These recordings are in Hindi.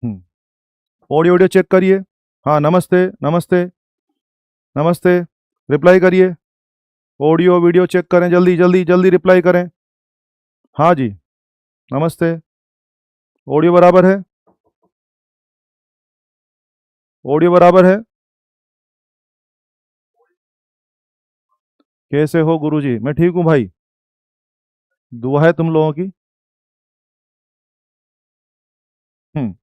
ऑडियो वीडियो चेक करिए। हाँ, नमस्ते नमस्ते नमस्ते, रिप्लाई करिए। ऑडियो वीडियो चेक करें, जल्दी जल्दी जल्दी रिप्लाई करें। हाँ जी, नमस्ते। ऑडियो बराबर है? ऑडियो बराबर है? कैसे हो गुरुजी? मैं ठीक हूँ भाई, दुआ है तुम लोगों की। हम्म,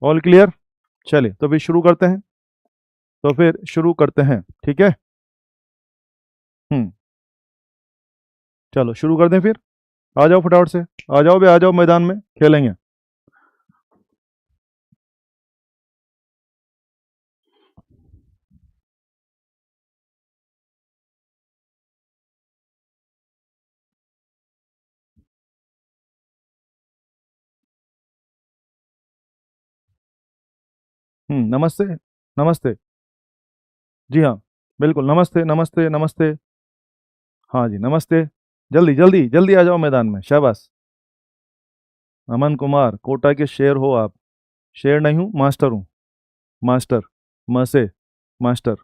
ऑल क्लियर? चलिए तो फिर शुरू करते हैं। ठीक है। हम्म, चलो शुरू कर दें फिर। आ जाओ फटाफट से, आ जाओ बे, आ जाओ, मैदान में खेलेंगे। नमस्ते नमस्ते। जी हाँ, बिल्कुल, नमस्ते नमस्ते नमस्ते। हाँ जी, नमस्ते। जल्दी जल्दी जल्दी आ जाओ मैदान में, शाबाश। अमन कुमार, कोटा के शेर हो आप। शेर नहीं हूँ, मास्टर हूँ। मास्टर, मसे, मास्टर।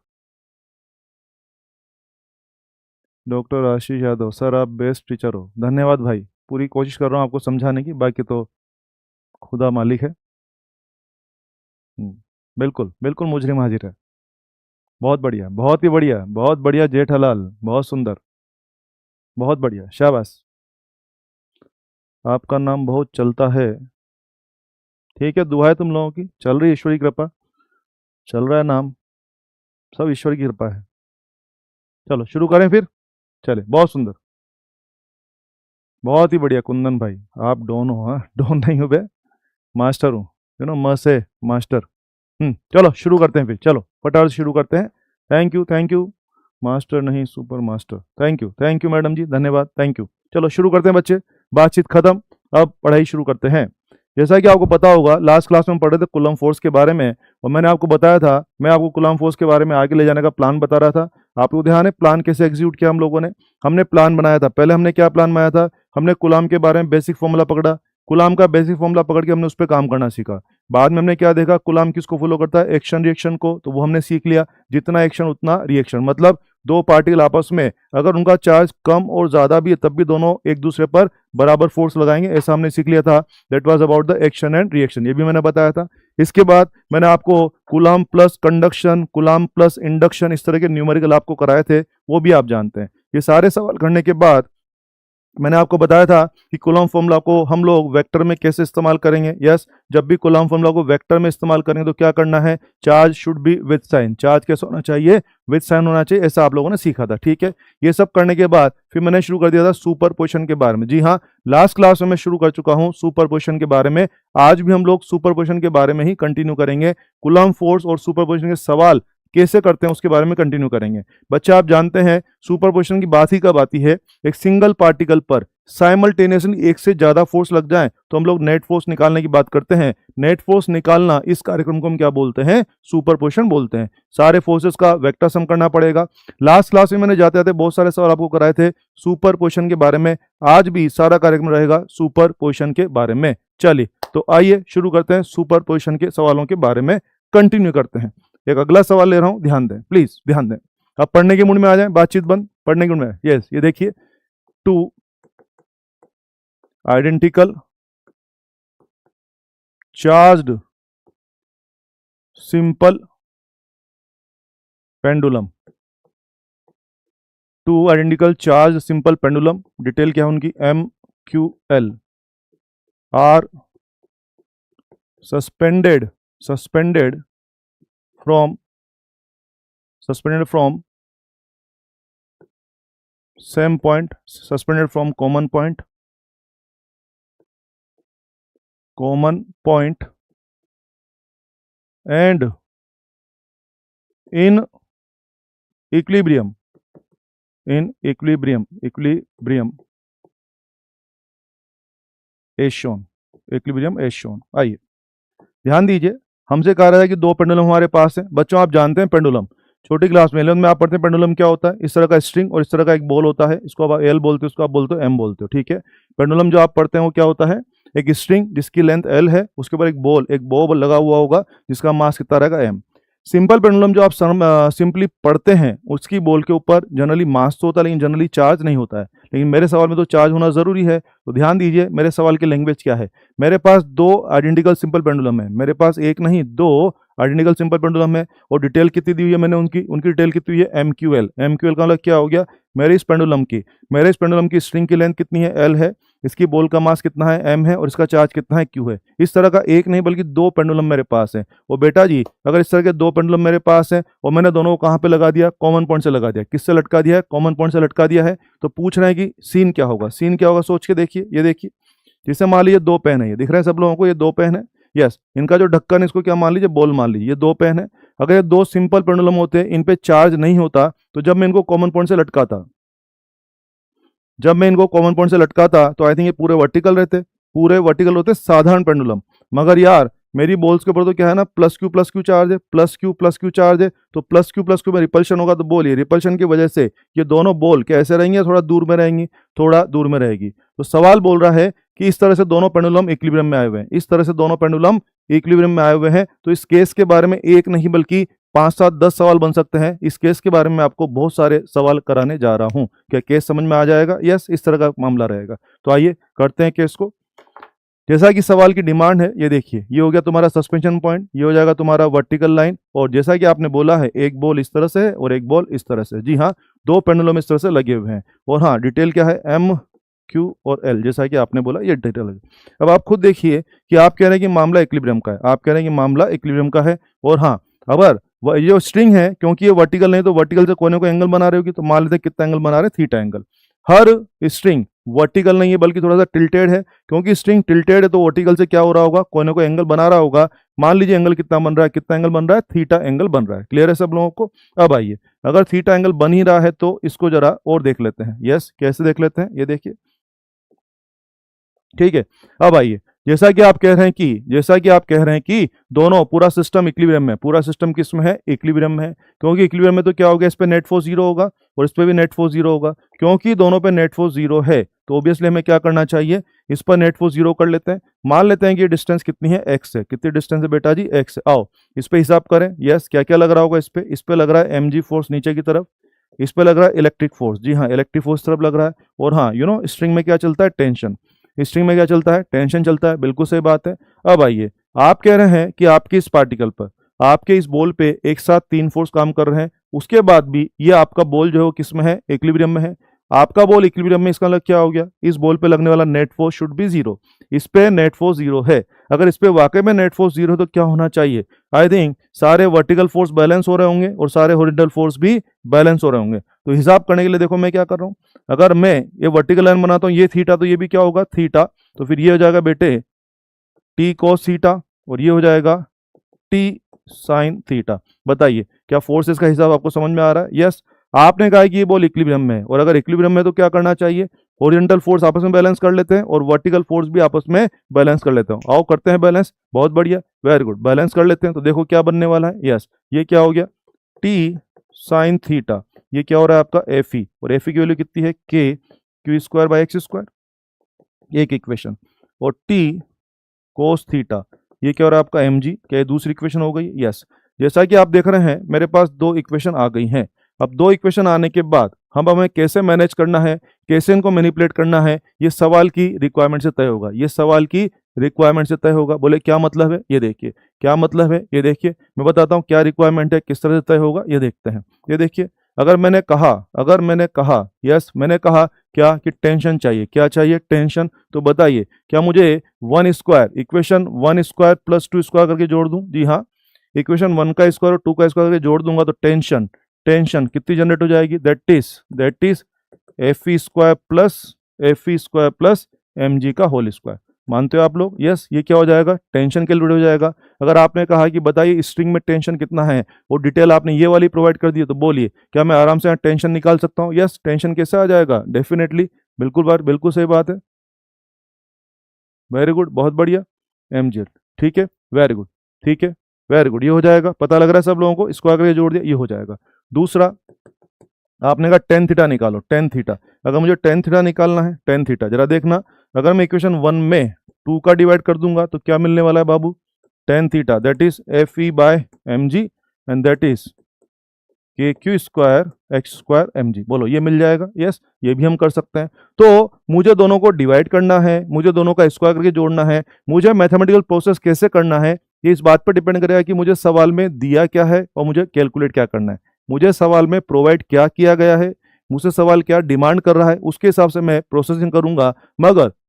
डॉक्टर आशीष यादव, सर आप बेस्ट टीचर हो। धन्यवाद भाई, पूरी कोशिश कर रहा हूँ आपको समझाने की, बाकी तो खुदा मालिक है। हम्म, बिल्कुल बिल्कुल, मुजरिम हाजिर है। बहुत बढ़िया, बहुत ही बढ़िया, बहुत बढ़िया जेठलाल, बहुत सुंदर, बहुत बढ़िया, शाबाश। आपका नाम बहुत चलता है। ठीक है, दुआ है तुम लोगों की, चल रही ईश्वर की कृपा, चल रहा है नाम, सब ईश्वर की कृपा है। चलो शुरू करें फिर। चले, बहुत सुंदर, बहुत ही बढ़िया कुंदन भाई। आप डॉन हो? हाँ, डॉन नहीं हो बे, मास्टर हूँ। म से मास्टर। चलो शुरू करते हैं फिर, चलो फटाफट से शुरू करते हैं। Thank you thank you. Master नहीं, super master. Thank you madam जी, धन्यवाद, थैंक यू। चलो शुरू करते हैं बच्चे, बातचीत खत्म, अब पढ़ाई शुरू करते हैं। जैसा कि आपको पता होगा, लास्ट क्लास में हम पढ़ रहे थे कूलम फोर्स के बारे में, और मैंने आपको बताया था, मैं आपको कूलम फोर्स के बारे में आगे ले जाने का प्लान बता रहा था। आपको ध्यान है प्लान कैसे एग्जीक्यूट किया हम लोगों ने? हमने प्लान बनाया था, पहले हमने क्या प्लान बनाया था? हमने कूलम के बारे में बेसिक फॉर्मूला पकड़ा, कूलम का बेसिक फॉर्मूला पकड़ के हमने उस पर काम करना सीखा। बाद में हमने क्या देखा, कूलम किसको फॉलो करता है? एक्शन रिएक्शन को, तो वो हमने सीख लिया, जितना एक्शन उतना रिएक्शन। मतलब दो पार्टिकल आपस में अगर उनका चार्ज कम और ज्यादा भी है, तब भी दोनों एक दूसरे पर बराबर फोर्स लगाएंगे, ऐसा हमने सीख लिया था। That was about the action and reaction, ये भी मैंने बताया था। इसके बाद मैंने आपको coulomb plus conduction, coulomb plus induction, इस तरह के न्यूमेरिकल आपको कराए थे, वो भी आप जानते हैं। ये सारे सवाल करने के बाद मैंने आपको बताया था कि कूलम फॉर्मूला को हम लोग वेक्टर में कैसे इस्तेमाल करेंगे। यस, जब भी कूलम फॉर्मूला को वेक्टर में इस्तेमाल करेंगे तो क्या करना है? Charge should be with sign. Charge कैसा होना चाहिए? विद साइन होना चाहिए, ऐसा आप लोगों ने सीखा था। ठीक है, ये सब करने के बाद फिर मैंने शुरू कर दिया था सुपर पोजिशन के बारे में। जी हाँ, लास्ट क्लास में मैं शुरू कर चुका हूँ सुपर पोजिशन के बारे में। आज भी हम लोग सुपर पोजिशन के बारे में ही कंटिन्यू करेंगे। कूलम फोर्स और सुपर पोजिशन के सवाल कैसे करते हैं उसके बारे में कंटिन्यू करेंगे। बच्चे आप जानते हैं सुपर पोजिशन की बात ही कब आती है? एक सिंगल पार्टिकल पर साइमल्टेनियसली एक से ज्यादा फोर्स लग जाए तो हम लोग नेट फोर्स निकालने की बात करते हैं। नेट फोर्स निकालना, इस कार्यक्रम को हम क्या बोलते हैं? सुपरपोजिशन बोलते हैं। सारे फोर्सेस का वेक्टर सम करना पड़ेगा। लास्ट क्लास में मैंने जाते जाते बहुत सारे सवाल आपको कराए थे सुपरपोजिशन के बारे में। आज भी सारा कार्यक्रम रहेगा सुपरपोजिशन के बारे में। चलिए तो आइए शुरू करते हैं, सुपरपोजिशन के सवालों के बारे में कंटिन्यू करते हैं। एक अगला सवाल ले रहा हूं, ध्यान दें, प्लीज ध्यान दें। अब पढ़ने के मूड में आ जाए, बातचीत बंद, पढ़ने के मूड में। यस, ये देखिए, two identical charged simple pendulum, two identical charge simple pendulum, detail क्या है उनकी? MQL are suspended suspended from same point, suspended from common point and in equilibrium as shown, equilibrium as shown. आइए ध्यान दीजिए, हमसे कहा रहा है कि दो पेंडुलम हमारे पास है। बच्चों आप जानते हैं पेंडुलम, छोटी क्लास में 11 में आप पढ़ते हैं पेंडुलम क्या होता है? इस तरह का स्ट्रिंग और इस तरह का एक बॉल होता है, इसको आप एल बोलते हो, इसको आप बोलते हो एम बोलते हो। ठीक है, पेंडुलम जो आप पढ़ते हैं वो क्या होता है? एक स्ट्रिंग जिसकी लेंथ एल है, उसके ऊपर एक बो लगा हुआ होगा जिसका मास कितना रहेगा एम। सिंपल पेंडुलम जो आप सिंपली पढ़ते हैं उसकी बॉल के ऊपर जनरली मास तो होता है लेकिन जनरली चार्ज नहीं होता है, लेकिन मेरे सवाल में तो चार्ज होना जरूरी है। तो ध्यान दीजिए मेरे सवाल की लैंग्वेज क्या है। मेरे पास दो आइडेंटिकल सिंपल पेंडुलम है, मेरे पास एक नहीं दो आइडेंटिकल सिंपल पेंडुलम है, और डिटेल कितनी दी हुई है मैंने उनकी डिटेल कितनी हुई है एमक्यूएल। एमक्यूएल का मतलब क्या हो गया, मेरे इस पेंडुलम की स्ट्रिंग की लेंथ कितनी है एल है, इसकी बॉल का मास कितना है एम है, और इसका चार्ज कितना है क्यू है। इस तरह का एक नहीं बल्कि दो पेंडुलम मेरे पास है। और बेटा जी अगर इस तरह के दो पेंडुलम मेरे पास है और मैंने दोनों को कहाँ पे लगा दिया, कॉमन पॉइंट से लगा दिया। किससे लटका दिया है, कॉमन पॉइंट से लटका दिया है। तो पूछ रहे हैं कि सीन क्या होगा, सीन क्या होगा सोच के देखिए। ये देखिए जैसे मान लीजिए दो पेन है, ये दिख रहा है सब लोगों को, ये दो पेन है। यस, इनका जो ढक्कन है इसको क्या मान लीजिए, बॉल मान लीजिए। ये दो पेन है, अगर ये दो सिंपल पेंडुलम होते इन पे चार्ज नहीं होता तो जब मैं इनको कॉमन पॉइंट से लटकाता तो आई थिंक ये पूरे वर्टिकल होते साधारण पेंडुलम। मगर यार मेरी बॉल्स के ऊपर तो क्या है ना, प्लस क्यू चार्ज है, प्लस क्यू चार्ज है। तो प्लस क्यू में रिपल्शन होगा, तो बोलिए रिपल्शन की वजह से ये दोनों बॉल कैसे रहेंगे, थोड़ा दूर में रहेगी। तो सवाल बोल रहा है कि इस तरह से दोनों पेंडुलम इक्विलिब्रियम में आए हुए हैं। तो इस केस के बारे में एक नहीं बल्कि 5, 7, 10 सवाल बन सकते हैं। इस केस के बारे में आपको बहुत सारे सवाल कराने जा रहा हूं। क्या केस समझ में आ जाएगा? यस, इस तरह का मामला रहेगा। तो आइए करते हैं केस को। जैसा कि सवाल की डिमांड है, ये देखिए ये हो गया तुम्हारा सस्पेंशन पॉइंट, ये हो जाएगा तुम्हारा वर्टिकल लाइन, और जैसा कि आपने बोला है एक बॉल इस तरह से है और एक बॉल इस तरह से। जी हाँ, दो पेंडुलम इस तरह से लगे हुए हैं। और हाँ, डिटेल क्या है, एम क्यू और एल, जैसा कि आपने बोला ये डिटेल है। अब आप खुद देखिए कि आप कह रहे हैं कि मामला इक्विलिब्रियम का है। और हाँ, अगर ये स्ट्रिंग है, क्योंकि ये वर्टिकल नहीं तो वर्टिकल से कोने को एंगल बना रहे होगी, तो मान लेते हैं कितना एंगल बना रहे हैं, थीटा एंगल। हर स्ट्रिंग वर्टिकल नहीं है बल्कि थोड़ा सा टिल्टेड है, क्योंकि स्ट्रिंग टिल्टेड है तो वर्टिकल से क्या हो रहा होगा, कोने को एंगल बना रहा होगा। मान लीजिए एंगल कितना बन रहा है, थीटा एंगल बन रहा है। क्लियर है सब लोगों को? अब आइए, अगर थीटा एंगल बन ही रहा है तो इसको जरा और देख लेते हैं। यस, कैसे देख लेते हैं, ये देखिए। ठीक है, अब आइए, जैसा कि आप कह रहे हैं कि दोनों पूरा सिस्टम इक्विलिब्रियम में, पूरा सिस्टम किस में है, इक्विलिब्रियम में है। क्योंकि इक्विलिब्रियम में तो क्या हो गया, इस पे नेट फोर्स 0 होगा और इस पे भी नेट फोर्स 0 होगा। क्योंकि दोनों पे नेट फोर्स 0 है तो ऑब्वियसली हमें क्या करना चाहिए, इस पर नेट फोर्स 0 कर लेते हैं। मान लेते हैं कि ये डिस्टेंस कितनी है, x है। कितनी डिस्टेंस है बेटा जी, x है। आओ इस पे हिसाब करें। यस, क्या क्या लग रहा होगा इस पे लग रहा है mg फोर्स नीचे की तरफ, इस पे लग रहा है इलेक्ट्रिक फोर्स। जी हाँ, इलेक्ट्रिक फोर्स तरफ लग रहा है। और हाँ, स्ट्रिंग में क्या चलता है, टेंशन। स्ट्रिंग में क्या चलता है, टेंशन चलता है। बिल्कुल सही बात है। अब आइए, आप कह रहे हैं कि आपके इस पार्टिकल पर, आपके इस बॉल पे एक साथ 3 फोर्स काम कर रहे हैं, उसके बाद भी ये आपका बॉल जो है किस में है, इक्विलिब्रियम में है। आपका बॉल इक्विलिब्रियम में, इसका मतलब क्या हो गया, इस बॉल पे लगने वाला नेट फोर्स शुड बी 0। इस पे नेट फोर्स 0 है। अगर इस पे वाकई में नेट फोर्स 0 है तो क्या होना चाहिए, आई थिंक सारे वर्टिकल फोर्स बैलेंस हो रहे होंगे और सारे हॉरिजॉन्टल फोर्स भी बैलेंस हो रहे होंगे। तो हिसाब करने के लिए देखो मैं क्या कर रहा हूं, अगर मैं ये वर्टिकल लाइन बनाता हूं, ये थीटा, तो ये भी क्या होगा, थीटा। तो फिर ये हो जाएगा बेटे टी कॉस थीटा, और ये हो जाएगा टी साइन थीटा। बताइए क्या फोर्सेस का हिसाब आपको समझ में आ रहा है? यस, आपने कहा कि ये बॉल इक्विलिब्रियम में है, और अगर इक्विलिब्रियम में तो क्या करना चाहिए, हॉरिजॉन्टल फोर्स आपस में बैलेंस कर लेते हैं और वर्टिकल फोर्स भी आपस में बैलेंस कर लेते हैं। आओ करते हैं बैलेंस। बहुत बढ़िया, वेरी गुड, बैलेंस कर लेते हैं। तो देखो क्या बनने वाला है। यस, ये क्या हो गया, टी साइन थीटा, ये क्या हो रहा है आपका एफ ई, और एफ ई की वैल्यू कितनी है, के Q square by x square, एक इक्वेशन। और टी कोस थीटा, ये क्या हो रहा है आपका एम जी, क्या ये दूसरी इक्वेशन हो गई? यस, जैसा कि आप देख रहे हैं मेरे पास 2 इक्वेशन आ गई हैं। अब 2 इक्वेशन आने के बाद हमें कैसे मैनेज करना है, कैसे इनको मैनिपुलेट करना है, ये सवाल की रिक्वायरमेंट से तय होगा। बोले क्या मतलब है, ये देखिए क्या मतलब है, ये देखिए मैं बताता हूँ क्या रिक्वायरमेंट है, किस तरह से तय होगा, ये देखते हैं। ये देखिए, अगर मैंने कहा यस, मैंने कहा क्या कि टेंशन चाहिए, क्या चाहिए, टेंशन। तो बताइए क्या मुझे इक्वेशन 1 स्क्वायर प्लस 2 स्क्वायर करके जोड़ दूं? जी हाँ, इक्वेशन 1 का स्क्वायर और 2 का स्क्वायर करके जोड़ दूंगा तो टेंशन कितनी जनरेट हो जाएगी, that is F E square plus M G का होल स्क्वायर। मानते हो आप लोग? यस, ये क्या हो जाएगा, टेंशन कैलकुलेट हो जाएगा। अगर आपने कहा कि बताइए स्ट्रिंग में टेंशन कितना है, और डिटेल आपने ये वाली प्रोवाइड कर दी है, तो बोलिए क्या मैं आराम से टेंशन निकाल सकता हूँ? यस, टेंशन कैसे आ जाएगा, डेफिनेटली, बिल्कुल सही बात है। वेरी गुड, बहुत बढ़िया, एम जी, ठीक है, वेरी गुड, ठीक है, वेरी गुड, ये हो जाएगा। पता लग रहा है सब लोगों को, स्क्वायर करके जोड़ दिया, ये हो जाएगा। दूसरा, आपने कहा टेन थीटा निकालो, टेन थीटा। अगर मुझे टेन थीटा निकालना है, टेन थीटा जरा देखना, अगर मैं इक्वेशन 1 में 2 का डिवाइड कर दूंगा तो क्या मिलने वाला है बाबू, tan theta, that is F E by M G and that is K Q square X square M G. बोलो ये मिल जाएगा, यस ये भी हम कर सकते हैं। तो मुझे दोनों को डिवाइड करना है, मुझे दोनों का स्क्वायर करके जोड़ना है, मुझे मैथमेटिकल प्रोसेस कैसे करना है ये इस बात पर डिपेंड करेगा कि मुझे सवाल में दिया क्या है और मुझे कैलकुलेट क्या करना है, मुझे सवाल में प्रोवाइड क्या किया गया है, मुझसे सवाल क्या डिमांड कर रहा है, उसके हिसाब से मैं प्रोसेसिंग करूंगा।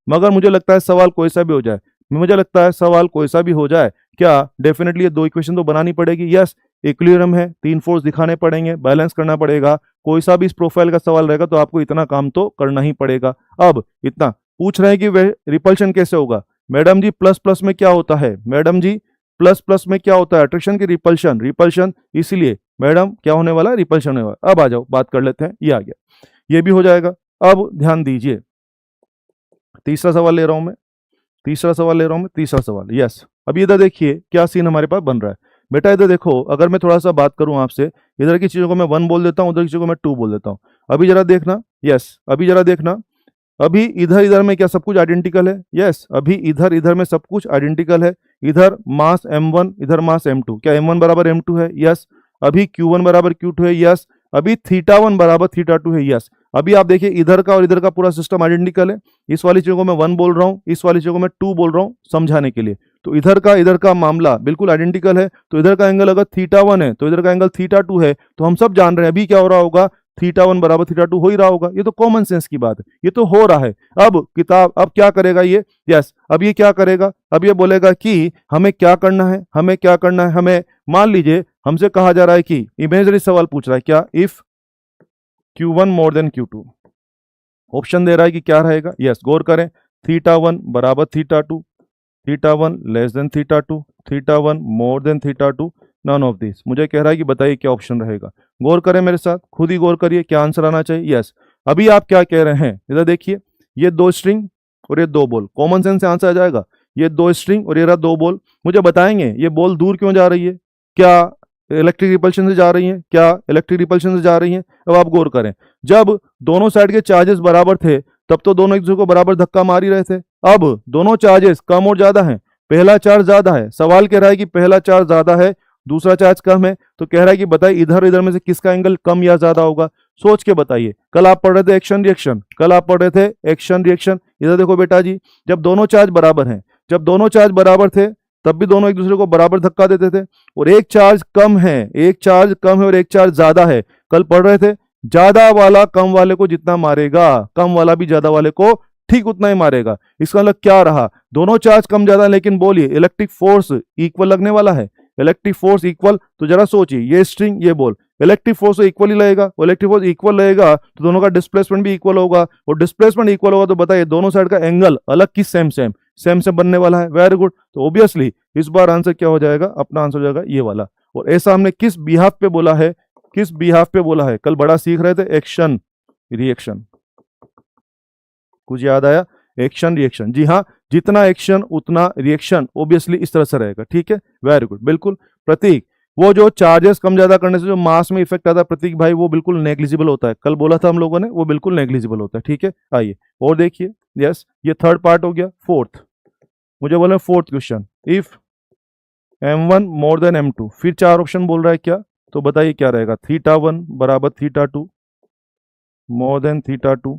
मगर मुझे लगता है सवाल कोई सा भी हो जाए, मुझे लगता है सवाल कोई सा भी हो जाए, क्या डेफिनेटली ये 2 इक्वेशन तो बनानी पड़ेगी, यस इक्विलिब्रियम है, 3 फोर्स दिखाने पड़ेंगे, बैलेंस करना पड़ेगा, कोई सा भी इस प्रोफाइल का सवाल रहेगा तो आपको इतना काम तो करना ही पड़ेगा। अब इतना पूछ रहे हैं कि वह रिपल्शन कैसे होगा, मैडम जी प्लस प्लस में क्या होता है, मैडम जी प्लस प्लस में क्या होता है, अट्रैक्शन की रिपल्शन, रिपल्शन इसलिए मैडम क्या होने वाला है, रिपल्शन होने वाला। अब आ जाओ बात कर लेते हैं, ये आ गया, ये भी हो जाएगा। अब ध्यान दीजिए, तीसरा सवाल ले रहा हूं मैं, तीसरा सवाल ले रहा हूं मैं, तीसरा सवाल, यस। अभी इधर देखिए क्या सीन हमारे पास बन रहा है बेटा, इधर देखो, अगर मैं थोड़ा सा बात करूं आपसे, इधर की चीजों को मैं 1 बोल देता हूं, उधर की चीजों को मैं 2 बोल देता हूं। अभी जरा देखना, यस अभी जरा देखना, अभी इधर इधर में क्या सब कुछ आइडेंटिकल है, यस अभी इधर इधर में सब कुछ आइडेंटिकल है, इधर मास m1 इधर मास m2, क्या m1 बराबर m2 है, यस अभी q1 बराबर q2 है, यस अभी θ1 बराबर θ2 है, यस अभी आप देखिए इधर का और इधर का पूरा सिस्टम आइडेंटिकल है, इस वाली चीजों को मैं 1 बोल रहा हूँ, इस वाली चीजों को मैं 2 बोल रहा हूँ समझाने के लिए। तो इधर का मामला बिल्कुल आइडेंटिकल है, तो इधर का एंगल अगर θ1 है तो इधर का एंगल θ2 है, तो हम सब जान रहे हैं अभी क्या हो रहा होगा, θ1 बराबर θ2 हो ही रहा होगा, ये तो कॉमन सेंस की बात है, ये तो हो रहा है। अब किताब अब क्या करेगा ये, यस अब ये क्या करेगा, अब ये बोलेगा कि हमें क्या करना है, हमें क्या करना है, हमें मान लीजिए हमसे कहा जा रहा है कि इमेजरी सवाल पूछ रहा है, क्या if q1 more than q2, option दे रहा है कि क्या रहेगा, यस गौर करें, θ1 बराबर θ2, θ1 less than θ2, θ1 more than θ2, none of this. मुझे कह रहा है कि बताइए क्या ऑप्शन रहेगा, गौर करें मेरे साथ, खुद ही गौर करिए क्या आंसर आना चाहिए, यस अभी आप क्या कह रहे हैं, इधर देखिए ये 2 स्ट्रिंग और ये 2 बॉल, कॉमन सेंस से आंसर आ जाएगा, ये 2 स्ट्रिंग और ये रहा 2 बॉल। मुझे बताएंगे ये बॉल दूर क्यों जा रही है, क्या इलेक्ट्रिक रिपल्शन से जा रही है, क्या इलेक्ट्रिक रिपल्शन से जा रही है। अब आप गौर करें, जब दोनों साइड के चार्जेस बराबर थे तब तो दोनों एक दूसरे को बराबर धक्का मार ही रहे थे, अब दोनों चार्जेस कम और ज्यादा हैं, पहला चार्ज ज्यादा है, सवाल कह रहा है कि पहला चार्ज ज्यादा है दूसरा चार्ज कम है, तो कह रहा है कि बताइए इधर इधर में से किसका एंगल कम या ज्यादा होगा, सोच के बताइए। कल आप पढ़ रहे थे एक्शन रिएक्शन, कल आप पढ़ रहे थे एक्शन रिएक्शन, इधर देखो बेटा जी, जब दोनों चार्ज बराबर हैं, जब दोनों चार्ज बराबर थे तब भी दोनों एक दूसरे को बराबर धक्का देते थे, और एक चार्ज कम है, एक चार्ज कम है और एक चार्ज ज्यादा है, कल पढ़ रहे थे ज्यादा वाला कम वाले को जितना मारेगा कम वाला भी ज्यादा वाले को ठीक उतना ही मारेगा। इसका मतलब क्या रहा, दोनों चार्ज कम ज्यादा, लेकिन बोलिए इलेक्ट्रिक फोर्स इक्वल लगने वाला है, इलेक्ट्रिक फोर्स इक्वल, तो जरा सोचिए ये स्ट्रिंग ये बॉल इलेक्ट्रिक फोर्स इक्वल ही लगेगा, इलेक्ट्रिक फोर्स इक्वल लगेगा तो दोनों का डिस्प्लेसमेंट भी इक्वल होगा, और डिस्प्लेसमेंट इक्वल होगा तो बताइए दोनों साइड का एंगल अलग की सेम से बनने वाला है, वेरी गुड। तो ऑब्वियसली इस बार आंसर क्या हो जाएगा, अपना आंसर हो जाएगा ये वाला। और ऐसा हमने किस बिहाफ पे बोला है, किस बिहाफ पे बोला है, कल बड़ा सीख रहे थे एक्शन रिएक्शन, कुछ याद आया, एक्शन रिएक्शन, जी हाँ जितना एक्शन उतना रिएक्शन, ऑब्वियसली इस तरह से रहेगा, ठीक है वेरी गुड बिल्कुल। प्रतीक वो जो चार्जेस कम ज्यादा करने से जो मास में इफेक्ट आता है प्रतीक भाई वो बिल्कुल नेग्लिजिबल होता है, कल बोला था हम लोगों ने, वो बिल्कुल नेग्लिजिबल होता है, ठीक है। आइए और देखिए, यस ये थर्ड पार्ट हो गया, फोर्थ मुझे बोले fourth question, if m1 more than m2, फिर 4 ऑप्शन बोल रहा है क्या, तो बताइए क्या रहेगा, θ1 बराबर θ2 more than θ2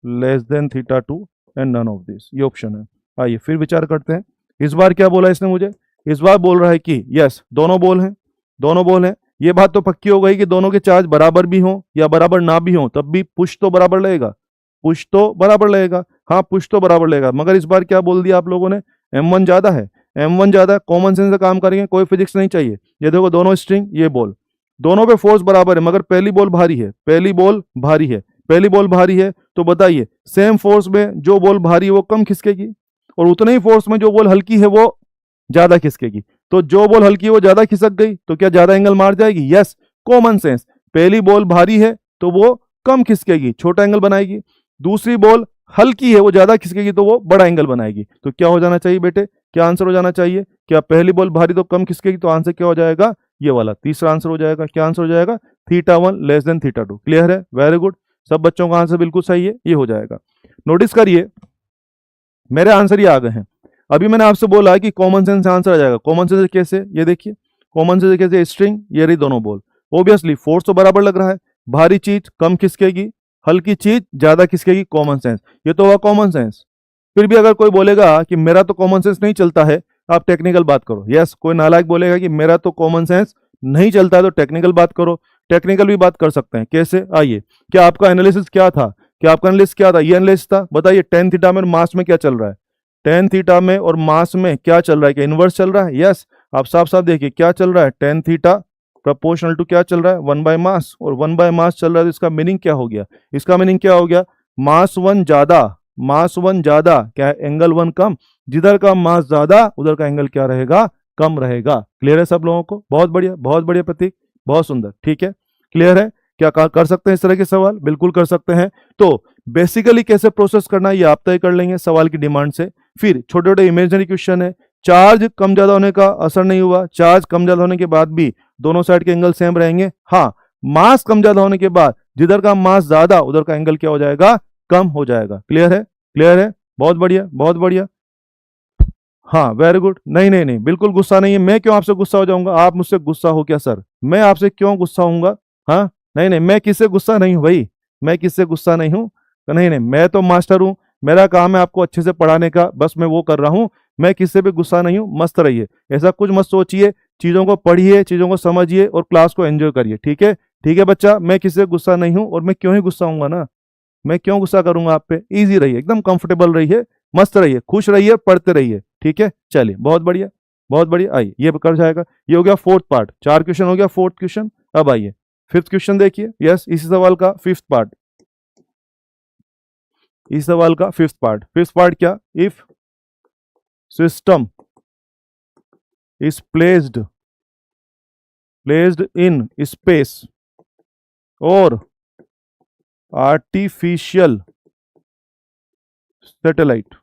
less than θ2 and none of this, ये ऑप्शन है। आइए फिर विचार करते हैं, इस बार क्या बोला इसने मुझे, इस बार बोल रहा है कि यस दोनों बॉल हैं, दोनों बॉल हैं, ये बात तो पक्की हो गई कि दोनों के चार्ज बराबर भी हों या बराबर ना भी हों तब भी पुश तो बराबर लगेगा, पुश तो बराबर लगेगा, हाँ पुश तो बराबर लगेगा। मगर इस बार क्या बोल दिया आप लोगों ने, m1 ज्यादा है, m1 ज्यादा, कॉमन सेंस से काम करेंगे, कोई फिजिक्स नहीं चाहिए। ये देखो दोनों स्ट्रिंग ये बॉल, दोनों पे फोर्स बराबर है, मगर पहली बॉल भारी है, पहली बॉल भारी है, पहली बॉल भारी है, तो बताइए सेम फोर्स में जो बॉल भारी है वो कम खिसकेगी, और उतने ही फोर्स में जो बॉल हल्की है वो ज्यादा खिसकेगी। तो जो बॉल हल्की है वो ज्यादा खिसक गई तो क्या ज्यादा एंगल मार जाएगी, यस कॉमन सेंस, पहली बॉल भारी है तो वो कम खिसकेगी, छोटा एंगल बनाएगी, दूसरी बॉल हल्की है वो ज्यादा खिसकेगी तो वो बड़ा एंगल बनाएगी। तो क्या हो जाना चाहिए बेटे, क्या आंसर हो जाना चाहिए, क्या पहली बॉल भारी तो कम खिसकेगी, तो आंसर क्या हो जाएगा, ये वाला तीसरा आंसर हो जाएगा। क्या आंसर हो जाएगा, θ1 लेस देन θ2, क्लियर है, वेरी गुड, सब बच्चों का आंसर बिल्कुल सही है, ये हो जाएगा। नोटिस करिए मेरे आंसर ही आ गए हैं। अभी मैंने आपसे बोला कि कॉमन सेंस आंसर आ जाएगा। कॉमन सेंस कैसे, ये देखिए कॉमन सेंस कैसे, स्ट्रिंग, ये रही दोनों बॉल। ऑब्वियसली फोर्स तो बराबर लग रहा है, भारी चीज कम खिसकेगी, हल्की चीज ज्यादा खिसकेगी, कॉमन सेंस, ये तो हुआ कॉमन सेंस। फिर भी अगर कोई बोलेगा कि मेरा तो कॉमन सेंस नहीं चलता है, आप टेक्निकल बात करो। यस, कोई नालायक बोलेगा कि मेरा तो कॉमन सेंस नहीं चलता है, तो टेक्निकल बात करो। टेक्निकल भी बात कर सकते हैं, कैसे, आइए। क्या आपका एनालिसिस क्या था, क्या आपका एनालिसिस क्या था, ये एनालिसिस था। बताइए टेन थीटा में मास में क्या चल रहा है, टेन थीटा में और मास में क्या चल रहा है, क्या इनवर्स चल रहा है। यस, आप साफ साफ देखिए क्या चल रहा है, टेन थीटा प्रोपोर्शनल टू क्या चल रहा है, वन बाय मास, और वन बाय मास चल रहा है। तो इसका मीनिंग क्या हो गया, इसका मीनिंग क्या हो गया, मास वन ज्यादा, मास वन ज्यादा, क्या है, एंगल वन कम। जिधर का मास ज्यादा उधर का एंगल क्या रहेगा, कम रहेगा। क्लियर है सब लोगों को, बहुत बढ़िया प्रतीक, बहुत सुंदर, ठीक है, क्लियर है। क्या कर सकते हैं इस तरह के सवाल, बिल्कुल कर सकते हैं। तो बेसिकली कैसे प्रोसेस करना है ये आप तय कर लेंगे सवाल की डिमांड से। फिर छोटे छोटे इमेजिनरी क्वेश्चन है, चार्ज कम ज्यादा होने का असर नहीं हुआ, चार्ज कम ज्यादा होने के बाद भी दोनों साइड के एंगल सेम रहेंगे। हाँ, मास कम ज्यादा होने के बाद जिधर का मास ज्यादा उधर का एंगल क्या हो जाएगा, कम हो जाएगा। क्लियर है, क्लियर है, बहुत बढ़िया, बहुत बढ़िया। हाँ, वेरी गुड। नहीं नहीं नहीं, बिल्कुल गुस्सा नहीं है, मैं क्यों आपसे गुस्सा हो जाऊंगा, आप मुझसे गुस्सा हो क्या सर, मैं आपसे क्यों गुस्सा होऊंगा। हाँ, नहीं नहीं, मैं किससे गुस्सा नहीं हूं भाई, मैं किससे गुस्सा नहीं हूं। नहीं नहीं, मैं तो मास्टर हूं, मेरा काम है आपको अच्छे से पढ़ाने का, बस मैं वो कर रहा हूं, मैं किससे भी गुस्सा नहीं हूं। मस्त रहिए, ऐसा कुछ मत सोचिए, चीजों को पढ़िए, चीजों को समझिए और क्लास को एंजॉय करिए। ठीक है, ठीक है बच्चा, मैं किससे गुस्सा नहीं हूं, और मैं क्यों ही गुस्सा होऊंगा ना, मैं क्यों गुस्सा करूंगा आप पे। इजी रहिए, एकदम कंफर्टेबल रहिए, मस्त रहिए, खुश रहिए, पढ़ते रहिए। ठीक है, चलिए, बहुत बढ़िया, बहुत बढ़िया। आइए, ये कर जाएगा, ये हो गया फोर्थ पार्ट, चार क्वेश्चन हो गया, फोर्थ क्वेश्चन। अब आइए फिफ्थ क्वेश्चन देखिए। यस, इसी सवाल का फिफ्थ पार्ट, इस सवाल का फिफ्थ पार्ट। फिफ्थ पार्ट क्या, if system is placed in space और आर्टिफिशियल सैटेलाइट।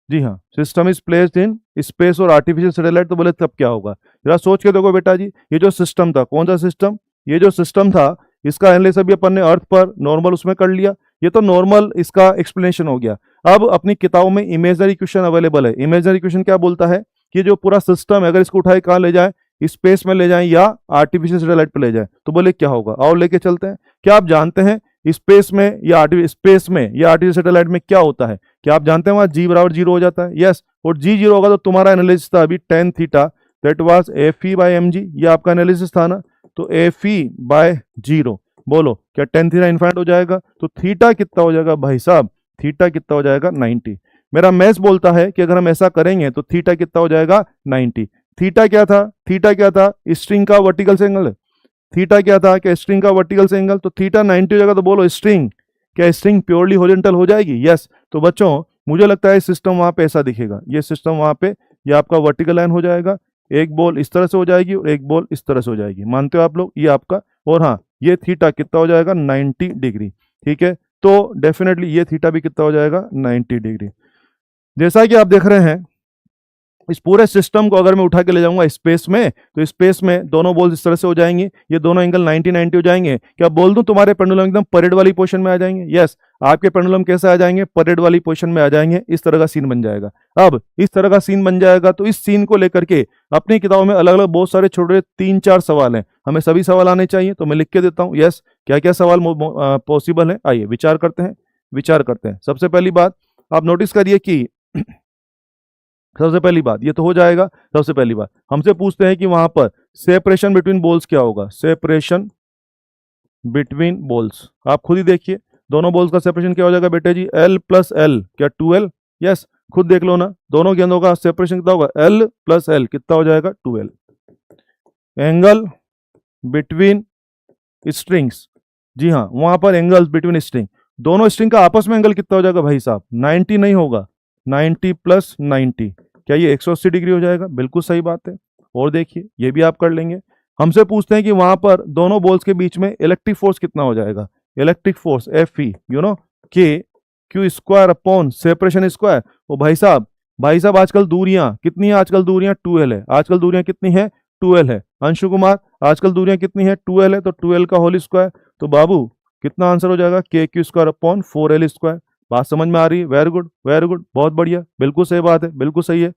जी हाँ, system is placed in space और आर्टिफिशियल सैटेलाइट, तो बोले तब क्या होगा। जरा सोच के देखो बेटा जी, ये जो सिस्टम था, कौन सा सिस्टम, ये जो सिस्टम था, इसका एनालिसिस अभी अपन ने अर्थ पर नॉर्मल उसमें कर लिया, ये तो नॉर्मल इसका एक्सप्लेनेशन हो गया। अब अपनी किताबों में इमेजनरी क्वेश्चन अवेलेबल है। इमेजनरी क्वेश्चन क्या बोलता है कि जो पूरा सिस्टम है अगर इसको उठाए कहाँ ले जाए, स्पेस में ले जाए या आर्टिफिशियल सैटेलाइट पर ले जाए, तो बोले क्या होगा। और लेके चलते हैं। क्या आप जानते हैं स्पेस में या आर्टिफिशियल सैटेलाइट में क्या होता है, क्या आप जानते हैं वहां जी बराबर जीरो हो जाता है। यस, और जी जीरो होगा तो तुम्हारा एनालिसिस था अभी tan theta, that was F E by M G, ये आपका एनालिसिस था ना। तो एफ ई बाय जीरो, बोलो क्या टेन थीटा इनफाइनाइट हो जाएगा, तो थीटा कितना हो जाएगा भाई साहब, थीटा कितना हो जाएगा 90। मेरा मैथ्स बोलता है कि अगर हम ऐसा करेंगे तो थीटा कितना हो जाएगा 90। थीटा क्या था, थीटा क्या था, स्ट्रिंग का वर्टिकल से एंगल। थीटा क्या था, क्या स्ट्रिंग का वर्टिकल से एंगल, तो थीटा 90 हो जाएगा। तो बोलो स्ट्रिंग, क्या स्ट्रिंग प्योरली हॉरिजॉन्टल हो जाएगी। यस, तो बच्चों मुझे लगता है सिस्टम वहां पे ऐसा दिखेगा, ये सिस्टम वहां पे, ये आपका वर्टिकल लाइन हो जाएगा, एक बॉल इस तरह से हो जाएगी और एक बॉल इस तरह से हो जाएगी। मानते हो आप लोग, ये आपका, और हाँ ये थीटा कितना हो जाएगा 90 डिग्री। ठीक है, तो डेफिनेटली ये थीटा भी कितना हो जाएगा 90 डिग्री। जैसा कि आप देख रहे हैं, इस पूरे सिस्टम को अगर मैं उठा के ले जाऊंगा स्पेस में, तो स्पेस में दोनों बॉल्स इस तरह से हो जाएंगी, ये दोनों एंगल 90-90 हो जाएंगे। क्या बोल दूं तुम्हारे पेंडुलम एकदम परेड वाली पोजीशन में आ जाएंगे। यस, आपके पेंडुलम कैसे आ जाएंगे, परेड वाली पोजीशन में आ जाएंगे, इस तरह का सीन बन जाएगा। अब इस तरह का सीन बन जाएगा, तो इस सीन को लेकर के अपनी किताबों में अलग अलग बहुत सारे छोटे 3-4 सवाल हैं, हमें सभी सवाल आने चाहिए, तो मैं लिख के देता हूँ। यस, क्या क्या सवाल पॉसिबल है, आइए विचार करते हैं, विचार करते हैं। सबसे पहली बात आप नोटिस करिए कि सबसे पहली बात ये तो हो जाएगा। सबसे पहली बात हमसे पूछते हैं कि वहां पर सेपरेशन बिटवीन बॉल्स क्या होगा, सेपरेशन बिटवीन बॉल्स। आप खुद ही देखिए, दोनों बॉल्स का सेपरेशन क्या हो जाएगा बेटे जी, L प्लस L, क्या 2L। यस, खुद देख लो ना, दोनों गेंदों का सेपरेशन कितना होगा, L प्लस L, कितना हो जाएगा 2L। एंगल बिटवीन स्ट्रिंग्स, जी हाँ वहां पर एंगल्स बिटवीन स्ट्रिंग, दोनों स्ट्रिंग का आपस में एंगल कितना हो जाएगा भाई साहब, 90 नहीं होगा, 90 प्लस 90, क्या ये 180 डिग्री हो जाएगा। बिल्कुल सही बात है। और देखिए ये भी आप कर लेंगे। हमसे पूछते हैं कि वहां पर दोनों बॉल्स के बीच में इलेक्ट्रिक फोर्स कितना हो जाएगा, electric force F E, you know K Q square upon separation square. ओ भाई साहब, भाई साहब आजकल दूरियां कितनी है, आजकल दूरियां 2L है, आजकल दूरियां कितनी है 2L है। अंशु कुमार, आजकल दूरियां कितनी है 2L है, तो 2L का होल स्क्वायर, तो बाबू कितना आंसर हो जाएगा, के Q square upon 4L square. बात समझ में आ रही है? वेरी गुड, बहुत बढ़िया, बिल्कुल सही बात है, बिल्कुल सही है,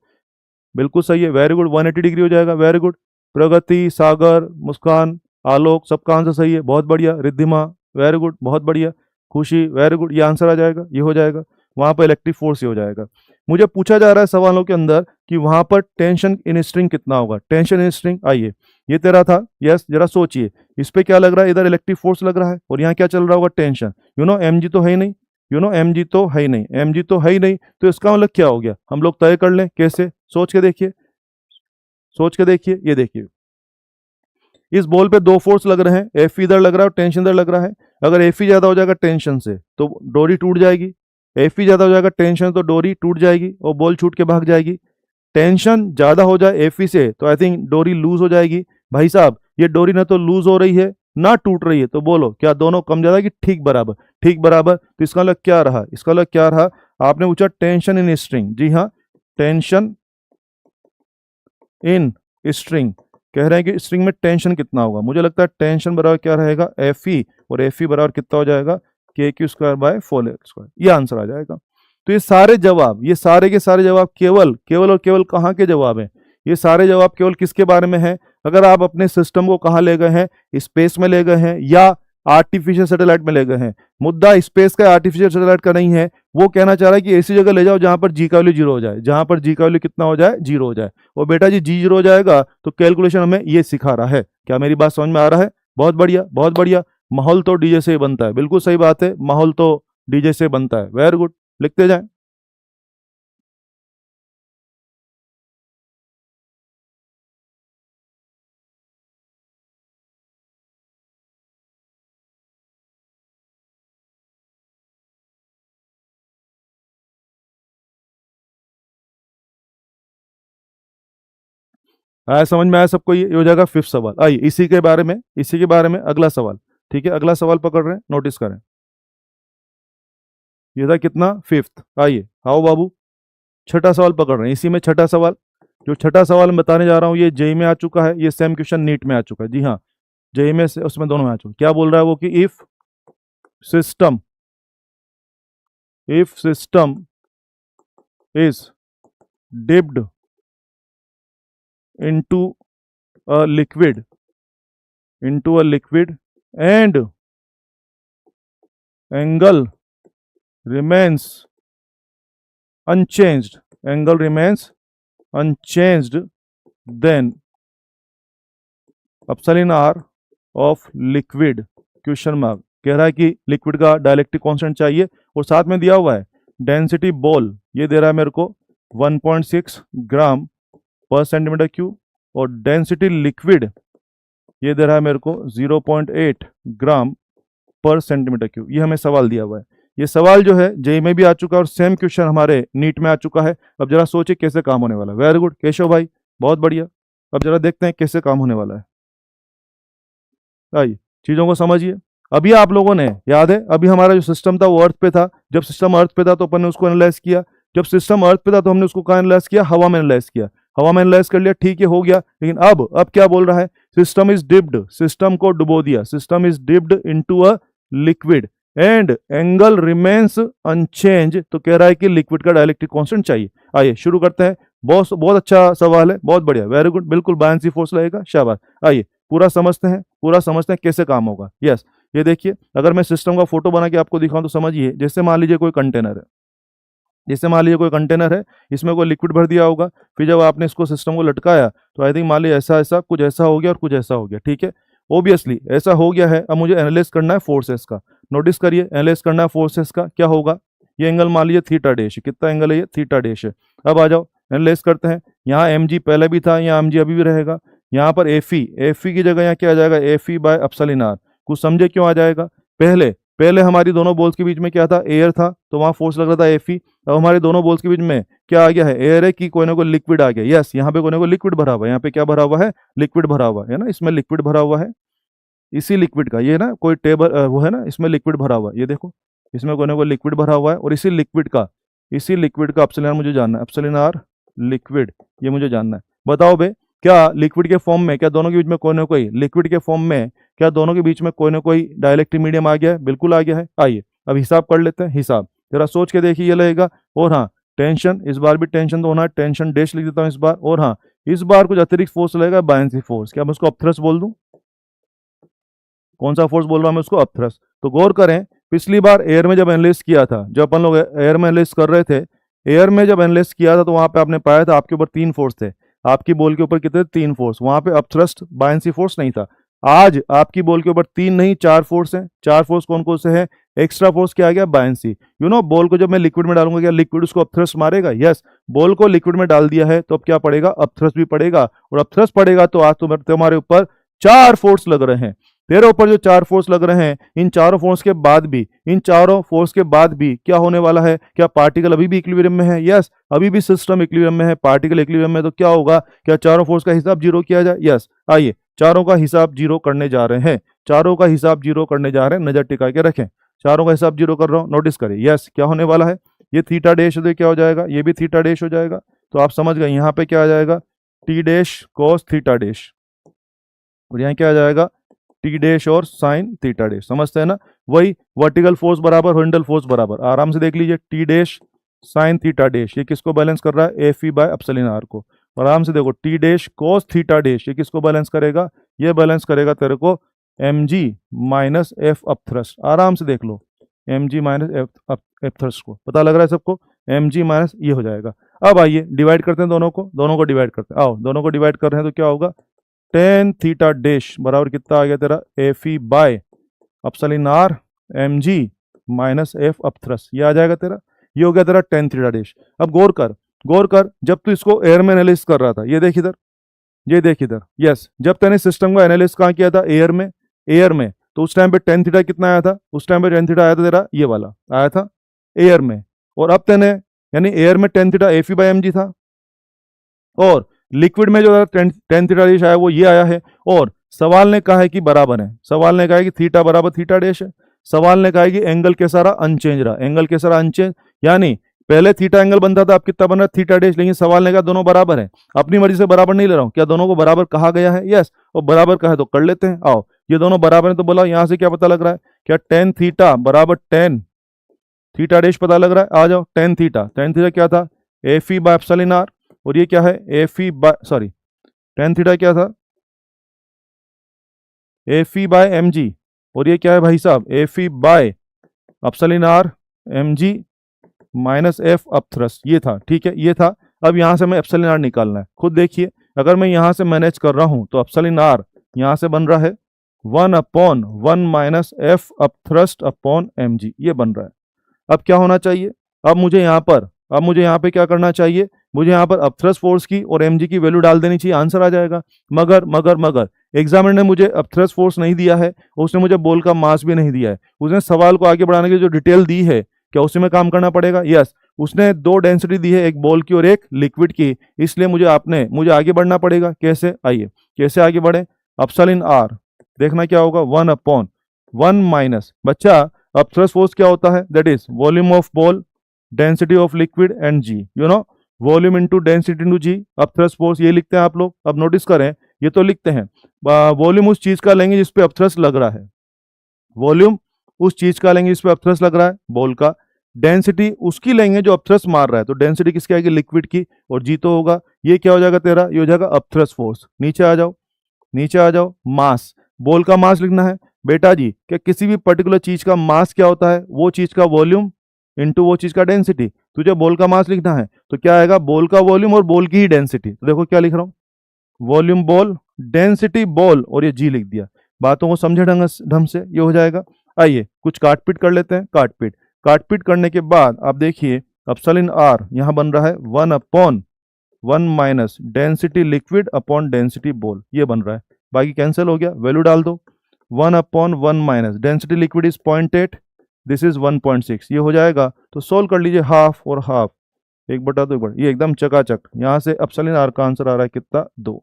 बिल्कुल सही है, वेरी गुड, 180 डिग्री हो जाएगा, वेरी गुड। प्रगति, सागर, मुस्कान, आलोक, सबका आंसर सही है, बहुत बढ़िया। रिद्धिमा, वेरी गुड, बहुत बढ़िया। खुशी, वेरी गुड, ये आंसर आ जाएगा, ये हो जाएगा, वहां पर इलेक्ट्रिक फोर्स ही हो जाएगा। मुझे पूछा जा रहा है सवालों के अंदर कि वहां पर टेंशन इन स्ट्रिंग कितना होगा। टेंशन इन स्ट्रिंग, आइए, ये तेरा था, यस, जरा सोचिए, इस पे क्या लग रहा है, इधर इलेक्ट्रिक फोर्स लग रहा है और यहाँ क्या चल रहा होगा, टेंशन। एम जी तो है ही नहीं, एम जी तो है ही नहीं, एम जी तो है ही नहीं, तो इसका मतलब क्या हो गया, हम लोग तय कर लें कैसे, सोच के देखिए, सोच के देखिए, ये देखिए, इस बॉल पे दो फोर्स लग रहे हैं, एफ इधर लग रहा है और टेंशन इधर लग रहा है। अगर एफ ई ज्यादा हो जाएगा टेंशन से तो डोरी टूट जाएगी, एफ ई ज्यादा हो जाएगा टेंशन तो डोरी टूट जाएगी और बॉल छूट के भाग जाएगी। टेंशन ज्यादा हो जाए एफ ई से तो आई थिंक डोरी लूज हो जाएगी। भाई साहब, ये डोरी ना तो लूज हो रही है ना टूट रही है, तो बोलो क्या दोनों कम ज्यादा कि ठीक बराबर? ठीक बराबर, तो इसका मतलब क्या रहा, इसका मतलब क्या रहा, आपने पूछा टेंशन इन स्ट्रिंग, जी हाँ, टेंशन इन स्ट्रिंग, कह रहे हैं कि स्ट्रिंग में टेंशन कितना होगा। मुझे लगता है टेंशन बराबर क्या रहेगा, एफ ई, और एफ ई बराबर कितना हो जाएगा, के क्यू स्क्वायर बाय 4 ये आंसर आ जाएगा। तो ये सारे जवाब, ये सारे के सारे जवाब केवल केवल और केवल कहाँ के जवाब हैं, ये सारे जवाब केवल किसके बारे में है, अगर आप अपने सिस्टम को कहाँ ले गए हैं, स्पेस में ले गए हैं या आर्टिफिशियल सैटेलाइट में ले गए हैं। मुद्दा स्पेस का, आर्टिफिशियल सैटेलाइट का नहीं है, वो कहना चाह रहा है कि ऐसी जगह ले जाओ जहां पर जी का वैल्यू जीरो हो जाए, जहां पर जी का वैल्यू कितना हो जाए, जीरो हो जाए। और बेटा जी जीरो हो जाएगा तो कैलकुलेशन हमें ये सिखा रहा है। क्या मेरी बात समझ में आ रहा है? बहुत बढ़िया, बहुत बढ़िया। माहौल तो डीजे से ही बनता है, बिल्कुल सही बात है, माहौल तो डीजे से बनता है, वेरी गुड, लिखते जाए। आया समझ में, आया सबको? ये हो जाएगा फिफ्थ सवाल। आइए इसी के बारे में, इसी के बारे में अगला सवाल, ठीक है, अगला सवाल पकड़ रहे हैं, नोटिस करें। ये था कितना, फिफ्थ। आइए आओ बाबू, छठा सवाल पकड़ रहे हैं, इसी में छठा सवाल। जो छठा सवाल मैं बताने जा रहा हूँ ये जेई में आ चुका है, ये सेम क्वेश्चन नीट में आ चुका है, जी हाँ, जेई में से उसमें दोनों में आ चुका। क्या बोल रहा है वो कि system if system is dipped into a liquid and angle remains unchanged, angle remains unchanged, then epsilon r of liquid, question mark, कह रहा है कि लिक्विड का डायलेक्ट्रिक कांस्टेंट चाहिए और साथ में दिया हुआ है डेंसिटी बॉल, ये दे रहा है मेरे को 1.6 ग्राम पर सेंटीमीटर क्यूब, और डेंसिटी लिक्विड ये दे रहा है मेरे को 0.8 ग्राम पर सेंटीमीटर क्यूब। ये हमें सवाल दिया हुआ है, ये सवाल जो है जेई में भी आ चुका है और सेम क्वेश्चन हमारे नीट में आ चुका है। अब जरा सोचिए कैसे काम होने वाला है। वेरी गुड केशव भाई, बहुत बढ़िया। अब जरा देखते हैं कैसे काम होने वाला है, आइए चीजों को समझिए। अभी आप लोगों ने याद है, अभी हमारा जो सिस्टम था वो अर्थ पे था, जब सिस्टम अर्थ पे था तो अपन ने उसको एनालाइज किया, जब सिस्टम अर्थ पे था तो हमने उसको कहाँ एनालाइज किया, हवा में एनालाइज किया, हवा में एनालाइज कर लिया, ठीक है हो गया। लेकिन अब क्या बोल रहा है, सिस्टम इज डिप्ड, सिस्टम को डुबो दिया, system is dipped into a liquid and angle remains unchange, तो कह रहा है कि लिक्विड का डायलेक्ट्रिक कांस्टेंट चाहिए। आइए शुरू करते हैं, बहुत बहुत अच्छा सवाल है, बहुत बढ़िया, वेरी गुड, बिल्कुल बायंसी फोर्स लगेगा, शाबाश। आइए पूरा समझते हैं, पूरा समझते हैं कैसे काम होगा। यस, ये देखिए, अगर मैं सिस्टम का फोटो बना के आपको दिखाऊं तो समझिए, जैसे मान लीजिए कोई कंटेनर है, जैसे मान लीजिए कोई कंटेनर है, इसमें कोई लिक्विड भर दिया होगा, फिर जब आपने इसको सिस्टम को लटकाया तो आई थिंक मान लीजिए ऐसा ऐसा कुछ ऐसा हो गया और कुछ ऐसा हो गया, ठीक है, ओबियसली ऐसा हो गया है। अब मुझे एनालाइज करना है फोर्सेस का, नोटिस करिए, एनालाइज करना है फोर्सेस का, क्या होगा, ये एंगल मान लीजिए थीटा डैश, कितना एंगल है ये, थीटा डैश है। अब आ जाओ एनालाइज करते हैं, यहाँ एम जी पहले भी था, यहाँ एम जी अभी भी रहेगा, यहाँ पर एफ ई की जगह यहाँ क्या आ जाएगा, F E by epsilon R. कुछ समझे क्यों आ जाएगा, पहले पहले हमारी दोनों बॉल्स के बीच में क्या था, एयर था, तो वहां फोर्स लग रहा था एफ ई। अब हमारे दोनों बॉल्स के बीच में क्या आ गया है, एयर है कि कोई ना कोई लिक्विड आ गया, यस, यहाँ पे कोई ना कोई लिक्विड भरा हुआ है, यहाँ पे क्या भरा हुआ है, लिक्विड भरा हुआ है ना, इसमें लिक्विड भरा हुआ है, इसी लिक्विड का, ये ना कोई टेबल वो है ना, इसमें लिक्विड भरा हुआ है, ये देखो इसमें कोई ना कोई लिक्विड भरा हुआ है, और इसी लिक्विड का एप्सिलॉन आर मुझे जानना है, एप्सिलॉन आर लिक्विड, ये मुझे जानना है। बताओ बे, क्या लिक्विड के फॉर्म में, क्या दोनों के बीच में कोई ना कोई, लिक्विड के फॉर्म में क्या दोनों के बीच में कोई ना कोई डाइलेक्ट्रिक मीडियम आ गया है? बिल्कुल आ गया है। आइए अब हिसाब कर लेते हैं, हिसाब जरा सोच के देखिए, ये लगेगा। और हाँ, टेंशन, इस बार भी टेंशन तो होना है, टेंशन डैश लिख देता हूँ इस बार। और हाँ, इस बार कुछ अतिरिक्त फोर्स लगेगा, बायंसी फोर्स। क्या मैं उसको अपथ्रस्ट बोल दूं? कौन सा फोर्स बोल रहा हूं मैं उसको? अपथ्रस्ट। तो गौर करें, पिछली बार एयर में जब एनालिस्ट किया था, जब अपन लोग एयर में एनालिस्ट कर रहे थे, एयर में जब एनालिस्ट किया था तो वहां पे आपने पाया था आपके ऊपर 3 फोर्स थे। आपकी बॉल के ऊपर कितने? 3 फोर्स। वहां पे अपथ्रस्ट बायंसी फोर्स नहीं था। आज आपकी बॉल के ऊपर 3 नहीं 4 फोर्स हैं। 4 फोर्स कौन कौन से हैं? एक्स्ट्रा फोर्स क्या आ गया? बायंसी। बॉल को जब मैं लिक्विड में डालूंगा, क्या लिक्विड उसको अपथ्रस्ट मारेगा? यस। बॉल को लिक्विड में डाल दिया है तो अब क्या पड़ेगा? अपथ्रस्ट भी पड़ेगा। और अपथ्रस्ट पड़ेगा तो आज तुम्हारे ऊपर 4 फोर्स लग रहे हैं। तेरे ऊपर जो 4 फोर्स लग रहे हैं, इन चारों फोर्स के बाद भी, इन चारों फोर्स के बाद भी क्या होने वाला है? क्या पार्टिकल अभी भी इक्विलिब्रियम में है? यस। अभी भी सिस्टम इक्विलिब्रियम में है, पार्टिकल इक्विलिब्रियम में। तो क्या होगा? क्या चारों फोर्स का हिसाब जीरो किया जाए? यस। आइए चारों का हिसाब जीरो करने जा रहे हैं। चारों का हिसाब जीरो करने जा रहे हैं, नजर टिका के रखें। चारों का हिसाब जीरो कर रहा हूं, नोटिस करिए। यस, क्या होने वाला है? ये थीटा डैश हो, क्या हो जाएगा? ये भी थीटा डैश हो जाएगा। तो आप समझ गए, यहां पे क्या आ जाएगा? T dash cos theta dash. और यहाँ क्या आ जाएगा? टी डैश और साइन थीटा डैश। समझते हैं ना? वही वर्टिकल फोर्स बराबर हॉरिजॉन्टल फोर्स बराबर। आराम से देख लीजिए, T dash sine theta dash, ये किसको बैलेंस कर रहा है? F E by epsilon R को। और आराम से देखो, T dash cos theta dash, ये किसको बैलेंस करेगा? ये बैलेंस करेगा तेरे को M G minus F upthrust. आराम से देख लो, M G minus F upthrust को पता लग रहा है सबको? एम जी माइनस ये हो जाएगा। अब आइए डिवाइड करते हैं दोनों को डिवाइड करते हैं। आओ, दोनों को डिवाइड कर रहे हैं तो क्या होगा? टेन थीटा डैश बराबर कितना आ गया तेरा? F E by epsilon R M G minus F upthrust. ये आ जाएगा तेरा, ये हो गया तेरा टेन थीटा डैश। अब गौर कर, जब तू इसको एयर में एनालिसिस कर रहा था, ये देख इधर, ये देख इधर। यस, जब तूने सिस्टम का एनालिसिस कहाँ किया था? एयर में। तो उस टाइम पे टेन थीटा कितना आया था? उस टाइम पे टेन थीटा आया था तेरा, ये वाला आया था एयर में। और अब तेने, यानी एयर में tan theta F E by M G था, और लिक्विड में जो टेन थीटा डैश आया वो ये आया है। और सवाल ने कहा है कि बराबर है, सवाल ने कहा है कि थीटा बराबर थीटा डैश है। सवाल ने कहा है कि एंगल के सारा अनचेंज रहा, एंगल के सारा अनचेंज, यानी पहले थीटा एंगल बनता था, अब कितना बन रहा है? Theta dash. लेकिन सवाल ने कहा दोनों बराबर है। अपनी मर्जी से बराबर नहीं ले रहा हूं, क्या दोनों को बराबर कहा गया है? यस। और बराबर कहा है तो कर लेते हैं। आओ, ये दोनों बराबर है तो बोला, यहां से क्या पता लग रहा है? क्या टेन थीटा बराबर टेन थीटा डैश पता लग रहा है? आ जाओ, टेन थीटा क्या था? F E by epsilon R. और ये क्या है? F E by, sorry, tan theta क्या था? F E by M G. और ये क्या है भाई साहब? F E by epsilon R M G minus F upthrust. ये था, ठीक है, ये था। अब यहां से मैं एप्सिलॉन आर निकालना है। खुद देखिए, अगर मैं यहां से मैनेज कर रहा हूं तो एप्सिलॉन आर यहां से बन रहा है 1/1 minus F upthrust upon M G, ये बन रहा है। अब क्या होना चाहिए? अब मुझे यहाँ पे क्या करना चाहिए? मुझे यहाँ पर अपथ्रस्ट फोर्स की और एमजी की वैल्यू डाल देनी चाहिए, आंसर आ जाएगा। मगर एग्जामिनर ने मुझे अपथ्रस्ट फोर्स नहीं दिया है, उसने मुझे बॉल का मास भी नहीं दिया है। उसने सवाल को आगे बढ़ाने की जो डिटेल दी है, क्या उसी में काम करना पड़ेगा? यस। उसने 2 डेंसिटी दी है, एक बॉल की और एक लिक्विड की, इसलिए मुझे आगे बढ़ना पड़ेगा। कैसे? आइए, कैसे आगे बढ़े? एप्सिलॉन आर देखना क्या होगा? 1/1 माइनस, बच्चा अपथ्रस्ट फोर्स क्या होता है? That is volume of ball, density of liquid and G, volume into density into G, upthrust force, ये लिखते हैं आप लोग। अब नोटिस करें, ये तो लिखते हैं, वॉल्यूम उस चीज का लेंगे जिसपे अपथ्रस्ट लग रहा है, वॉल्यूम उस चीज का लेंगे जिसपे अपथ्रस्ट लग रहा है बॉल का, डेंसिटी उसकी लेंगे जो अपथ्रस्ट मार रहा है, तो डेंसिटी किसकी आएगी? लिक्विड की, और जी तो होगा, ये क्या हो जाएगा तेरा? ये हो जाएगा अपथ्रस्ट फोर्स। नीचे आ जाओ, मास, बॉल का मास लिखना है बेटा जी। क्या किसी भी पर्टिकुलर चीज का मास क्या होता है? वो चीज का वॉल्यूम इंटू वो चीज का डेंसिटी। तुझे बॉल का मास लिखना है तो क्या आएगा? बॉल का वॉल्यूम और बॉल की ही डेंसिटी। तो देखो क्या लिख रहा हूं, वॉल्यूम बॉल, डेंसिटी बॉल, और ये जी लिख दिया। बातों को समझे ढंग से, ये हो जाएगा। आइए कुछ काटपीट कर लेते हैं। काटपीट करने के बाद आप देखिए, एप्सिलॉन आर यहां बन रहा है 1/1 minus density liquid upon density ball, ये बन रहा है। बाकी कैंसिल हो गया, वैल्यू डाल दो। 1/1 minus density liquid is 0.8, this is 1.6, ये हो जाएगा। तो सोल्व कर लीजिए, हाफ और हाफ, 1/2, ये एकदम चकाचक। यहां से एप्सिलॉन आर का आंसर आ रहा है कितना? 2।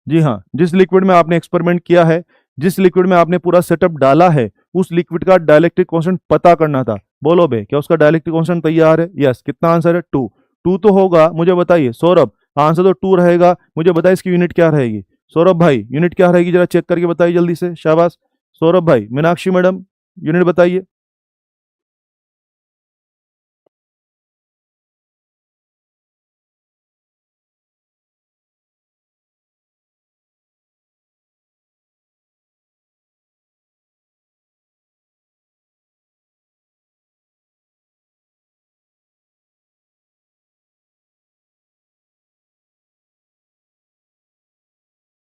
जी हाँ, जिस लिक्विड में आपने एक्सपेरिमेंट किया है, जिस लिक्विड में आपने पूरा सेटअप डाला है, उस लिक्विड का डाइलेक्ट्रिक कांस्टेंट पता करना था। बोलो बे, क्या उसका डाइलेक्ट्रिक कांस्टेंट तैयार है? यस। कितना आंसर है? 2। 2 तो होगा, मुझे बताइए सौरभ, आंसर तो 2 रहेगा। मुझे बताइए इसकी यूनिट क्या रहेगी? सौरभ भाई यूनिट क्या रहेगी, जरा चेक करके बताइए जल्दी से, शाबाश। सौरभ भाई, मीनाक्षी मैडम यूनिट बताइए।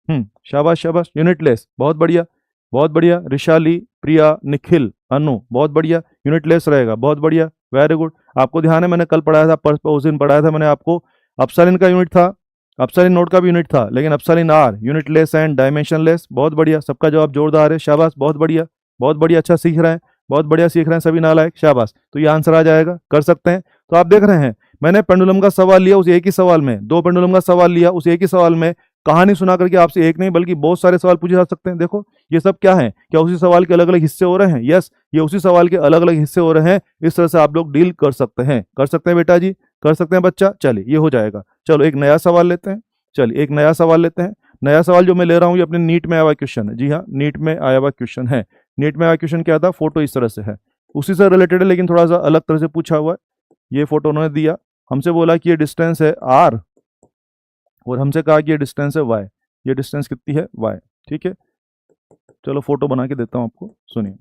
शाबाश शाबाश, यूनिटलेस, बहुत बढ़िया बहुत बढ़िया। रिशाली, प्रिया, निखिल, अनु, बहुत बढ़िया, यूनिटलेस रहेगा, बहुत बढ़िया, वेरी गुड। आपको ध्यान है मैंने कल पढ़ाया था, उस दिन पढ़ाया था मैंने आपको, अपसालिन का यूनिट था, अपसालिन नोड का भी यूनिट था, लेकिन अपसालिन आर यूनिटलेस एंड डायमेंशनलेस। बहुत बढ़िया, सबका जवाब जोरदार है, शाबाश, बहुत बढ़िया बहुत बढ़िया, अच्छा सीख रहे हैं, बहुत बढ़िया सीख रहे हैं सभी नालायक, शाबाश। तो ये आंसर आ जाएगा, कर सकते हैं। तो आप देख रहे हैं मैंने पेंडुलम का सवाल लिया उस एक ही सवाल में, दो पेंडुलम का सवाल लिया उस एक ही सवाल में, कहानी सुना करके आपसे एक नहीं बल्कि बहुत सारे सवाल पूछे जा सकते हैं। देखो ये सब क्या है, क्या उसी सवाल के अलग अलग हिस्से हो रहे हैं? यस, ये उसी सवाल के अलग अलग हिस्से हो रहे हैं। इस तरह से आप लोग डील कर सकते हैं, कर सकते हैं बेटा जी, कर सकते हैं बच्चा। चलिए ये हो जाएगा। चलो एक नया सवाल लेते हैं, चलिए एक नया सवाल लेते हैं। नया सवाल जो मैं ले रहा हूँ ये अपने नीट में आया हुआ क्वेश्चन है, जी हाँ नीट में आया हुआ क्वेश्चन है। नीट में आया क्वेश्चन क्या था, फोटो इस तरह से है, उसी से रिलेटेड है लेकिन थोड़ा सा अलग तरह से पूछा हुआ है। ये फोटो उन्होंने दिया, हमसे बोला कि ये डिस्टेंस है आर और हमसे कहा कि ये डिस्टेंस है वाई, ये डिस्टेंस कितनी है वाई, ठीक है। चलो फोटो बना के देता हूं आपको, सुनिए।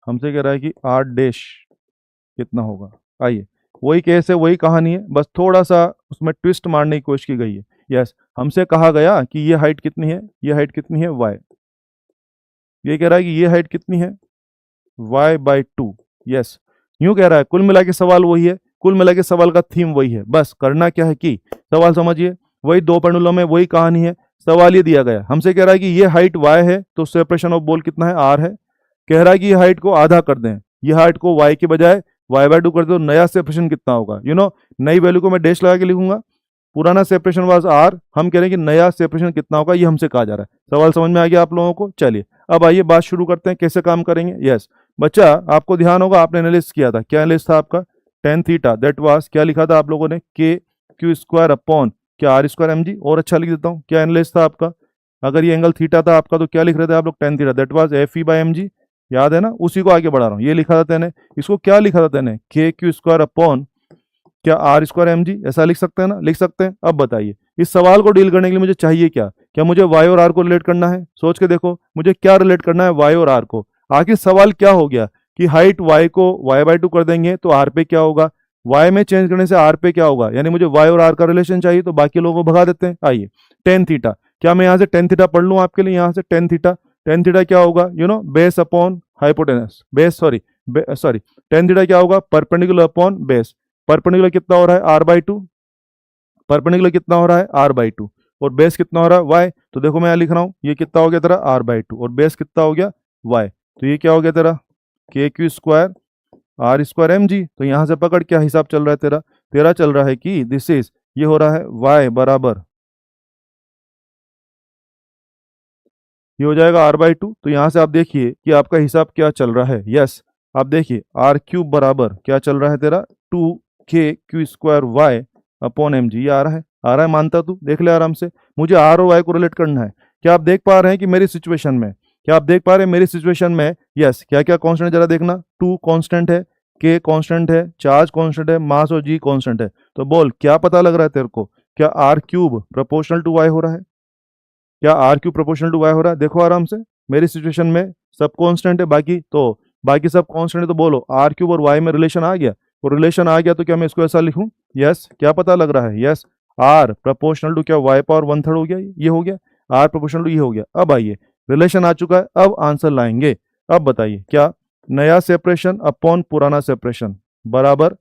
हमसे कह रहा है कि आर डैश कितना होगा। आइए, वही केस है, वही कहानी है, बस थोड़ा सा उसमें ट्विस्ट मारने की कोशिश की गई है। यस, हमसे कहा गया कि ये हाइट कितनी है, ये हाइट कितनी है वाई, ये कह रहा है कि ये हाइट कितनी है y/2। यस, यूं कह रहा है, कुल मिला के सवाल वही है, कुल मिला के सवाल का थीम वही है। बस करना क्या है कि सवाल समझिए, वही दो पेंडुलम में वही कहानी है। सवाल ये दिया गया, हमसे कह रहा है कि ये हाइट y है तो सेपरेशन ऑफ बोल कितना है r है। कह रहा है कि ये हाइट को आधा कर दें, ये हाइट को y के बजाय y/2 कर दो, नया सेपरेशन कितना होगा। नई वैल्यू को मैं डैश लगा के लिखूंगा, पुराना सेपरेशन वाज r, हम कह रहे हैं कि नया सेपरेशन कितना होगा, ये हमसे कहा जा रहा है। सवाल समझ में आ गया आप लोगों को? चलिए अब आइए बात शुरू करते हैं, कैसे काम करेंगे। यस बच्चा, आपको ध्यान होगा आपने एनालिसिस किया था, क्या एनालिसिस था आपका, टेन थीटा दैट वाज, क्या लिखा था आप लोगों ने, के क्यू स्क्वायर अपॉन क्या आर स्क्वायर एम जी। और अच्छा लिख देता हूँ, क्या एनालिसिस था आपका, अगर ये एंगल थीटा था आपका तो क्या लिख रहे थे आप लोग, tan theta that was F E by M G, याद है ना, उसी को आगे बढ़ा रहा हूँ। ये लिखा था तेने, इसको क्या लिखा था तेने, के क्यू स्क्वायर अपॉन क्या आर स्क्वायर एम जी, ऐसा लिख सकते हैं ना, लिख सकते हैं। अब बताइए इस सवाल को डील करने के लिए मुझे चाहिए क्या, क्या मुझे वाई और आर को रिलेट करना है, सोच के देखो मुझे क्या रिलेट करना है वाई और आर को। आखिर सवाल क्या हो गया कि हाइट वाई को y/2 कर देंगे तो आर पे क्या होगा, वाई में चेंज करने से आर पे क्या होगा, यानी मुझे वाई और आर का रिलेशन चाहिए, तो बाकी लोगों को भगा देते हैं। आइए टेन थीटा, क्या मैं यहाँ से टेन थीटा पढ़ लूँ आपके लिए, यहाँ से टेन थीटा, टेन थीटा क्या होगा, base upon hypotenuse, base sorry tan theta क्या होगा, परपेंडिकुलर अपॉन बेस। परपेंडिकुलर कितना हो रहा है r/2, परपेंडिकुलर कितना हो रहा है r/2, और बेस कितना हो रहा है y। तो देखो मैं यहाँ लिख रहा हूँ, ये कितना हो गया तेरा r/2 और बेस कितना हो गया y, तो ये क्या हो गया तेरा K Q square R square M G. तो यहाँ से पकड़ क्या हिसाब चल रहा है तेरा, तेरा चल रहा है कि दिस इज, ये हो रहा है y बराबर, ये हो जाएगा r/2। तो यहाँ से आप देखिए कि आपका हिसाब क्या चल रहा है। यस, आप देखिए r³ बराबर क्या चल रहा है तेरा, 2k² y upon M G, ये आ रहा है, आ रहा है, मानता तू, देख ले आराम से। मुझे आर और वाई को रिलेट करना है। क्या आप देख पा रहे हैं कि मेरी सिचुएशन में, क्या आप देख पा रहे हैं मेरी सिचुएशन में, यस, क्या क्या कांस्टेंट जरा देखना, 2 कांस्टेंट है, k कांस्टेंट है, चार्ज कांस्टेंट है, मास और g कांस्टेंट है। तो बोल क्या पता लग रहा है तेरे को, क्या r³ प्रोपोर्शनल टू y हो रहा है, क्या r³ प्रोपोर्शनल टू y हो रहा है। देखो आराम से, मेरी सिचुएशन में सब कांस्टेंट है, बाकी तो बाकी सब कांस्टेंट है, तो बोलो r³ और y में रिलेशन आ गया। तो रिलेशन आ गया तो क्या मैं इसको ऐसा लिखूं, यस, क्या पता लग रहा है, यस, r प्रोपोर्शनल टू क्या y⁻1/3 हो गया, ये हो गया, r प्रोपोर्शनल टू ये हो गया। अब आइए, रिलेशन आ चुका है, अब आंसर लाएंगे। अब बताइए क्या नया सेपरेशन अपॉन पुराना सेपरेशन बराबर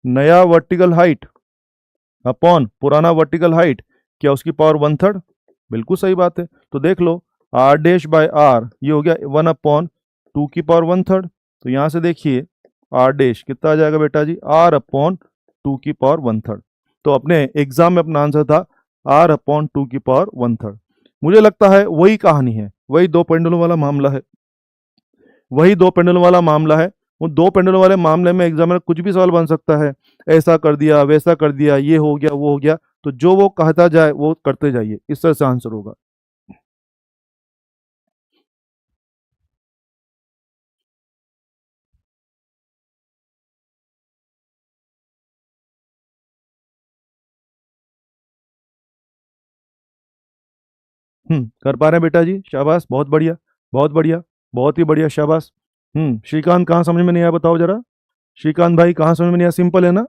नया वर्टिकल हाइट अपॉन पुराना वर्टिकल हाइट, क्या उसकी पावर 1/3, बिल्कुल सही बात है। तो देख लो r⁻r ये हो गया 1/2 तो यहाँ से देखिए r' कितना आ जाएगा बेटा जी, r/2 तो अपने एग्जाम में अपना आंसर था r/2 मुझे लगता है वही कहानी है, वही दो पेंडुलम वाला मामला है, वही दो पेंडुलम वाला मामला है। वो दो पेंडुलम वाले मामले में एग्जाम में कुछ भी सवाल बन सकता है, ऐसा कर दिया वैसा कर दिया, ये हो गया वो हो गया, तो जो वो कहता जाए वो करते जाइए, इस तरह से आंसर होगा। कर पा रहे हैं बेटा जी, शाबाश, बहुत बढ़िया बहुत बढ़िया, बहुत ही बढ़िया, शाबाश। श्रीकांत कहाँ समझ में नहीं आया बताओ जरा, श्रीकांत भाई कहाँ समझ में नहीं आया, सिंपल है ना,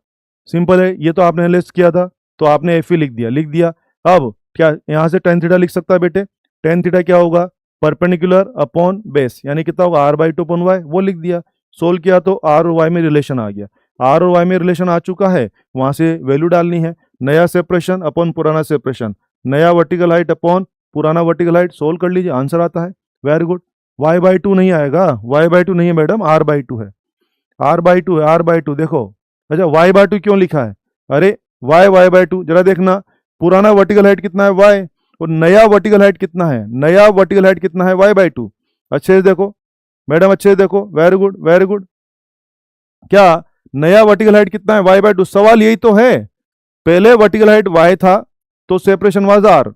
सिंपल है, ये तो आपने लिस्ट किया था, तो आपने एफ लिख दिया। अब क्या यहाँ से टेन थीटा लिख सकता है बेटे? टेन थीटा क्या होगा? परपेंडिकुलर अपॉन बेस, यानी कितना होगा? R by two upon Y, वो लिख दिया। सोल्व किया तो आर और वाई में रिलेशन आ गया। आर और वाई में रिलेशन आ चुका है, वहां से वैल्यू डालनी है। नया सेपरेशन अपॉन पुराना सेपरेशन, नया वर्टिकल हाइट अपॉन पुराना वर्टिकल हाइट, सोल्व कर लीजिए, आंसर आता है। Very good. Y by two नहीं आएगा, वाई बाई टू नहीं है मैडम, आर बाई टू है। आर बाई टू है, आर बाई टू देखो। अच्छा वाई बाई टू क्यों लिखा है? अरे वाई बाई टू जरा देखना, पुराना वर्टिकल हाइट कितना है? वाई, और नया वर्टिकल हाइट कितना है? नया वर्टिकल हाइट कितना है? Y by two. अच्छे से देखो मैडम, अच्छे से देखो, वेरी गुड वेरी गुड। क्या नया वर्टिकल हाइट कितना है? Y by two. सवाल यही तो है, पहले वर्टिकल हाइट वाई था तो सेपरेशन वाज आर,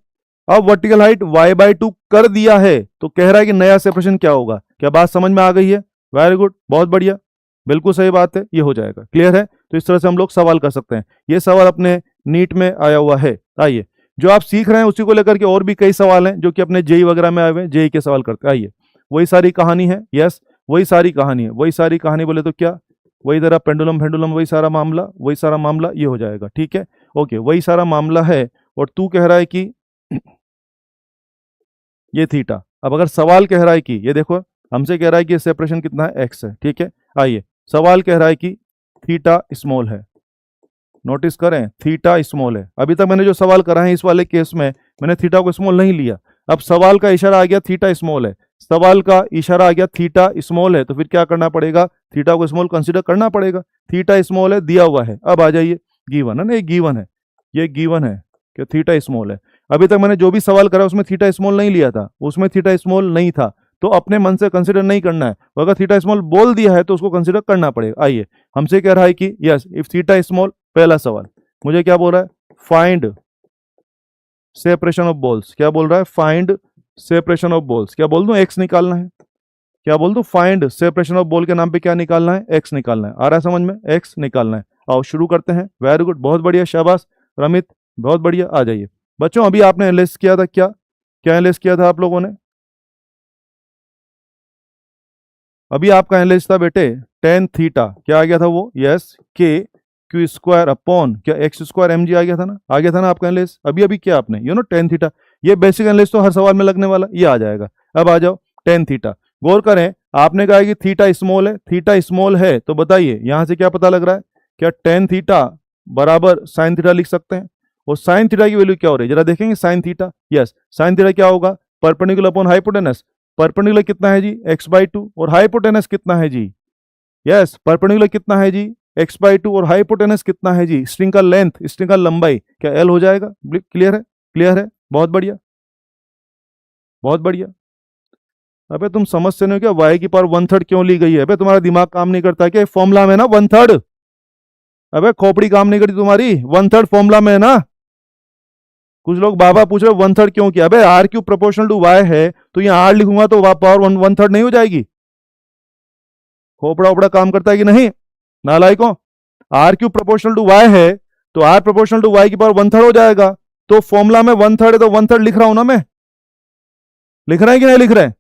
अब vertical height Y by two कर दिया है तो कह रहा है कि नया सेपरेशन क्या होगा। क्या बात समझ में आ गई है? वेरी गुड, बहुत बढ़िया, बिल्कुल सही बात है, ये हो जाएगा। क्लियर है? तो इस तरह से हम लोग सवाल कर सकते हैं। ये सवाल अपने नीट में आया हुआ है। आइए, जो आप सीख रहे हैं उसी को लेकर के और भी कई सवाल हैं जो कि अपने जेई वगैरह में आए हुए हैं, जेई के सवाल करते हैं। आइए, वही सारी कहानी है। यस, वही सारी कहानी है। वही सारी कहानी बोले तो क्या, वही जरा पेंडुलम पेंडुलम, वही सारा मामला, ये हो जाएगा। ठीक है, ओके, वही सारा मामला है। और तू कह रहा है कि ये थीटा। अब अगर सवाल कह रहा है कि ये देखो, हमसे कह रहा है कि सेपरेशन कितना है? एक्स है। ठीक है, आइए, सवाल कह रहा है कि थीटा स्मॉल है। नोटिस करें, थीटा स्मॉल है। अभी तक मैंने जो सवाल करा है इस वाले केस में मैंने थीटा को स्मॉल नहीं लिया। अब सवाल का इशारा आ गया थीटा स्मॉल है, सवाल का इशारा आ गया थीटा स्मॉल है, तो फिर क्या करना पड़ेगा? थीटा को स्मॉल कंसीडर करना पड़ेगा। थीटा स्मॉल है, दिया हुआ है। अब आ जाइए, गिवन है ना, ये गिवन है, ये गिवन है कि थीटा स्मॉल है। अभी तक मैंने जो भी सवाल करा उसमें थीटा स्मॉल नहीं लिया था, उसमें थीटा स्मॉल नहीं था, तो अपने मन से कंसीडर नहीं करना है। अगर थीटा स्मॉल बोल दिया है तो उसको कंसीडर करना पड़ेगा। आइए, हमसे कह रहा है कि यस इफ थीटा स्मॉल, पहला सवाल मुझे क्या बोल रहा है? Find separation of balls. क्या बोल रहा है? Find separation of balls. क्या बोल दूं? एक्स निकालना है। क्या बोल दूं? फाइंड सेपरेशन ऑफ बॉल के नाम पे क्या निकालना है? एक्स निकालना है। आ रहा है समझ में? एक्स निकालना है। आओ शुरू करते हैं। वेरी गुड, बहुत बढ़िया, शाबाश रमित, बहुत बढ़िया। आ जाइए बच्चों, अभी आपने एनालिसिस किया था, क्या क्या एनालिसिस किया था आप लोगों ने? अभी आपका एनालिसिस था बेटे टेन थीटा, क्या आ गया था वो? यस, के क्यू स्क्वायर अपॉन क्या एक्स स्क्वायर एम जी आ गया था ना, आ गया था ना आपका एनालिसिस। अभी क्या आपने टेन थीटा, ये बेसिक एनालिसिस तो हर सवाल में लगने वाला, ये आ जाएगा। अब आ जाओ टेन थीटा, गौर करें, आपने कहा कि थीटा स्मॉल है, थीटा स्मॉल है तो बताइए यहां से क्या पता लग रहा है? क्या टेन थीटा बराबर साइन थीटा लिख सकते हैं? और साइन थीटा की वैल्यू क्या हो रही है जरा देखेंगे। Sine theta, yes, sine theta क्या होगा? Perpendicular upon hypotenuse. परपेंडिकुलर कितना है जी? एक्स बाई टू, और हाइपोटेनस कितना है जी? यस, परपेंडिकुलर कितना है जी? एक्स बाई टू, और हाइपोटेनस कितना है जी? स्ट्रिंग का लेंथ, स्ट्रिंग का लंबाई, क्या एल हो जाएगा? क्लियर है? क्लियर है, बहुत बढ़िया, बहुत बढ़िया। अबे तुम समझते नहीं हो क्या वाई की पावर वन थर्ड क्यों ली गई है? अबे तुम्हारा दिमाग काम नहीं करता क्या? फॉर्मूला में ना वन थर्ड, अबे खोपड़ी काम नहीं करती तुम्हारी, वन थर्ड फॉर्मूला में है ना। कुछ लोग बाबा पूछ रहे वन थर्ड क्यों किया? अबे R Q proportional to Y है तो यहाँ आर लिखूंगा तो पावर वन थर्ड नहीं हो जाएगी? खोपड़ा ओपड़ा काम करता है कि नहीं नालायकों? R Q proportional to Y है तो आर प्रोपोर्शनल टू वाई की पावर वन थर्ड हो जाएगा। तो फॉर्मूला में वन थर्ड है तो वन थर्ड लिख रहा हूं ना मैं, लिख रहे हैं कि नहीं लिख रहे हैं?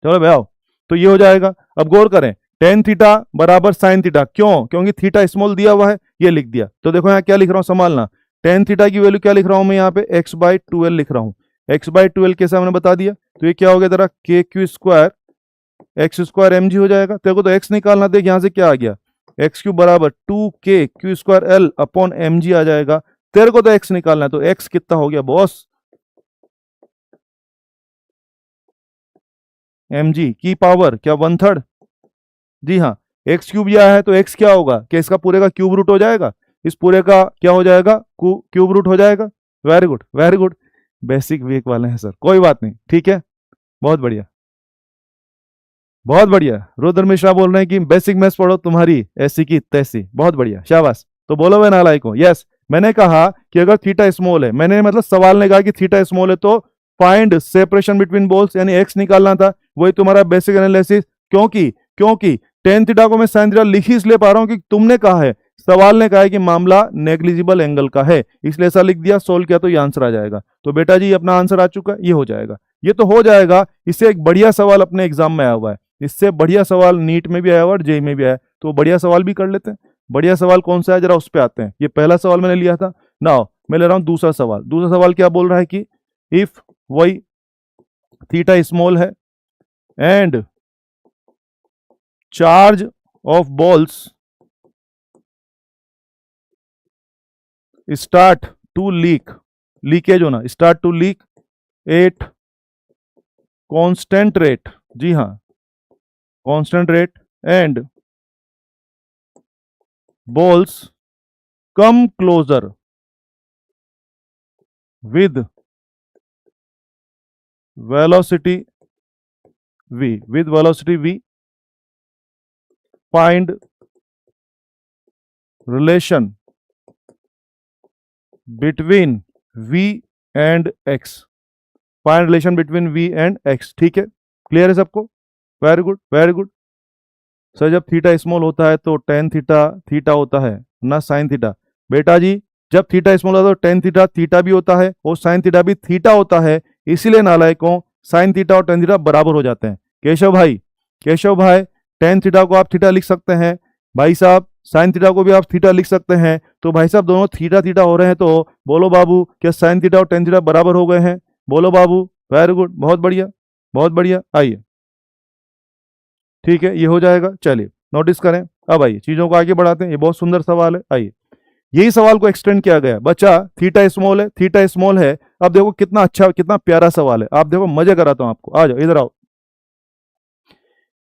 चलो भाई आओ, तो ये हो जाएगा। अब गौर करें, टेन थीटा बराबर साइन थीटा, क्यों? क्योंकि थीटा स्मॉल दिया हुआ है, ये लिख दिया। तो देखो यहाँ क्या लिख रहा हूं, संभालना। टेन थीटा की वैल्यू क्या लिख रहा हूं मैं यहाँ पे? एक्स बाई ट्वेल्व लिख रहा हूं। एक्स बाई ट्वेल्व कैसे हमने बता दिया, तो ये क्या हो गया जरा? K Q square X square M G हो जाएगा। तेरे को तो एक्स निकालना, देख यहाँ से क्या आ गया? एक्स क्यू बराबर two K Q square L upon M G आ जाएगा। तेरे को तो एक्स निकालना है, तो एक्स कितना हो गया बॉस? एम जी की पावर क्या वन थर्ड? जी हाँ, एक्स क्यूब आया है तो एक्स क्या होगा? क्या इसका पूरे का क्यूब रूट हो जाएगा? इस पूरे का क्या हो जाएगा? क्यूब रूट हो जाएगा। Very good very good, basic weak वाले हैं सर, कोई बात नहीं, ठीक है, बहुत बढ़िया, बहुत बढ़िया। रुद्र मिश्रा बोल रहे हैं कि बेसिक मैथ्स पढ़ो, तुम्हारी ऐसी की तैसी, बहुत बढ़िया, शाबाश। तो बोलो वे नालायकों, यस, मैंने कहा कि अगर थीटा स्मॉल है, मैंने मतलब सवाल ने कहा कि थीटा स्मॉल है तो फाइंड सेपरेशन बिटवीन बॉल्स, यानी एक्स निकालना था, वही तुम्हारा बेसिक एनालिसिस। क्योंकि क्योंकि टेन थीटा को मैं साइन थीटा लिख ही इसलिए पा रहा हूं कि तुमने कहा है, सवाल ने कहा है कि मामला नेग्लिजिबल एंगल का है, इसलिए ऐसा लिख दिया, सोल्व किया तो ये आंसर आ जाएगा। तो बेटा जी अपना आंसर आ चुका है, ये हो जाएगा, ये तो हो जाएगा। इससे एक बढ़िया सवाल अपने एग्जाम में आया हुआ है, इससे बढ़िया सवाल नीट में भी आया और जेई में भी आया, तो बढ़िया सवाल भी कर लेते हैं। बढ़िया सवाल कौन सा है जरा उस पे आते हैं। ये पहला सवाल मैंने लिया था, नाउ मैं ले रहा हूं दूसरा सवाल। दूसरा सवाल क्या बोल रहा है कि इफ वाई थीटा स्मॉल है and charge of balls start to leak, leakage होना, start to leak at constant rate, जी हाँ constant rate, and balls come closer with velocity v, find relation between v and x, find relation between v and x। ठीक है, क्लियर है सबको? Very good very good. Sir जब थीटा स्मॉल होता है तो टेन थीटा थीटा होता है ना साइन थीटा? बेटा जी जब थीटा स्मॉल होता है तो टेन थीटा थीटा भी होता है और साइन थीटा भी थीटा होता है, इसीलिए नालायकों साइन थीटा और टेन थीटा बराबर हो जाते हैं। केशव भाई टेन थीटा को आप थीटा लिख सकते हैं, भाई साहब साइन थीटा को भी आप थीटा लिख सकते हैं, तो भाई साहब दोनों थीटा थीटा हो रहे हैं, तो बोलो बाबू क्या साइन थीटा और टेन थीटा बराबर हो गए हैं? बोलो बाबू, वेरी गुड, बहुत बढ़िया बहुत बढ़िया। आइए ठीक है, ये हो जाएगा। चलिए नोटिस करें, अब आइए चीजों को आगे बढ़ाते हैं। ये बहुत सुंदर सवाल है, आइए यही सवाल को एक्सटेंड किया गया। बच्चा थीटा स्मॉल है। अब देखो कितना अच्छा कितना प्यारा सवाल है, आप देखो मजे कराता हूं आपको, आ जाओ इधर आओ।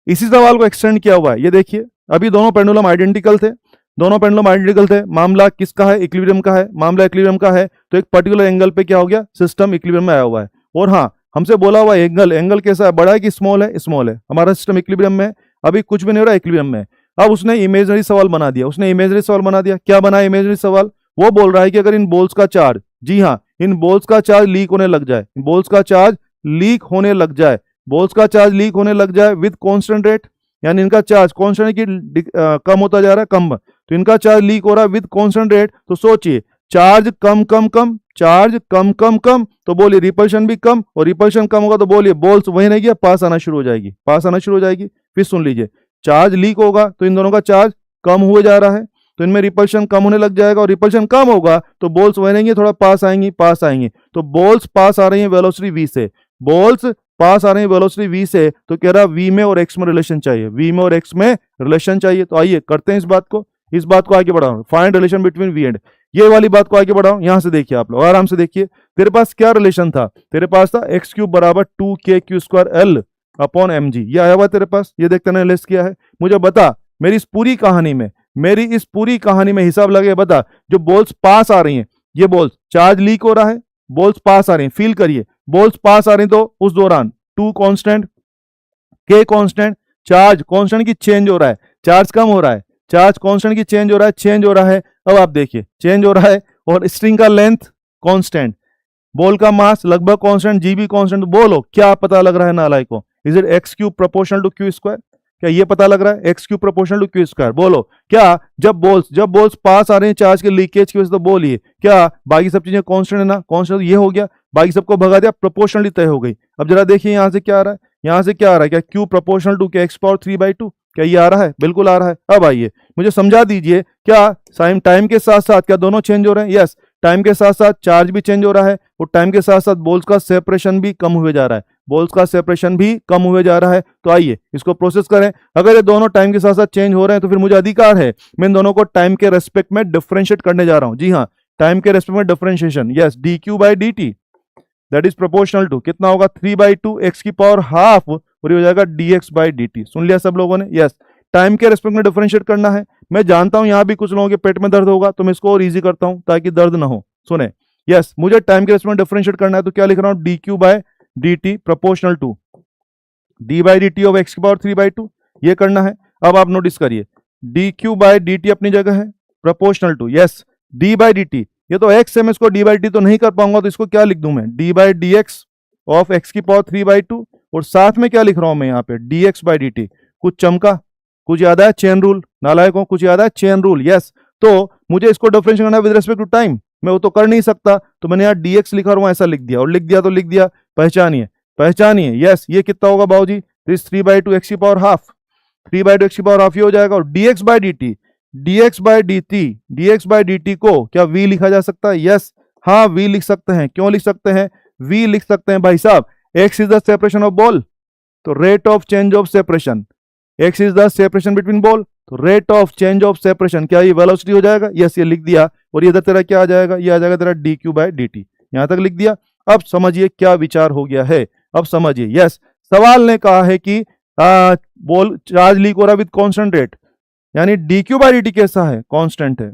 इसी सवाल को एक्सटेंड किया हुआ है, ये देखिए अभी दोनों पेंडुलम आइडेंटिकल थे, मामला किसका है? इक्विलिब्रियम का है। मामला इक्विलिब्रियम का है तो एक पर्टिकुलर एंगल पे क्या हो गया? सिस्टम इक्विलिब्रियम में आया हुआ है। और हाँ हमसे बोला हुआ एंगल कैसा है? बड़ा है कि स्मॉल है? स्मॉल है। हमारा सिस्टम इक्विलिब्रियम में, अभी कुछ भी नहीं हो रहा, इक्विलिब्रियम में। अब उसने इमेजिनरी सवाल बना दिया, क्या बना इमेजिनरी सवाल? वो बोल रहा है कि अगर इन बॉल्स का चार्ज, जी हाँ इन बॉल्स का चार्ज लीक होने लग जाए, बॉल्स का चार्ज लीक होने लग जाए विद कांस्टेंट रेट, यानी इनका चार्ज कांस्टेंट की कम होता जा रहा है, कम, तो इनका चार्ज लीक हो रहा है विद कांस्टेंट रेट। तो सोचिए चार्ज कम तो बोलिए रिपल्शन भी कम, और रिपल्शन कम होगा तो बोलिए बॉल्स वही नहीं गया, पास आना शुरू हो जाएगी। फिर सुन लीजिए, चार्ज लीक होगा तो इन दोनों का चार्ज कम हुए जा रहा है, तो इनमें रिपल्शन कम होने लग जाएगा, और रिपल्शन कम होगा तो बॉल्स वही रहेंगे, थोड़ा पास आएंगी। तो बॉल्स पास आ रही है वेलोसिटी v से, तो कह रहा v में और x में रिलेशन चाहिए, तो आइए करते हैं इस बात को आगे बढ़ाओ। Find relation between v and, ये वाली बात को आगे बढ़ाओ। यहां से देखिए आप लोग आराम से देखिए, तेरे पास क्या रिलेशन था? तेरे पास था x³ बराबर 2k² अपॉन mg, ये आया हुआ तेरे पास, ये देखते ना लिस्ट किया है। मुझे बता मेरी इस पूरी कहानी में हिसाब लगे, बता जो बॉल्स पास आ रही हैं, ये बॉल्स चार्ज लीक हो रहा है, बॉल्स पास आ रही हैं, फील करिए बॉल्स पास आ रही हैं, तो उस दौरान 2 constant, k constant, charge constant की चेंज हो रहा है, चार्ज कम हो रहा है, चार्ज कांस्टेंट की चेंज हो रहा है। अब आप देखिए चेंज हो रहा है, और स्ट्रिंग का लेंथ कांस्टेंट, बॉल का मास लगभग कांस्टेंट, जी भी कांस्टेंट। बोलो क्या पता लग रहा है नालायकों? Is it x³ proportional to q²? क्या ये पता लग रहा है x³ प्रोपोर्शनल टू q²? बोलो क्या जब बॉल्स पास आ रहे हैं चार्ज के लीकेज की वजह से, तो बोलिए क्या बाकी सब चीजें कांस्टेंट है ना? कांस्टेंट ये हो गया, बाकी सबको भगा दिया, प्रोपोर्शनली तय हो गई। अब जरा देखिए यहां से क्या आ रहा है, क्या q प्रोपोर्शनल टू क्या x⁴3/2, क्या ये आ रहा है? बिल्कुल आ रहा है। अब आइए मुझे समझा दीजिए, क्या टाइम के साथ साथ क्या दोनों चेंज हो रहे हैं? यस, टाइम के साथ साथ चार्ज भी चेंज हो रहा है, और टाइम के साथ साथ बॉल्स का सेपरेशन भी कम हुए जा रहा है, तो आइए इसको प्रोसेस करें। अगर ये दोनों टाइम के साथ साथ चेंज हो रहे हैं तो फिर मुझे अधिकार है, मैं इन दोनों को टाइम के रेस्पेक्ट में डिफरेंशिएट करने जा रहा हूं। जी हाँ, टाइम के रेस्पेक्ट में differentiation, yes, dq/dt that is proportional to कितना होगा? 3/2 x⁻½ और ये हो जाएगा dx/dt। सुन लिया सब लोगों ने? यस, टाइम के रेस्पेक्ट में डिफरेंशिएट करना है। मैं जानता हूं यहां भी कुछ लोगों के पेट में दर्द होगा, तो मैं इसको और इजी करता हूं ताकि दर्द ना हो। सुने, यस मुझे टाइम के रेस्पेक्ट में डिफरेंशिएट करना है, तो क्या लिख रहा हूं? dq/dt proportional to d/dt of x⁻3/2, ये करना है। अब आप नोटिस करिए dq/dt अपनी जगह है, प्रोपोर्शनल टू, यस d/dt, ये तो x है, मैं इसको d/dt तो नहीं कर पाऊंगा, तो इसको क्या लिख दूं मैं? d/dx ऑफ x⁻3/2, और साथ में क्या लिख रहा हूं मैं यहाँ पे? dx/dt। कुछ चमका, कुछ याद है? चेन रूल नालायकों, कुछ याद है? Chain rule, yes. तो मुझे इसको डिफरेंशिएट करना है विद रिस्पेक्ट टू टाइम, मैं वो तो कर नहीं सकता, तो मैंने यहाँ dx लिखा और ऐसा लिख दिया, और लिख दिया, पहचानिए, यस ये कितना होगा बाबूजी? दिस 3/2 x की पावर हाफ, 3/2 x की पावर हाफ ये हो जाएगा। और dx बाई dt को क्या v लिखा जा सकता है? यस, हाँ v लिख सकते हैं। क्यों लिख सकते हैं? v लिख सकते हैं भाई साहब, x is the separation of ball, तो rate of change of separation, x is the separation between ball, तो rate of change of separation क्या ये वेलोसिटी हो जाएगा? यस, ये लिख दिया। और ये इधर तेरा क्या आ जाएगा? ये आ जाएगा तेरा dq बाई dt। यहां तक लिख दिया। अब समझिए क्या विचार हो गया है, अब समझिए। यस, सवाल ने कहा है कि बॉल चार्ज लीक हो रहा है विद कांस्टेंट रेट, यानी dq बाई dt कैसा है? कांस्टेंट है।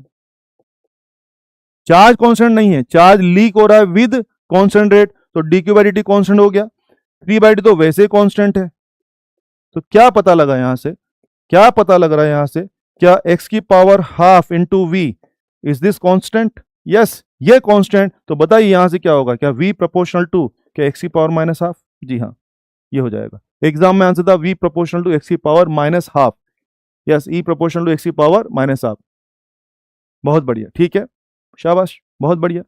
चार्ज कांस्टेंट नहीं है, चार्ज लीक हो रहा है विद कांस्टेंट रेट, तो dq बाई dt कांस्टेंट हो गया। 3/2 तो वैसे ही कांस्टेंट है। तो क्या पता लगा यहां से? क्या पता लग रहा है यहां से? क्या x की power half into v is this constant? Yes, ये कांस्टेंट। तो बताइए यहां से क्या होगा? क्या v प्रोपोर्शनल टू क्या x की पावर माइनस हाफ? जी हाँ, ये हो जाएगा। एग्जाम में आंसर था v प्रोपोर्शनल टू x की power minus half. Yes, e proportional to x की पावर माइनस हाफ। बहुत बढ़िया, ठीक है, शाबाश, बहुत बढ़िया,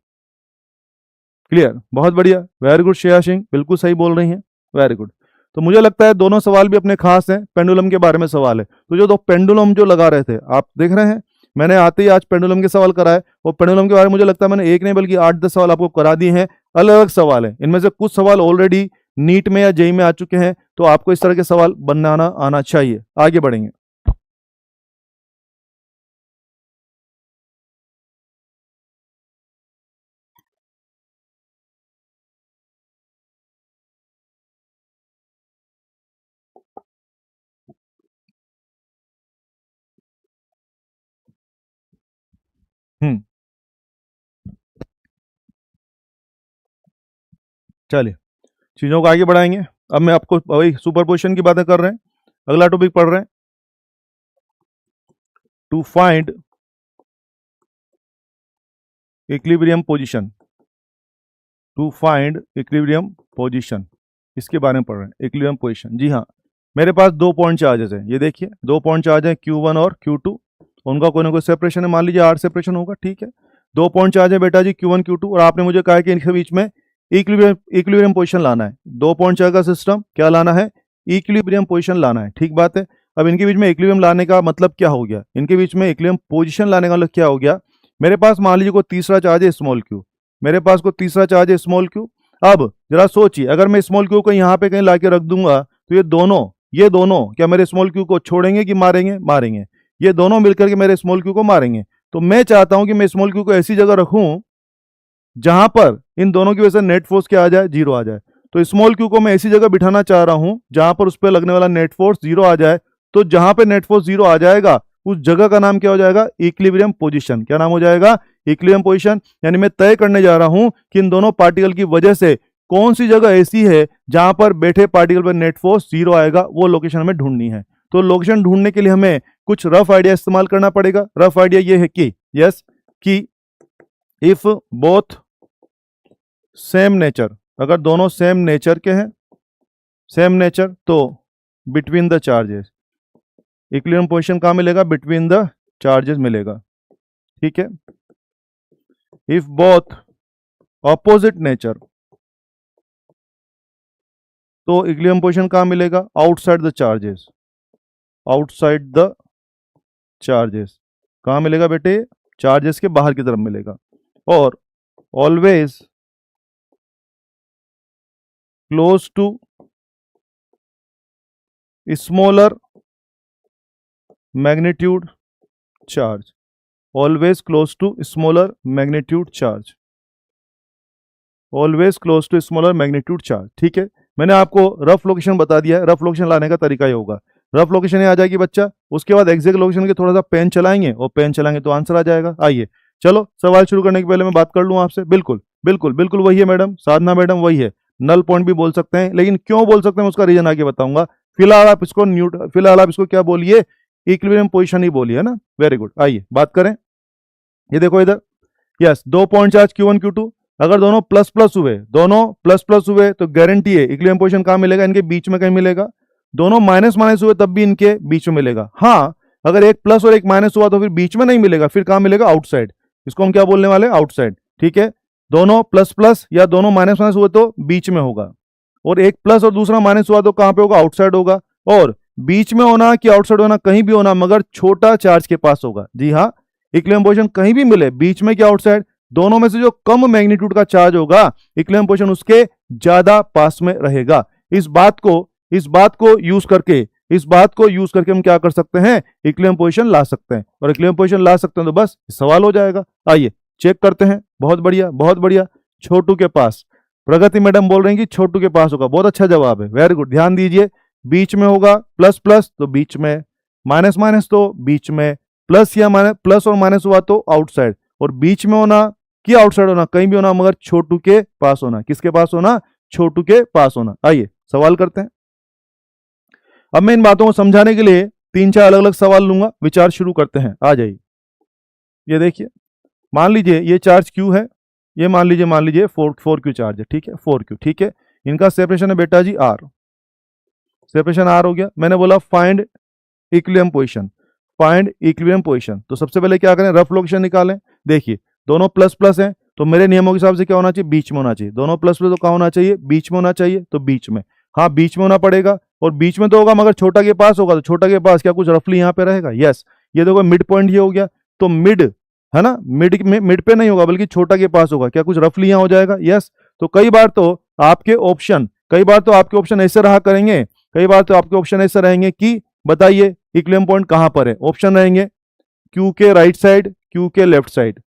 क्लियर, बहुत बढ़िया, वेरी गुड श्रेया सिंह, बिल्कुल सही बोल रही हैं, वेरी गुड। तो मुझे लगता है दोनों सवाल भी अपने खास हैं। पेंडुलम के बारे में सवाल है, तो जो दो पेंडुलम जो लगा रहे थे आप देख रहे हैं, मैंने आते ही आज पेंडुलम के सवाल कराए। वो पेंडुलम के बारे में मुझे लगता है मैंने एक नहीं बल्कि 8-10 सवाल आपको करा दिए हैं। अलग अलग सवाल है, इनमें से कुछ सवाल ऑलरेडी नीट में या जेई में आ चुके हैं, तो आपको इस तरह के सवाल बनाना आना चाहिए। आगे बढ़ेंगे। हम्म, चलिए चीजों को आगे बढ़ाएंगे। अब मैं आपको वही सुपरपोजिशन की बातें कर रहे हैं, अगला टॉपिक पढ़ रहे हैं। To find equilibrium position, to find equilibrium position, इसके बारे में पढ़ रहे हैं। इक्विलिब्रियम पोजीशन, जी हाँ, मेरे पास 2 पॉइंट चार्जेस हैं, ये देखिए 2 पॉइंट चार्ज हैं Q1 और Q2, उनका कोई ना कोई सेपरेशन है, मान लीजिए R सेपरेशन होगा, ठीक है। 2 पॉइंट चार्ज है बेटा जी Q1 Q2, और आपने मुझे कहा कि इनके बीच में इक्विलिब्रियम पोजीशन लाना है। 2 पॉइंट चार्ज का सिस्टम क्या लाना है? इक्विलिब्रियम पोजीशन लाना है, ठीक बात है। अब इनके बीच में इक्विलिब्रियम लाने का मतलब क्या हो गया? इनके बीच में इक्विलिब्रियम पोजीशन लाने का मतलब क्या हो गया? मेरे पास मान लीजिए कोई तीसरा चार्ज है स्मॉल q, मेरे पास कोई तीसरा चार्ज है स्मॉल q। अब जरा सोचिए, अगर मैं स्मॉल q को यहाँ पे कहीं लाके रख दूंगा, तो ये दोनों क्या मेरे स्मॉल q को छोड़ेंगे कि मारेंगे? मारेंगे। ये दोनों मिलकर के मेरे स्मॉल q को मारेंगे। तो मैं चाहता हूं कि मैं स्मॉल q को ऐसी जगह रखूं जहां पर इन दोनों की वजह से नेट फोर्स क्या आ जाए? 0 आ जाए। तो स्मॉल q को मैं ऐसी जगह बिठाना चाह रहा हूं जहां पर उस पर लगने वाला नेट फोर्स 0 आ जाए। तो जहां पे नेट फोर्स 0 आ जाएगा, उस जगह का नाम क्या हो जाएगा? Equilibrium position. क्या नाम हो जाएगा? Equilibrium position. यानी मैं तय करने जा रहा हूं कि इन दोनों पार्टिकल की वजह से कौन सी जगह ऐसी है जहां पर बैठे पार्टिकल पर नेट फोर्स 0 आएगा, वो लोकेशन हमें ढूंढनी है। तो लोकेशन ढूंढने के लिए हमें कुछ रफ आइडिया इस्तेमाल करना पड़ेगा। रफ आइडिया ये है कि यस, कि इफ बोथ सेम नेचर, अगर दोनों सेम नेचर के हैं, सेम नेचर, तो between the charges, equilibrium position कहां मिलेगा? बिटवीन द चार्जेस मिलेगा, ठीक है। इफ बोथ ऑपोजिट नेचर, तो इक्विलिब्रियम पोजीशन कहां मिलेगा? Outside the charges, outside the charges. कहां मिलेगा बेटे? चार्जेस के बाहर की तरफ मिलेगा। और always close to smaller magnitude charge, always close to smaller magnitude charge, always close to smaller magnitude charge, ठीक है। मैंने आपको रफ लोकेशन बता दिया है। रफ लोकेशन लाने का तरीका ये होगा, रफ लोकेशन आ जाएगी बच्चा, उसके बाद एग्जैक्ट लोकेशन के थोड़ा सा पेन चलाएंगे, और पेन चलाएंगे तो आंसर आ जाएगा। आइए चलो, सवाल शुरू करने के पहले मैं बात कर लूँ आपसे। बिल्कुल बिल्कुल बिल्कुल वही है मैडम, साधना मैडम वही है। नल पॉइंट भी बोल सकते हैं, लेकिन क्यों बोल सकते हैं उसका रीजन आगे बताऊंगा। फिलहाल आप इसको क्या बोलिए? इक्विलिब्रियम पोजीशन ही बोलिए, है ना। वेरी गुड, आइए बात करें। ये देखो इधर, yes, 2 point charge Q1 Q2, अगर दोनों प्लस प्लस हुए, दोनों प्लस प्लस हुए, तो गारंटी है इक्विलिब्रियम पोजीशन कहां मिलेगा? इनके बीच में कहीं मिलेगा। दोनों माइनस माइनस हुए तब भी इनके बीच में मिलेगा। हाँ, अगर एक प्लस और एक माइनस हुआ तो फिर बीच में नहीं मिलेगा, फिर कहां मिलेगा? आउटसाइड। इसको हम क्या बोलने वाले? आउटसाइड, ठीक है। दोनों प्लस प्लस या दोनों माइनस माइनस हुए तो बीच में होगा। और एक प्लस और दूसरा माइनस हुआ तो कहां पे होगा, आउटसाइड होगा। और बीच में होना कि आउटसाइड होना, कहीं भी होना मगर छोटा चार्ज के पास होगा। जी हाँ, इक्विलिब्रियम पोजीशन कहीं भी मिले, बीच में क्या आउटसाइड, दोनों में से जो कम मैग्नीट्यूड का चार्ज होगा इक्विलिब्रियम पोजीशन उसके ज्यादा पास में रहेगा। इस बात को यूज करके हम क्या कर सकते हैं, इक्विलिब्रियम पोजीशन ला सकते हैं। और इक्विलिब्रियम पोजीशन ला सकते हैं तो बस सवाल हो जाएगा। आइए चेक करते हैं। बहुत बढ़िया बहुत बढ़िया। छोटू के पास, प्रगति मैडम बोल रही हैं कि छोटू के पास होगा। बहुत अच्छा जवाब है, वेरी गुड। ध्यान दीजिए, बीच में होगा प्लस प्लस तो बीच में, माइनस माइनस तो बीच में, प्लस या माइनस, प्लस और माइनस हुआ तो आउटसाइड, और बीच में होना कि आउटसाइड होना, कहीं भी होना मगर छोटू के पास होना। किसके पास होना, छोटू के पास होना। आइए सवाल करते हैं। अब मैं इन बातों को समझाने के लिए 3-4 अलग अलग सवाल लूंगा। विचार शुरू करते हैं। आ जाइए, ये देखिए, मान लीजिए ये चार्ज Q है, ये मान लीजिए 4Q चार्ज है, ठीक है, 4Q, ठीक है। इनका सेपरेशन है बेटा जी R, सेपरेशन R हो गया। मैंने बोला find equilibrium position, find equilibrium position. तो सबसे पहले क्या करें, रफ लोकेशन निकालें। देखिए दोनों प्लस प्लस हैं तो मेरे नियमों के हिसाब से क्या होना चाहिए, बीच में होना चाहिए। दोनों प्लस प्लस तो कहाँ होना चाहिए, बीच में होना चाहिए, तो बीच में, हाँ बीच में होना पड़ेगा। और बीच में तो होगा मगर छोटा के पास होगा, तो छोटा के पास क्या कुछ रफली यहाँ पे रहेगा, यस। ये देखो मिड पॉइंट ये हो गया, तो मिड है ना, मिड पे नहीं होगा बल्कि छोटा के पास होगा, क्या कुछ रफली यहाँ हो जाएगा, यस। तो कई बार तो आपके ऑप्शन ऐसे रहा करेंगे, कई बार तो आपके ऑप्शन ऐसे रहेंगे कि बताइए इक्विलिब्रियम पॉइंट कहां पर है। ऑप्शन रहेंगे Q के राइट साइड, Q के लेफ्ट साइड,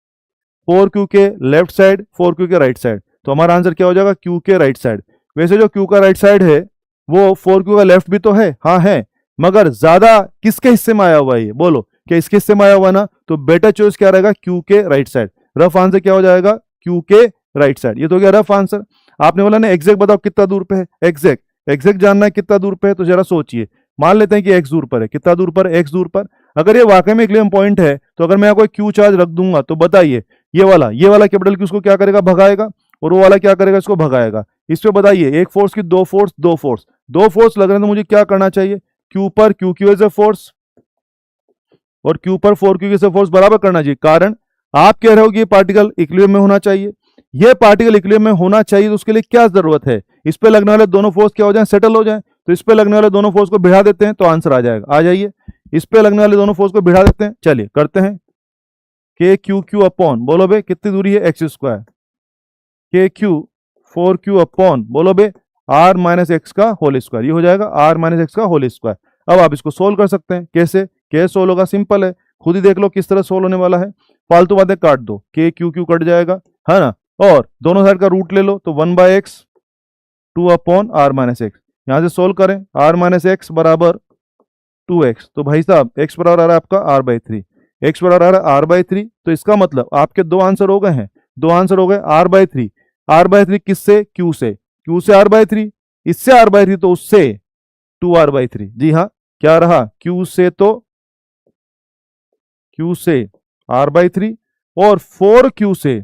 4Q के लेफ्ट साइड, 4Q के राइट साइड। तो हमारा आंसर क्या हो जाएगा, Q के राइट साइड। वैसे जो Q का राइट साइड है वो 4Q का लेफ्ट भी तो है, हाँ है, मगर ज्यादा किसके हिस्से में आया हुआ है, ये बोलो, क्या इसके हिस्से में आया हुआ ना, तो बेटर चॉइस क्या रहेगा, Q के राइट साइड। रफ आंसर क्या हो जाएगा, Q के राइट साइड। ये तो गया रफ आंसर। आपने बोला ना एग्जैक्ट बताओ कितना दूर पे है, एग्जैक्ट जानना है कितना दूर पे है, तो जरा सोचिए। मान लेते हैं कि x दूर पर है, कितना दूर पर, x दूर पर। अगर ये वाकई में इक्विलिब्रियम पॉइंट है तो अगर मैं यहाँ कोई Q चार्ज रख दूंगा तो बताइए ये वाला कैपिटल Q उसको क्या करेगा, भगाएगा, और वो वाला क्या करेगा, इसको भगाएगा। इस पे बताइए एक फोर्स की दो फोर्स लग रहे हैं, तो मुझे क्या करना चाहिए, Q पर QQ एज ए फोर्स और Q पर 4Q एज ए फोर्स बराबर करना चाहिए। कारण आप कह रहे हो कि ये पार्टिकल इक्विलिब्रियम में होना चाहिए, ये पार्टिकल इक्विलिब्रियम में होना चाहिए, तो उसके लिए क्या जरूरत है, इस पे लगने वाले दोनों फोर्स क्या हो जाए, सेटल हो जाए। तो इस पे लगने वाले दोनों फोर्स को भिड़ा देते हैं तो आंसर आ जाएगा। आ जाइए, इस पे लगने वाले दोनों फोर्स को भिड़ा देते हैं। चलिए करते हैं। KQQ अपॉन, बोलो बे कितनी दूरी है, x square, KQ 4Q upon, बोलो बे R माइनस एक्स का होल स्क्वायर। ये हो जाएगा R माइनस एक्स का होल स्क्वायर। अब आप इसको सोल्व कर सकते हैं। कैसे सोल्व होगा, सिंपल है, खुद ही देख लो किस तरह सोल्व होने वाला है। फालतू बातें काट दो, KQQ कट जाएगा, है ना, और दोनों साइड का रूट ले लो, तो 1/x 2 upon R minus x. यहां से सोल्व करें, R माइनस एक्स बराबर 2x, तो भाई साहब x बराबर आ रहा है आपका R/3, x बराबर आ रहा है R/3। तो इसका मतलब आपके दो आंसर हो गए हैं, R/3 किससे, Q से, R/3, इससे R/3 तो उससे 2R/3। जी हाँ, क्या रहा, Q से R/3 और 4Q से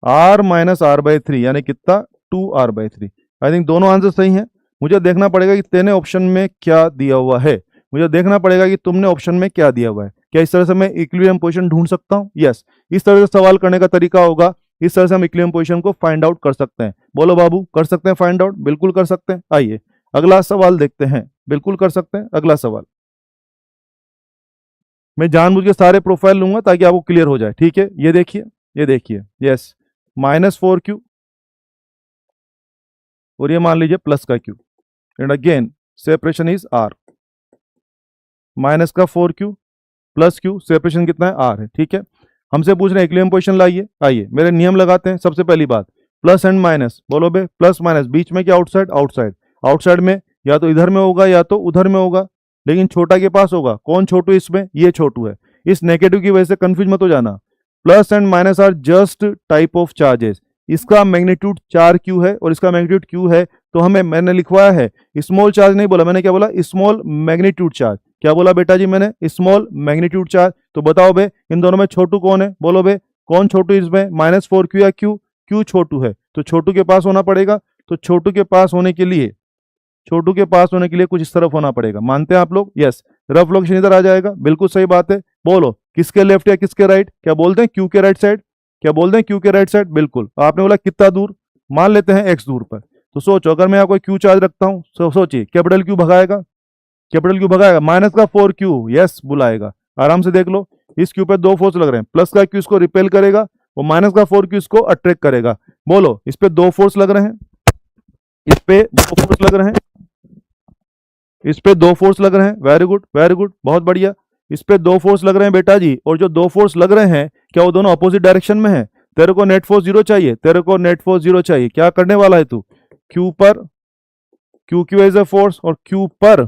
R माइनस R/3, यानी कितना, 2R/3। आई थिंक दोनों आंसर सही हैं। मुझे देखना पड़ेगा कि तेने ऑप्शन में क्या दिया हुआ है, मुझे देखना पड़ेगा कि तुमने ऑप्शन में क्या दिया हुआ है। क्या इस तरह से मैं इक्विलिब्रियम पोजीशन ढूंढ सकता हूं, यस। इस तरह से सवाल करने का तरीका होगा, इस तरह से हम इक्विलिब्रियम पोजीशन को फाइंड आउट कर सकते हैं। बोलो बाबू, कर सकते हैं फाइंड आउट, बिल्कुल कर सकते हैं। आइए अगला सवाल देखते हैं, बिल्कुल कर सकते हैं। अगला सवाल मैं जानबूझ के सारे प्रोफाइल लूंगा ताकि आपको क्लियर हो जाए, ठीक है। ये देखिए, यस, -4Q और ये मान लीजिए प्लस का Q, and again separation is R, minus का 4Q प्लस Q, सेपरेशन कितना है, R है, ठीक है। हमसे पूछ रहे हैं इक्विलिब्रियम पोजीशन लाइए। आइए मेरे नियम लगाते हैं। सबसे पहली बात, प्लस एंड माइनस, बोलो बे, प्लस माइनस बीच में क्या, आउटसाइड में या तो इधर में होगा या तो उधर में होगा, लेकिन छोटा के पास होगा। कौन छोटू इसमें, ये छोटू है। इस नेगेटिव की वजह से कंफ्यूज मत हो जाना। Plus and minus are just type of charges. इसका मैग्नीट्यूड 4Q है और इसका मैग्नीट्यूड Q है, तो हमें, मैंने लिखवाया है स्मॉल चार्ज नहीं बोला, मैंने क्या बोला, स्मॉल मैग्नीट्यूड चार्ज। क्या बोला बेटा जी मैंने, स्मॉल मैग्नीट्यूड चार्ज। तो बताओ बे इन दोनों में छोटू कौन है, बोलो बे कौन छोटू इसमें, -4Q या Q छोटू है, तो छोटू के पास होना पड़ेगा। तो छोटू के पास होने के लिए कुछ इस तरफ होना पड़ेगा। मानते हैं आप लोग, यस। रफ लोकेशन इधर आ जाएगा, बिल्कुल सही बात है। बोलो किसके लेफ्ट या किसके राइट, क्या बोलते हैं Q के राइट साइड, क्या बोलते हैं Q के राइट साइड, बिल्कुल। आपने बोला कितना दूर, मान लेते हैं x दूर पर। तो सोचो अगर मैं यहाँ कोई q चार्ज रखता हूँ, सोचिए कैपिटल Q भगाएगा, कैपिटल Q भगाएगा, माइनस का 4q यस बुलाएगा। आराम से देख लो, इस Q पे 2 फोर्स लग रहे हैं, प्लस का Q इसको रिपेल करेगा और माइनस का 4q इसको अट्रैक्ट करेगा। बोलो इस पे 2 फोर्स लग रहे हैं, इस पे 2 फोर्स लग रहे हैं, इस पे 2 फोर्स लग रहे हैं, वेरी गुड बहुत बढ़िया। इस पे 2 फोर्स लग रहे हैं बेटा जी, और जो 2 फोर्स लग रहे हैं क्या वो दोनों अपोजिट डायरेक्शन में है? तेरे को नेट फोर्स 0 चाहिए, तेरे को नेट फोर्स 0 चाहिए। क्या करने वाला है तू? Q पर QQ एज ए फोर्स और Q पर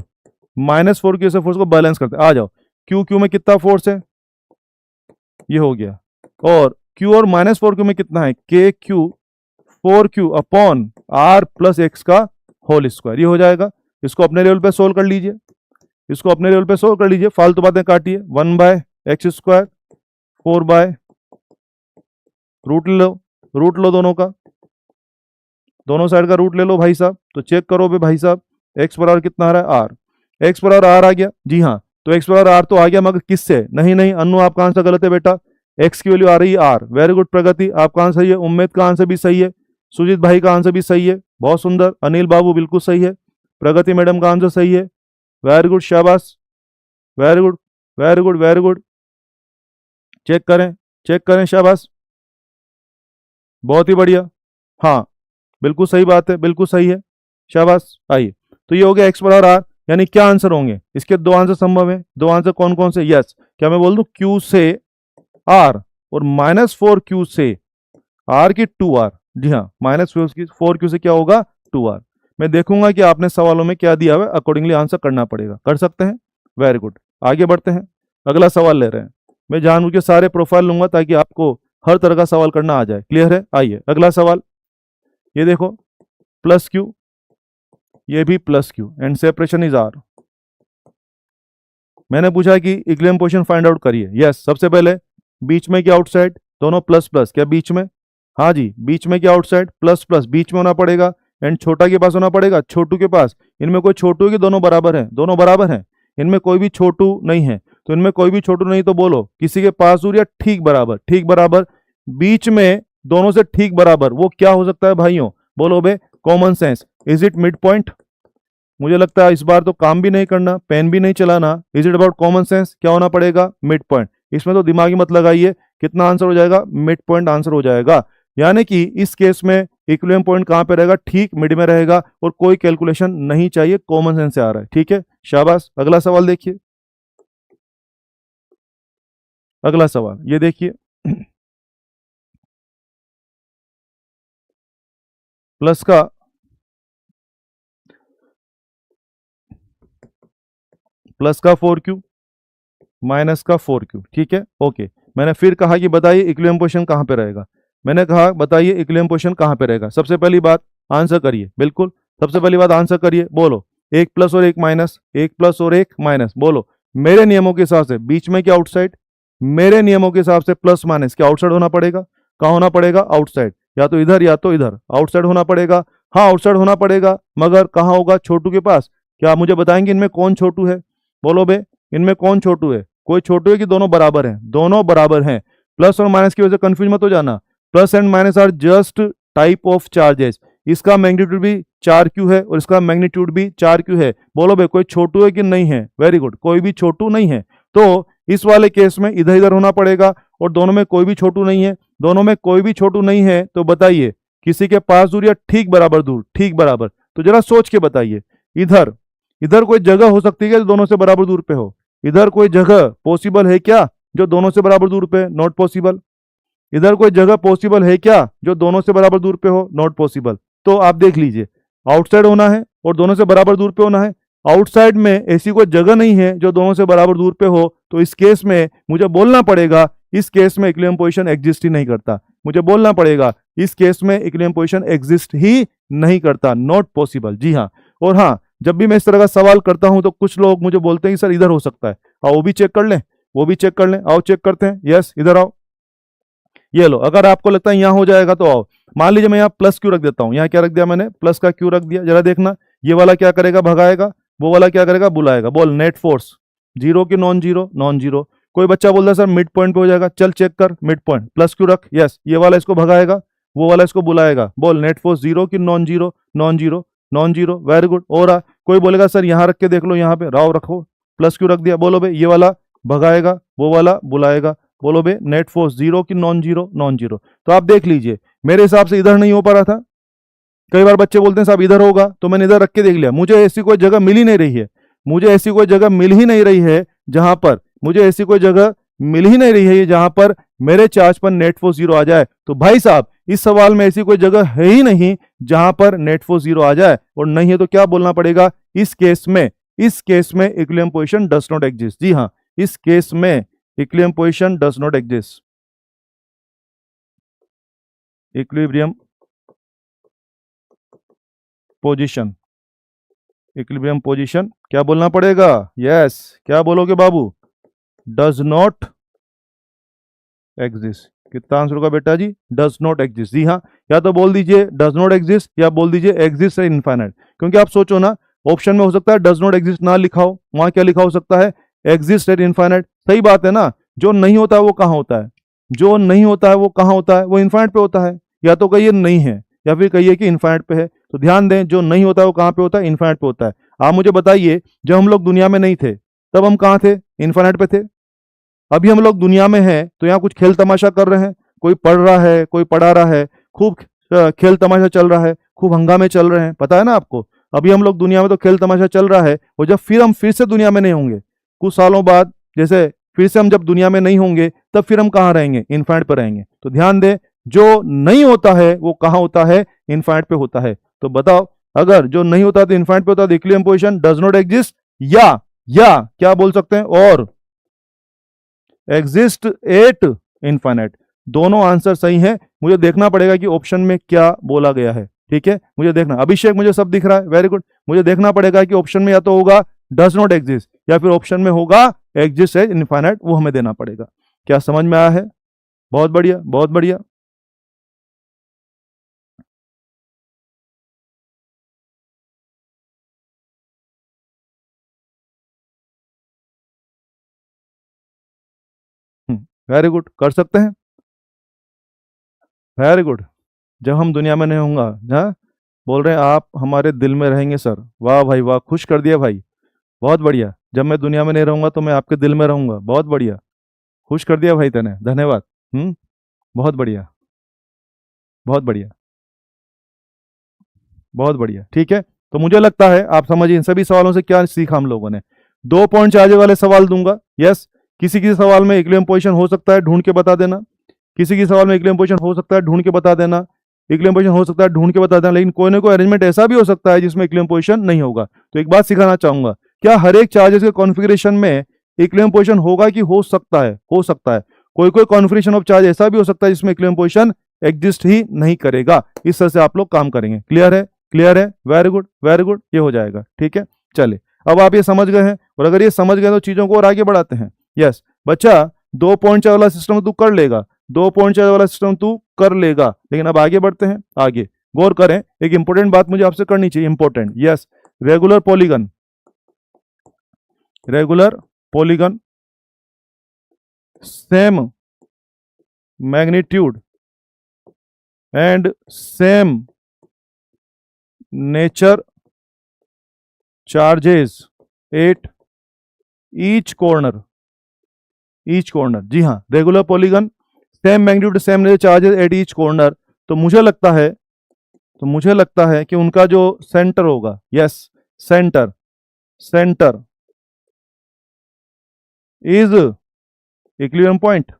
-4Q एज ए फोर्स को बैलेंस करते। आ जाओ, QQ में कितना फोर्स है? ये हो गया। और Q और -4Q में कितना है? KQ 4Q upon R plus x का होल स्क्वायर। ये हो जाएगा। इसको अपने लेवल पे सोल्व कर लीजिए, इसको अपने लेवल पे सोल्व कर लीजिए, फालतू बातें काटिए। 1/x², 4 रूट लो दोनों का, दोनों साइड का रूट ले लो भाई साहब। तो चेक करो भाई साहब, x बराबर कितना आ रहा है? r। x बराबर r आ गया जी हाँ। तो x बराबर r तो आ गया, मगर किससे? नहीं अन्नू आपका आंसर गलत है बेटा, x की वैल्यू आ रही है r। वेरी गुड प्रगति, आपका आंसर सही है। उम्मीद का आंसर भी सही है, सुजीत भाई का आंसर भी सही है, बहुत सुंदर। अनिल बाबू बिल्कुल सही है, प्रगति मैडम का आंसर सही है, वेरी गुड शाबाश, वेरी गुड। चेक करें शाबाश, बहुत ही बढ़िया। हाँ बिल्कुल सही बात है, बिल्कुल सही है, शाबाश। आइए, तो ये हो गया x बराबर r, यानी क्या आंसर होंगे इसके? 2 आंसर संभव है। 2 आंसर कौन कौन से? यस, क्या मैं बोल दूं q से r और -4q से r की 2r। जी हाँ, -4q से क्या होगा? 2r। मैं देखूंगा कि आपने सवालों में क्या दिया हुआ है, अकॉर्डिंगली आंसर करना पड़ेगा। कर सकते हैं, वेरी गुड। आगे बढ़ते हैं, अगला सवाल ले रहे हैं। मैं जानबूझ के सारे प्रोफाइल लूंगा ताकि आपको हर तरह का सवाल करना आ जाए। क्लियर है? आइए अगला सवाल, ये देखो +q, ये भी +q and separation is r। मैंने पूछा कि इक्विलिब्रियम पोजीशन फाइंड आउट करिए। यस, सबसे पहले बीच में क्या आउटसाइड? दोनों प्लस, क्या बीच में? हाँ जी, बीच में क्या आउटसाइड? प्लस बीच में होना पड़ेगा, एंड छोटा के पास होना पड़ेगा, छोटू के पास। इनमें कोई छोटू है कि दोनों बराबर हैं? दोनों बराबर हैं, इनमें कोई भी छोटू नहीं है। तो इनमें कोई भी छोटू नहीं, तो बोलो किसी के पास दूर या ठीक बराबर, बीच में दोनों से ठीक बराबर, वो क्या हो सकता है भाइयों? बोलो बे, common sense. Is it mid point? मुझे लगता है इस बार तो काम भी नहीं करना, पेन भी नहीं चलाना। Is it about common sense? क्या होना पड़ेगा? Mid point. इसमें तो दिमागी मत लगाइए, कितना आंसर हो जाएगा? मिड पॉइंट आंसर हो जाएगा। यानी कि इस केस में इक्विलिब्रियम पॉइंट कहां पे रहेगा? ठीक मिड में रहेगा, और कोई कैलकुलेशन नहीं चाहिए, कॉमन सेंस से आ रहा है। ठीक है, शाबाश। अगला सवाल देखिए, अगला सवाल ये देखिए, प्लस का +4q -4q। ठीक है, ओके। मैंने फिर कहा कि बताइए इक्विलिब्रियम पोजीशन कहां पे रहेगा। मैंने कहा बताइए इक्विलिब्रियम पोजीशन कहां पे रहेगा। सबसे पहली बात आंसर करिए, बिल्कुल सबसे पहली बात आंसर करिए। बोलो 1 प्लस और 1 माइनस, 1 प्लस और 1 माइनस। बोलो मेरे नियमों के हिसाब से बीच में क्या आउटसाइड? मेरे नियमों के हिसाब से प्लस माइनस क्या आउटसाइड होना पड़ेगा? कहां होना पड़ेगा? आउटसाइड, या तो इधर या तो इधर, आउटसाइड होना पड़ेगा। हाँ आउटसाइड होना पड़ेगा, मगर कहां होगा? छोटू के पास। क्या आप मुझे बताएंगे इनमें कौन छोटू है? बोलो बे, इनमें कौन छोटू है? कोई छोटू है कि दोनों बराबर हैं? दोनों बराबर हैं। प्लस और माइनस की वजह से कंफ्यूज मत हो जाना। Plus and minus are just type of charges. इसका मैग्नीट्यूड भी 4q है और इसका मैग्नीट्यूड भी 4q है। बोलो बे, कोई छोटू है कि नहीं है? वेरी गुड, कोई भी छोटू नहीं है। तो इस वाले केस में इधर इधर होना पड़ेगा, और दोनों में कोई भी छोटू नहीं है। दोनों में कोई भी छोटू नहीं है, तो बताइए किसी के पास दूर या ठीक बराबर दूर? ठीक बराबर। तो जरा सोच के बताइए, इधर इधर कोई जगह हो सकती है जो दोनों से बराबर दूर पे हो? इधर कोई जगह पॉसिबल है क्या जो दोनों से बराबर दूर पे? Not possible. इधर कोई जगह पॉसिबल है क्या जो दोनों से बराबर दूर पे हो? Not possible. तो आप देख लीजिए, आउटसाइड होना है और दोनों से बराबर दूर पे होना है। आउटसाइड में ऐसी कोई जगह नहीं है जो दोनों से बराबर दूर पे हो, तो इस केस में मुझे बोलना पड़ेगा इस केस में इक्विलिब्रियम पोजीशन एग्जिस्ट ही नहीं करता। मुझे बोलना पड़ेगा इस केस में इक्विलिब्रियम पोजीशन एग्जिस्ट ही नहीं करता, नॉट पॉसिबल। जी हाँ, और हाँ, जब भी मैं इस तरह का सवाल करता हूं तो कुछ लोग मुझे बोलते हैं कि सर इधर हो सकता है। आओ वो भी चेक कर लें, वो भी चेक कर लें। आओ चेक करते हैं। यस, इधर आओ, ये लो। अगर आपको लगता है यहां हो जाएगा तो आओ। मान लीजिए मैं यहाँ +q रख देता हूं। यहाँ क्या रख दिया मैंने? प्लस का q रख दिया। जरा देखना, ये वाला क्या करेगा? भगाएगा। वो वाला क्या करेगा? बुलाएगा। बोल नेट फोर्स जीरो की नॉन जीरो? Non zero. कोई बच्चा बोलता है सर मिड पॉइंट पे हो जाएगा। चल चेक कर, मिड पॉइंट +q रख। यस, ये वाला इसको भगाएगा। वो वाला इसको बुलाएगा। बोल नेट फोर्स जीरो कि non zero? Non zero, non zero, very good. और कोई बोलेगा सर यहाँ रख के देख लो, यहाँ पे राव रखो, प्लस क्यू रख दिया। बोलो भाई ये वाला भगाएगा, वो वाला बुलाएगा। बोलो भाई नेट फोर्स जीरो कि नॉन जीरो? Non zero. तो आप देख लीजिए, मेरे हिसाब से इधर नहीं हो पा रहा था। कई बार बच्चे बोलते हैं साहब इधर होगा, तो मैंने इधर रख के देख लिया, मुझे ऐसी कोई जगह मिल ही नहीं रही है, मुझे ऐसी कोई जगह मिल ही नहीं रही है जहां पर, मुझे ऐसी कोई जगह मिल ही नहीं रही है जहां पर मेरे चार्ज पर नेट फोर्स जीरो आ जाए। तो भाई साहब इस सवाल में ऐसी कोई जगह है ही नहीं जहां पर नेट फोर्स जीरो आ जाए, और नहीं है तो क्या बोलना पड़ेगा इस केस में? इस केस में equilibrium position does not exist. जी हाँ, इस केस में equilibrium position does not exist. Equilibrium position, equilibrium position क्या बोलना पड़ेगा? यस, क्या बोलोगे बाबू? Does not exist. कितना आंसर होगा बेटा जी? Does not exist. जी हाँ, या तो बोल दीजिए डज नॉट एग्जिस्ट या बोल दीजिए एग्जिस्ट है इनफाइनाइट। क्योंकि आप सोचो ना, ऑप्शन में हो सकता है डज नॉट एग्जिस्ट ना लिखा हो, वहां क्या लिखा हो सकता है? Exist at infinite. सही बात है ना, जो नहीं होता है वो कहां होता है? जो नहीं होता है वो कहां होता है? वो इनफाइनाइट पे होता है। या तो कहिए नहीं है, या फिर कहिए कि इनफाइनाइट पे है। तो ध्यान दें, जो नहीं होता है वो कहां पे होता है? इनफाइनाइट पे होता है। आप मुझे बताइए, जब हम लोग दुनिया में नहीं थे तब हम कहां थे? इनफाइनाइट पे थे। अभी हम लोग दुनिया में हैं तो यहाँ कुछ खेल तमाशा कर रहे हैं, कोई पढ़ रहा है, कोई पढ़ा रहा है, खूब खेल तमाशा चल रहा है, खूब हंगामे चल रहे हैं, पता है ना आपको? अभी हम लोग दुनिया में तो खेल तमाशा चल रहा है, और जब फिर हम फिर से दुनिया में नहीं होंगे कुछ सालों बाद, जैसे फिर से हम जब दुनिया में नहीं होंगे तब फिर हम कहाँ रहेंगे? इनफाइनाइट पर रहेंगे। तो ध्यान दें, जो नहीं होता है वो कहाँ होता है? इनफाइनाइट पे होता है। तो बताओ, अगर जो नहीं होता तो इनफाइनाइट पे होता है, equilibrium position does not exist, या क्या बोल सकते हैं? और एग्जिस्ट एट इनफाइनाइट। दोनों आंसर सही हैं। मुझे देखना पड़ेगा कि ऑप्शन में क्या बोला गया है। ठीक है, मुझे देखना। अभिषेक मुझे सब दिख रहा है, वेरी गुड। मुझे देखना पड़ेगा कि ऑप्शन में या तो होगा डज नॉट एग्जिस्ट या फिर ऑप्शन में होगा एग्जिस्ट एट इनफाइनाइट, वो हमें देना पड़ेगा। क्या समझ में आया है? बहुत बढ़िया, बहुत बढ़िया। वेरी गुड, कर सकते हैं। Very good. जब हम दुनिया में नहीं होंगे, हाँ, बोल रहे हैं आप हमारे दिल में रहेंगे सर। वाह भाई वाह, खुश कर दिया भाई, बहुत बढ़िया। जब मैं दुनिया में नहीं रहूंगा तो मैं आपके दिल में रहूंगा, बहुत बढ़िया, खुश कर दिया भाई तने, धन्यवाद। बहुत बढ़िया, बहुत बढ़िया, बहुत बढ़िया। ठीक है, तो मुझे लगता है आप समझिए इन सभी सवालों से क्या सीखा हम लोगों ने। 2 पॉइंट चार्ज वाले सवाल दूंगा। यस, किसी किसी सवाल में इक्विलिब्रियम पोजीशन हो सकता है, ढूंढ के बता देना। किसी किसी सवाल में इक्विलिब्रियम पोजीशन हो सकता है, ढूंढ के बता देना। इक्विलिब्रियम पोजीशन हो सकता है, ढूंढ के बता देना। लेकिन कोई ना कोई अरेंजमेंट ऐसा भी हो सकता है जिसमें इक्विलिब्रियम पोजीशन नहीं होगा। तो एक बात सिखाना चाहूंगा, क्या हर एक चार्जेस के कॉन्फ़िगरेशन में इक्विलिब्रियम पोजीशन होगा कि हो सकता है? हो सकता है। कोई कोई कॉन्फ़िगरेशन ऑफ चार्ज ऐसा भी हो सकता है जिसमें इक्विलिब्रियम पोजीशन एग्जिस्ट ही नहीं करेगा। इस तरह से आप लोग काम करेंगे। क्लियर है? क्लियर है, वेरी गुड, वेरी गुड, ये हो जाएगा। ठीक है, चलिए, अब आप ये समझ गए हैं, और अगर ये समझ गए तो चीजों को और आगे बढ़ाते हैं। यस बच्चा, 2 पॉइंट वाला सिस्टम तू कर लेगा, 2 पॉइंट वाला सिस्टम तू कर लेगा। लेकिन अब आगे बढ़ते हैं। आगे गौर करें, एक इंपॉर्टेंट बात मुझे आपसे करनी चाहिए, important. Yes, regular polygon, regular polygon, same magnitude and same nature charges at each corner, each corner. जी हाँ, regular polygon, same magnitude, same nature charges at each corner. तो मुझे लगता है कि उनका जो सेंटर होगा, yes, centre, centre is equilibrium point.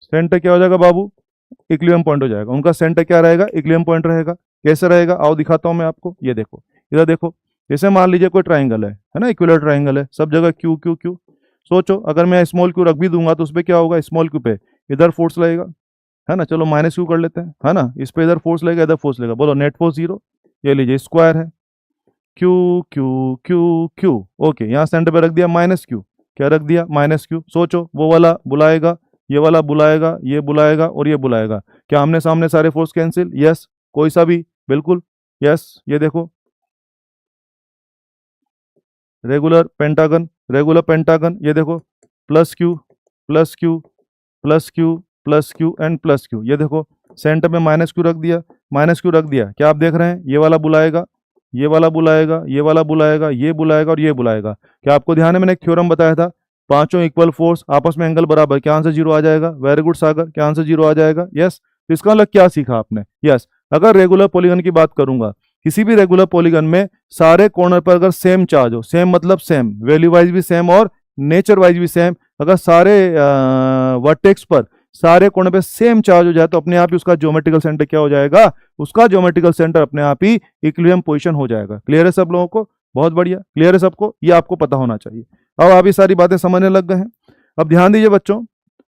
Centre क्या हो जाएगा बाबू? इक्विलिब्रियम पॉइंट हो जाएगा। उनका सेंटर क्या रहेगा? इक्विलिब्रियम पॉइंट रहेगा। कैसे रहेगा? आओ दिखाता हूं मैं आपको। ये देखो, इधर देखो, जैसे मान लीजिए कोई ट्राइंगल है ना, इक्विलर ट्राइंगल है, सब जगह क्यू क्यू क्यू। सोचो अगर मैं स्मॉल क्यू रख भी दूंगा तो उस पर क्या होगा? स्मॉल क्यू पे इधर फोर्स लगेगा, है ना। चलो माइनस क्यू कर लेते हैं, है ना, इस पे इधर फोर्स लगेगा, इधर फोर्स लगेगा। बोलो नेट फोर्स जीरो। ये लीजिए स्क्वायर है, Q Q Q Q. Okay, यहाँ सेंटर पे रख दिया माइनस क्यू। क्या रख दिया? Minus Q. सोचो, वो वाला बुलाएगा, ये वाला बुलाएगा, ये बुलाएगा और ये बुलाएगा। क्या आमने सामने सारे फोर्स कैंसिल? यस, कोई सा भी, बिल्कुल। यस, ये देखो, रेगुलर पेंटागन, रेगुलर पेंटागन, ये देखो, plus Q, plus Q, plus Q, plus Q and plus Q. ये देखो सेंटर में माइनस क्यू रख दिया, माइनस क्यू रख दिया, क्या आप देख रहे हैं, ये वाला बुलाएगा, ये वाला बुलाएगा, ये वाला बुलाएगा, ये बुलाएगा और ये बुलाएगा। क्या आपको ध्यान है, मैंने एक थ्योरम बताया था, पांचों इक्वल फोर्स आपस में एंगल बराबर, क्या आंसर जीरो आ जाएगा। वेरी गुड सागर, क्या आंसर जीरो आ जाएगा। यस, तो इसका मतलब क्या सीखा आपने। यस, अगर रेगुलर पॉलीगन की बात करूंगा, किसी भी रेगुलर पॉलीगन में सारे कॉर्नर पर अगर सेम चार्ज हो, सेम मतलब सेम, वैल्यू वाइज भी सेम और नेचर वाइज भी सेम, अगर सारे वर्टेक्स पर सारे कोने पे सेम चार्ज हो जाए तो अपने आप ही उसका ज्योमेट्रिकल सेंटर क्या हो जाएगा, उसका ज्योमेट्रिकल सेंटर अपने आप ही इक्विलिब्रियम पोजीशन हो जाएगा। क्लियर है सब लोगों को, बहुत बढ़िया, क्लियर है सबको, ये आपको पता होना चाहिए। अब आप ये सारी बातें समझने लग गए हैं। अब ध्यान दीजिए बच्चों,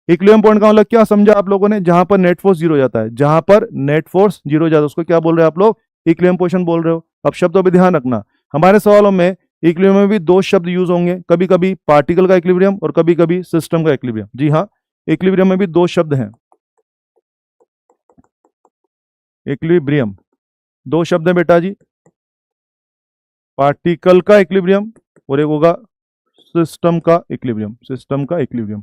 इक्विलिब्रियम पॉइंट का मतलब क्या समझा आप लोगों ने, जहां पर नेट फोर्स जीरो हो जाता है, जहां पर नेट फोर्स जीरो हो जाता है उसको क्या बोल रहे हैं आप लोग, इक्विलिब्रियम पोजीशन बोल रहे हो। अब शब्दों पर ध्यान रखना, हमारे सवालों में इक्विलिब्रियम में भी दो शब्द यूज होंगे, कभी कभी पार्टिकल का इक्विलिब्रियम और कभी कभी सिस्टम का इक्विलिब्रियम। जी हाँ, इक्विलिब्रियम में भी दो शब्द हैं, इक्विलिब्रियम दो शब्द हैं बेटा जी, पार्टिकल का इक्विलिब्रियम और एक होगा सिस्टम का इक्विलिब्रियम। सिस्टम का इक्विलिब्रियम,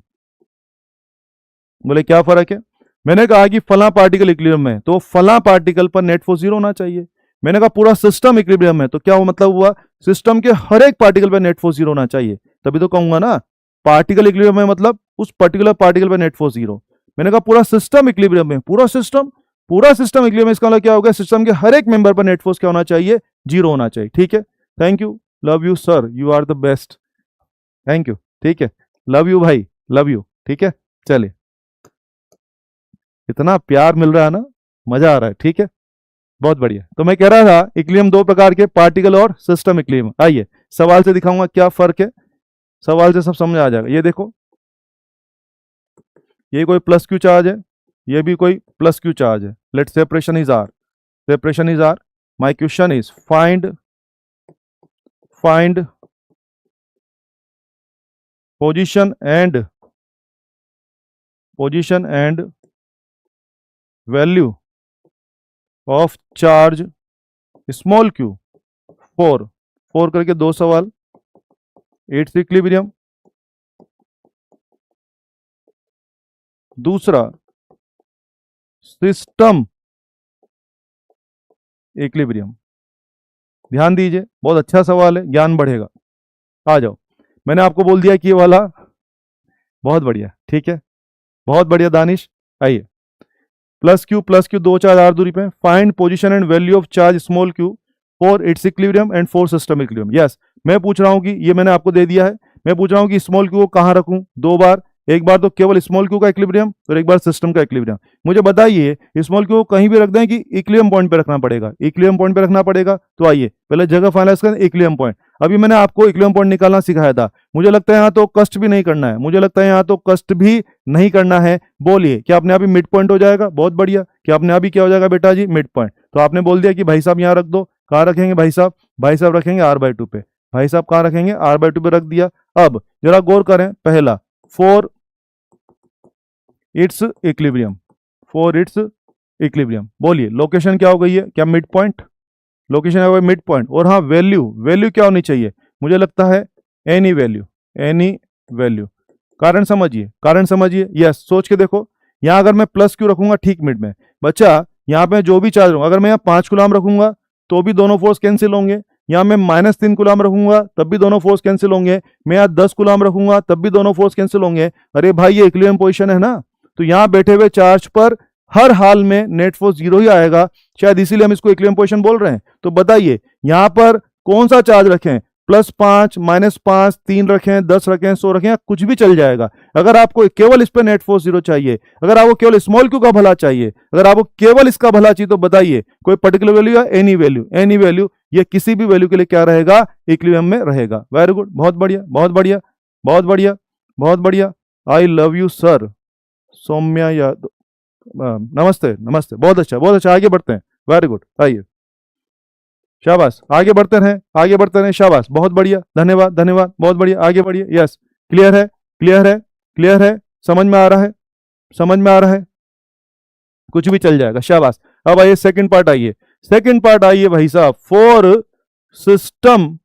बोले क्या फर्क है, मैंने कहा कि फला पार्टिकल इक्विलिब्रियम में तो फला पार्टिकल पर नेट फोर्स जीरो होना चाहिए। मैंने कहा पूरा सिस्टम इक्विलिब्रियम है तो क्या वो मतलब हुआ, सिस्टम के हर एक पार्टिकल पर नेट फोर्स जीरो होना चाहिए, तभी तो कहूंगा ना पार्टिकल इक्विलिब्रियम में मतलब उस पर्टिकुलर पार्टिकल पर नेट फोर्स जीरो। मैंने कहा पूरा सिस्टम इक्विलिब्रियम में, पूरा सिस्टम इक्विलिब्रियम में, इसका मतलब क्या होगा, सिस्टम के हर एक मेंबर पर नेट फोर्स क्या होना चाहिए, जीरो होना चाहिए। ठीक है, thank you, love you sir, you are the best, thank you. ठीक है, लव यू भाई, लव यू। ठीक है, चलिए, इतना प्यार मिल रहा है ना, मजा आ रहा है। ठीक है, बहुत बढ़िया। तो मैं कह रहा था इक्विलिब्रियम दो प्रकार के, पार्टिकल और सिस्टम इक्विलिब्रियम। आइए सवाल से दिखाऊंगा क्या फर्क है, सवाल से सब समझ आ जाएगा। ये देखो, ये कोई प्लस क्यू चार्ज है, ये भी कोई प्लस क्यू चार्ज है। Let separation is R, separation is R. My question is find position and value of charge small Q four करके दो सवाल। इट्स इक्विलिब्रियम, दूसरा सिस्टम इक्विलिब्रियम। ध्यान दीजिए, बहुत अच्छा सवाल है, ज्ञान बढ़ेगा। आ जाओ, मैंने आपको बोल दिया कि ये वाला, बहुत बढ़िया। ठीक है, बहुत बढ़िया दानिश। आइए, प्लस क्यू दो चार्ज आर दूरी पे, find position and value of charge small Q for its equilibrium and for system equilibrium. Yes, मैं पूछ रहा हूं कि ये मैंने आपको दे दिया है, मैं पूछ रहा हूं कि स्मॉल क्यू को कहां रखूं, दो बार, एक बार तो केवल स्मॉल क्यू का इक्विलिब्रियम और एक बार सिस्टम का इक्विलिब्रियम। मुझे बताइए स्मॉल क्यू को कहीं भी रख दें कि इक्विलिब्रियम पॉइंट पे रखना पड़ेगा, इक्विलिब्रियम पॉइंट पे रखना पड़ेगा। तो आइए पहले जगह फाइनलाइज करें, इक्विलिब्रियम पॉइंट। अभी मैंने आपको इक्विलिब्रियम पॉइंट निकालना सिखाया था, मुझे लगता है यहाँ तो कष्ट भी नहीं करना है, मुझे लगता है यहाँ तो कष्ट भी नहीं करना है। बोलिए, क्या अपने आप ही मिड पॉइंट हो जाएगा, बहुत बढ़िया, क्या अपने आप ही क्या हो जाएगा बेटा जी, मिड पॉइंट। तो आपने बोल दिया कि भाई साहब यहाँ रख दो, कहाँ रखेंगे भाई साहब, भाई साहब रखेंगे R/2 पे, भाई साहब कहाँ रखेंगे, R/2 पे रख दिया। अब जरा गौर करें, पहला for its equilibrium, for its equilibrium, बोलिए लोकेशन क्या हो गई है, क्या मिड पॉइंट, लोकेशन है मिड पॉइंट। और हाँ वैल्यू क्या होनी चाहिए, मुझे लगता है एनी वैल्यू। कारण समझिए, यस, सोच के देखो, यहां अगर मैं प्लस क्यू रखूंगा ठीक मिड में, बच्चा यहाँ पे जो भी चार्ज रहूंगा, अगर मैं यहाँ 5 कूलम रखूंगा तो भी दोनों फोर्स कैंसिल होंगे, यहाँ मैं -3 कूलम रखूंगा तब भी दोनों फोर्स कैंसिल होंगे, मैं यहाँ 10 कूलम रखूंगा तब भी दोनों फोर्स कैंसिल होंगे। अरे भाई ये इक्विलिब्रियम पोजीशन है ना, तो यहाँ बैठे हुए चार्ज पर हर हाल में नेट फोर्स जीरो ही आएगा, शायद इसीलिए हम इसको इक्विलिब्रियम पोजीशन बोल रहे हैं। तो बताइए यहाँ पर कौन सा चार्ज रखें, +5, -5, 3 रखें, 10 रखें, 100 रखें, कुछ भी चल जाएगा। अगर आपको केवल इस पर नेट फोर्स जीरो चाहिए, अगर आपको केवल स्मॉल क्यू का भला चाहिए, अगर आपको केवल इसका भला चाहिए, तो बताइए कोई पर्टिकुलर वैल्यू या एनी वैल्यू, ये किसी भी वैल्यू के लिए क्या रहेगा, इक्विलिब्रियम में रहेगा। वेरी गुड, बहुत बढ़िया। I love you sir, Saumya Yadav, नमस्ते, बहुत अच्छा, आगे बढ़ते हैं। वेरी गुड, आइए, शाबाश, आगे बढ़ते रहें, शाबाश, बहुत बढ़िया, धन्यवाद, बहुत बढ़िया, आगे बढ़िए। यस, क्लियर है, समझ में आ रहा है, कुछ भी चल जाएगा, शाबाश। अब आइए सेकंड पार्ट आइए भाई साहब, फॉर सिस्टम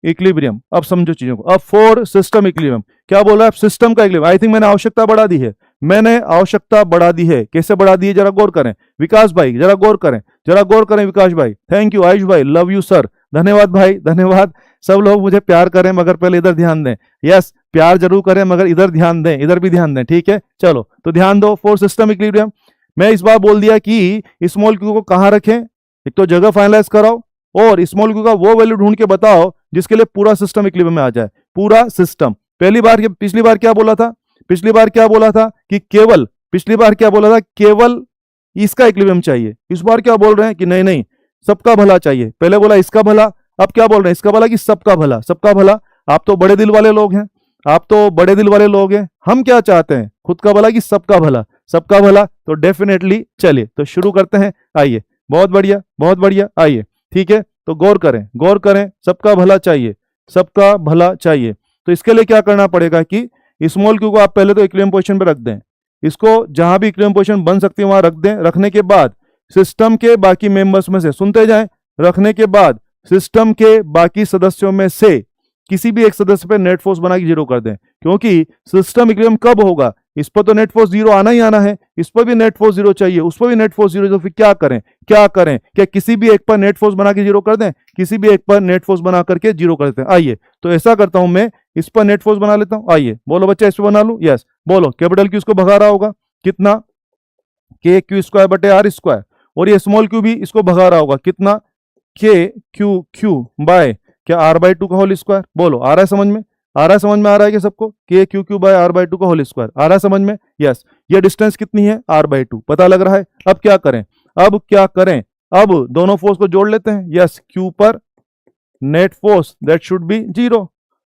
इक्विलिब्रियम। अब समझो चीजों को, अब फॉर सिस्टम इक्विलिब्रियम क्या बोल रहा है, सिस्टम का इक्विलिब्रियम। आई थिंक मैंने आवश्यकता बढ़ा दी है, मैंने आवश्यकता बढ़ा दी है। कैसे बढ़ा दी है जरा गौर करें विकास भाई, जरा गौर करें, जरा गौर करें विकास भाई। थैंक यू आयुष भाई, लव यू सर, धन्यवाद भाई धन्यवाद। सब लोग मुझे प्यार करें मगर पहले इधर ध्यान दें। यस प्यार जरूर करें मगर इधर ध्यान दें, इधर भी ध्यान दें, ठीक है। चलो तो ध्यान दो फॉर सिस्टम इक्विलिब्रियम। मैं इस बार बोल दिया कि स्मॉल क्यू को कहां रखें, एक तो जगह फाइनलाइज कराओ और स्मॉल क्यू का वो वैल्यू ढूंढ के बताओ जिसके लिए पूरा सिस्टम इक्विलिब्रियम में आ जाए, पूरा सिस्टम। पिछली बार क्या बोला था, पिछली बार क्या बोला था कि केवल, पिछली बार क्या बोला था केवल इसका इक्विलिब्रियम चाहिए। इस बार क्या बोल रहे हैं कि नहीं नहीं सबका भला चाहिए। पहले बोला इसका भला, अब क्या बोल रहे हैं इसका भला कि सबका भला, सबका भला। आप तो बड़े दिल वाले लोग हैं, आप तो बड़े दिल वाले लोग हैं। हम क्या चाहते हैं खुद का भला कि सबका भला, सबका भला। तो डेफिनेटली चलिए तो शुरू करते हैं, आइए। बहुत बढ़िया बहुत बढ़िया, आइए ठीक है। तो गौर करें गौर करें, सबका भला चाहिए, सबका भला चाहिए। तो इसके लिए क्या करना पड़ेगा कि स्मॉल क्यू को आप पहले तो इक्विलिब्रियम पोजीशन पे रख दें, इसको जहां भी इक्विलिब्रियम पोजीशन बन सकती है वहां रख दें। रखने के बाद सिस्टम के बाकी मेंबर्स में से, सुनते जाएं, रखने के बाद सिस्टम के बाकी सदस्यों में से किसी भी एक सदस्य पे नेट फोर्स बना के जीरो कर दें, क्योंकि सिस्टम इक्विलिब्रियम कब होगा, इस पर तो नेट फोर्स जीरो आना ही आना है, इस पर भी नेट फोर्स जीरो चाहिए, उस पर भी नेट फोर्स जीरो। तो फिर क्या करें, क्या करें, क्या किसी भी एक पर नेट फोर्स बना के जीरो कर दें, किसी भी एक पर नेट फोर्स बना करके जीरो कर देते हैं। आइए तो ऐसा करता हूं मैं, इस पर नेट फोर्स बना लेता हूं। आइए बोलो बच्चा, इस पर बना लूं, यस बोलो। कैपिटल क्यू इसको भगा रहा होगा कितना, के क्यू स्क्वायर बटे आर स्क्वायर, और ये स्मॉल क्यू भी इसको भगा रहा होगा कितना, के क्यू क्यू बाय क्या आर बाई टू का होल स्क्वायर। बोलो आ रहा है समझ में, आ रहा है समझ में, आ रहा है कि सबको, K Q Q by R by two का होल स्क्वायर आ रहा है समझ में। यस ये डिस्टेंस कितनी है, आर बाई टू पता लग रहा है। अब क्या करें, अब क्या करें, अब दोनों फोर्स को जोड़ लेते हैं। यस क्यू पर net force that should be zero.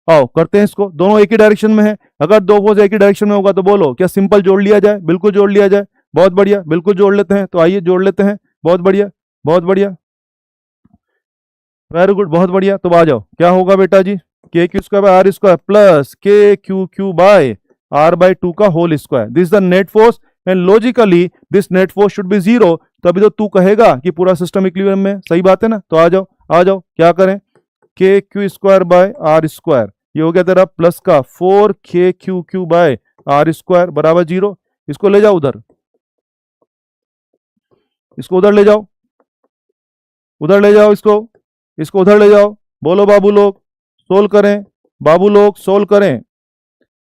आओ करते हैं इसको, दोनों एक ही डायरेक्शन में है। अगर दो फोर्स एक ही डायरेक्शन में होगा तो बोलो क्या सिंपल जोड़ लिया जाए, बिल्कुल जोड़ लिया जाए। बहुत बढ़िया, बिल्कुल जोड़ लेते हैं। तो आइए जोड़ लेते हैं, बहुत बढ़िया बहुत बढ़िया, वेरी गुड बहुत बढ़िया। तो आ जाओ, क्या होगा बेटा जी, K Q square by R square plus K Q Q by R by two का whole square, this is the net force and logically this net force should be zero. तो अभी तो तू कहेगा कि पूरा सिस्टम इक्विलिब्रियम में, सही बात है ना। तो आ जाओ आ जाओ, क्या करें, K Q square by R square, ये हो गया तेरा प्लस का 4 K Q Q by R square बराबर जीरो। इसको ले जाओ उधर, इसको उधर ले जाओ, उधर ले जाओ इसको, इसको उधर ले जाओ। बोलो बाबू लोग सोल्व करें, बाबू लोग सोल्व करें,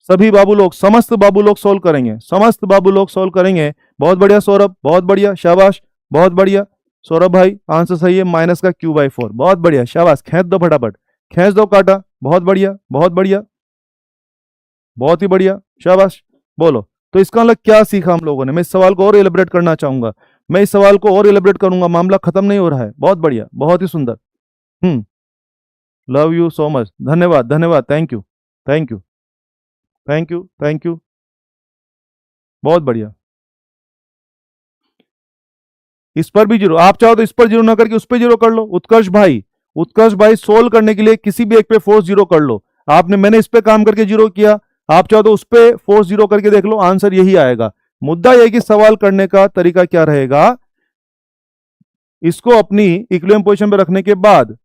सभी बाबू लोग, समस्त बाबू लोग सोल्व करेंगे, समस्त बाबू लोग सोल्व करेंगे। बहुत बढ़िया सौरभ, बहुत बढ़िया, शाबाश, बहुत बढ़िया सौरभ भाई, आंसर सही है, माइनस का क्यू बाई 4, बहुत बढ़िया, शाबाश, खींच दो फटाफट, खींच दो काटा, बहुत बढ़िया बहुत बढ़िया, बहुत ही बढ़िया, शाबाश। बोलो तो इसका मतलब क्या सीखा हम लोगों ने। मैं इस सवाल को और एलिब्रेट करना चाहूंगा, मैं इस सवाल को और एलिब्रेट करूंगा, मामला खत्म नहीं हो रहा है। बहुत बढ़िया, बहुत ही सुंदर। लव यू सो मच, धन्यवाद धन्यवाद, thank you thank you thank you thank you, बहुत बढ़िया। इस पर भी जीरो, आप चाहो तो इस पर जीरो ना करके उस पर जीरो कर लो। उत्कर्ष भाई, उत्कर्ष भाई सोल्व करने के लिए किसी भी एक पे फोर्स जीरो कर लो। आपने, मैंने इस पे काम करके जीरो किया, आप चाहो तो उस पे फोर्स जीरो करके देख लो, आंसर यही आएगा। मुद्दा यह कि सवाल करने का तरीका क्या रहेगा, इसको अपनी इक्विलिब्रियम पोजीशन पे रखने के बाद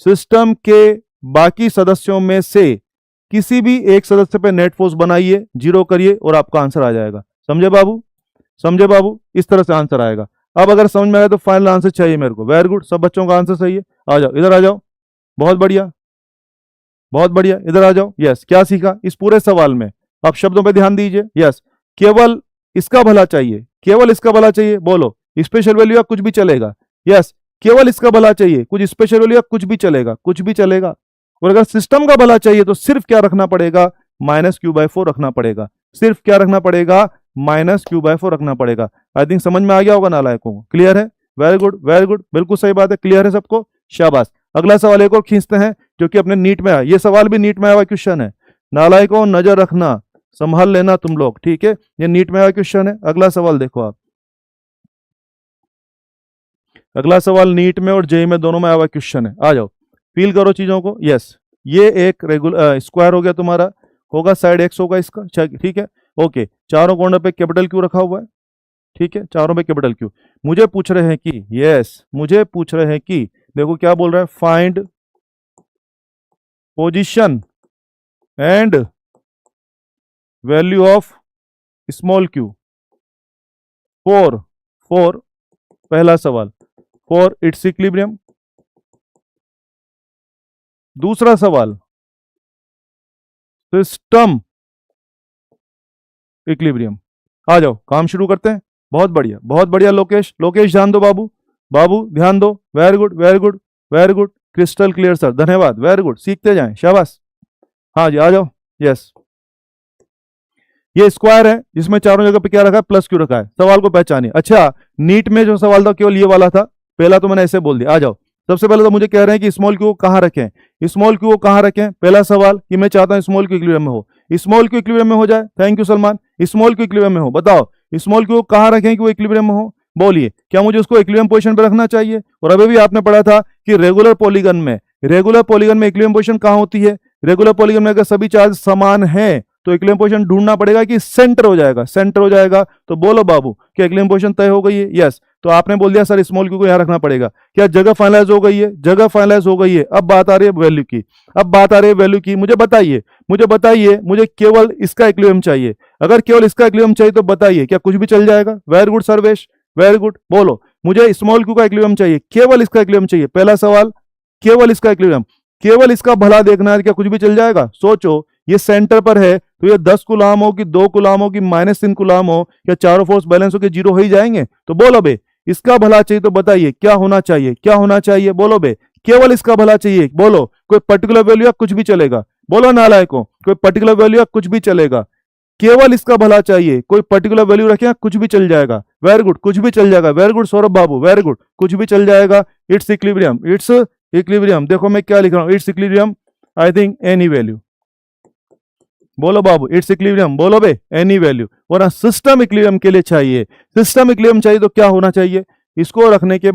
सिस्टम के बाकी सदस्यों में से किसी भी एक सदस्य पे नेट फोर्स बनाइए, जीरो करिए और आपका आंसर आ जाएगा। समझे बाबू, समझे बाबू, इस तरह से आंसर आएगा। अब अगर समझ में आया तो फाइनल आंसर चाहिए मेरे को। वेरी गुड, सब बच्चों का आंसर सही है। आ जाओ इधर आ जाओ, बहुत बढ़िया बहुत बढ़िया, इधर आ जाओ। यस क्या सीखा इस पूरे सवाल में, आप शब्दों पे ध्यान दीजिए। यस केवल इसका भला चाहिए, केवल इसका भला चाहिए। बोलो स्पेशल वैल्यू या कुछ भी चलेगा। यस केवल इसका भला चाहिए, कुछ स्पेशल वैल्यू या कुछ भी चलेगा, कुछ भी चलेगा। और अगर सिस्टम का भला चाहिए तो सिर्फ क्या रखना पड़ेगा, माइनस क्यू बाई 4 रखना पड़ेगा। सिर्फ क्या रखना पड़ेगा, माइनस क्यू बाई 4 रखना पड़ेगा। आई थिंक समझ में आ गया होगा नालायकों को, क्लियर है। वेरी गुड वेरी गुड, बिल्कुल सही बात है, क्लियर है सबको, शाबाश। अगला सवाल एक और खींचते हैं जो कि अपने नीट में आया, ये सवाल भी नीट में आया हुआ क्वेश्चन है। नालायकों नजर रखना, संभाल लेना तुम लोग, ठीक है। ये नीट में आया क्वेश्चन है। अगला सवाल देखो आप, अगला सवाल नीट में और जेई में दोनों में आया हुआ क्वेश्चन है। आ जाओ फील करो चीजों को। यस ये एक रेगुलर स्क्वायर हो गया तुम्हारा, होगा साइड एक्स होगा इसका, ठीक है ओके। चारों कॉर्नर पे कैपिटल क्यू रखा हुआ है, ठीक है, चारों पे कैपिटल क्यू। मुझे पूछ रहे हैं कि, यस मुझे पूछ रहे हैं कि, देखो क्या बोल रहा है, find position and value of small Q for for पहला सवाल फॉर इट्स इक्विलिब्रियम। दूसरा सवाल सिस्टम इक्विलिब्रियम। आ जाओ काम शुरू करते हैं। बहुत बढ़िया लोकेश, लोकेश ध्यान दो बाबू, बाबू ध्यान दो। Very good very good very good, crystal clear sir, धन्यवाद, वेरी गुड, सीखते जाएं, शाबाश। हाँ जी आ जाओ। यस, ये स्क्वायर है जिसमें चारों जगह पे क्या रखा है, प्लस क्यू रखा है। सवाल को पहचानिए। अच्छा, नीट में जो सवाल था केवल ये वाला था, पहला तो मैंने ऐसे बोल दिया। आ जाओ, सबसे पहले तो मुझे कह रहे हैं कि स्मॉल क्यू को कहां रखें। स्मॉल क्यू को कहां रखें, पहला सवाल कि मैं चाहता हूं स्मॉल क्यू इक्विलिब्रियम में हो। स्मॉल क्यू इक्विलिब्रियम में हो जाए, thank you Salman. Small Q equilibrium में हो, बताओ स्मॉल क्यू को कहां रखें कि वो इक्विलिब्रियम में हो। बोलिए, क्या मुझे उसको इक्विलिब्रियम पोजीशन पे रखना चाहिए। और अभी भी आपने पढ़ा था कि रेगुलर पॉलीगन में इक्विलिब्रियम पोजीशन कहां होती है। रेगुलर पॉलीगन में अगर सभी चार्ज समान है तो इक्विलिब्रियम पोजीशन ढूंढना पड़ेगा कि सेंटर हो जाएगा, सेंटर हो जाएगा। तो बोलो बाबू, क्या इक्विलिब्रियम पोजीशन तय हो गई है। यस, तो आपने बोल दिया सर स्मॉल क्यू को यहां रखना पड़ेगा। क्या जगह फाइनलाइज हो गई है, जगह फाइनलाइज हो गई है। अब बात आ रही है वैल्यू की, मुझे बताइए, मुझे केवल इसका इक्विलिब्रियम चाहिए। अगर केवल इसका इक्विलिब्रियम चाहिए तो बताइए क्या कुछ भी चल जाएगा। Very good Sarvesh, very good. बोलो, मुझे स्मॉल क्यू का इक्विलिब्रियम चाहिए, केवल इसका इक्विलिब्रियम चाहिए। पहला सवाल, केवल इसका इक्विलिब्रियम, केवल इसका भला देखना है, क्या कुछ भी चल जाएगा। सोचो, ये सेंटर पर है तो ये 10 कुलाम हो कि 2 कुलाम हो कि -3 कुलाम हो, क्या चारों फोर्स बैलेंस होकर 0 हो ही जाएंगे। तो बोलो बे, इसका भला चाहिए तो बताइए क्या होना चाहिए, क्या होना चाहिए। बोलो बे, केवल इसका भला चाहिए। बोलो, कोई पर्टिकुलर वैल्यू या कुछ भी चलेगा। बोलो नालायकों, कोई पर्टिकुलर वैल्यू या कुछ भी चलेगा। केवल इसका भला चाहिए, कोई पर्टिकुलर वैल्यू रखे, कुछ भी चल जाएगा। वेरी गुड, कुछ भी चल जाएगा। वेरी गुड सौरभ बाबू, वेरी गुड, कुछ भी चल जाएगा। It's equilibrium, it's equilibrium. देखो मैं क्या लिख रहा हूं, it's equilibrium, I think any value. बोलो बाबू, इट्स इक्विलिब्रियम, बोलो बे, एनी वैल्यू। और सिस्टम इक्विलिब्रियम के लिए चाहिए, सिस्टम इक्विलिब्रियम चाहिए तो क्या होना चाहिए। इसको रखने के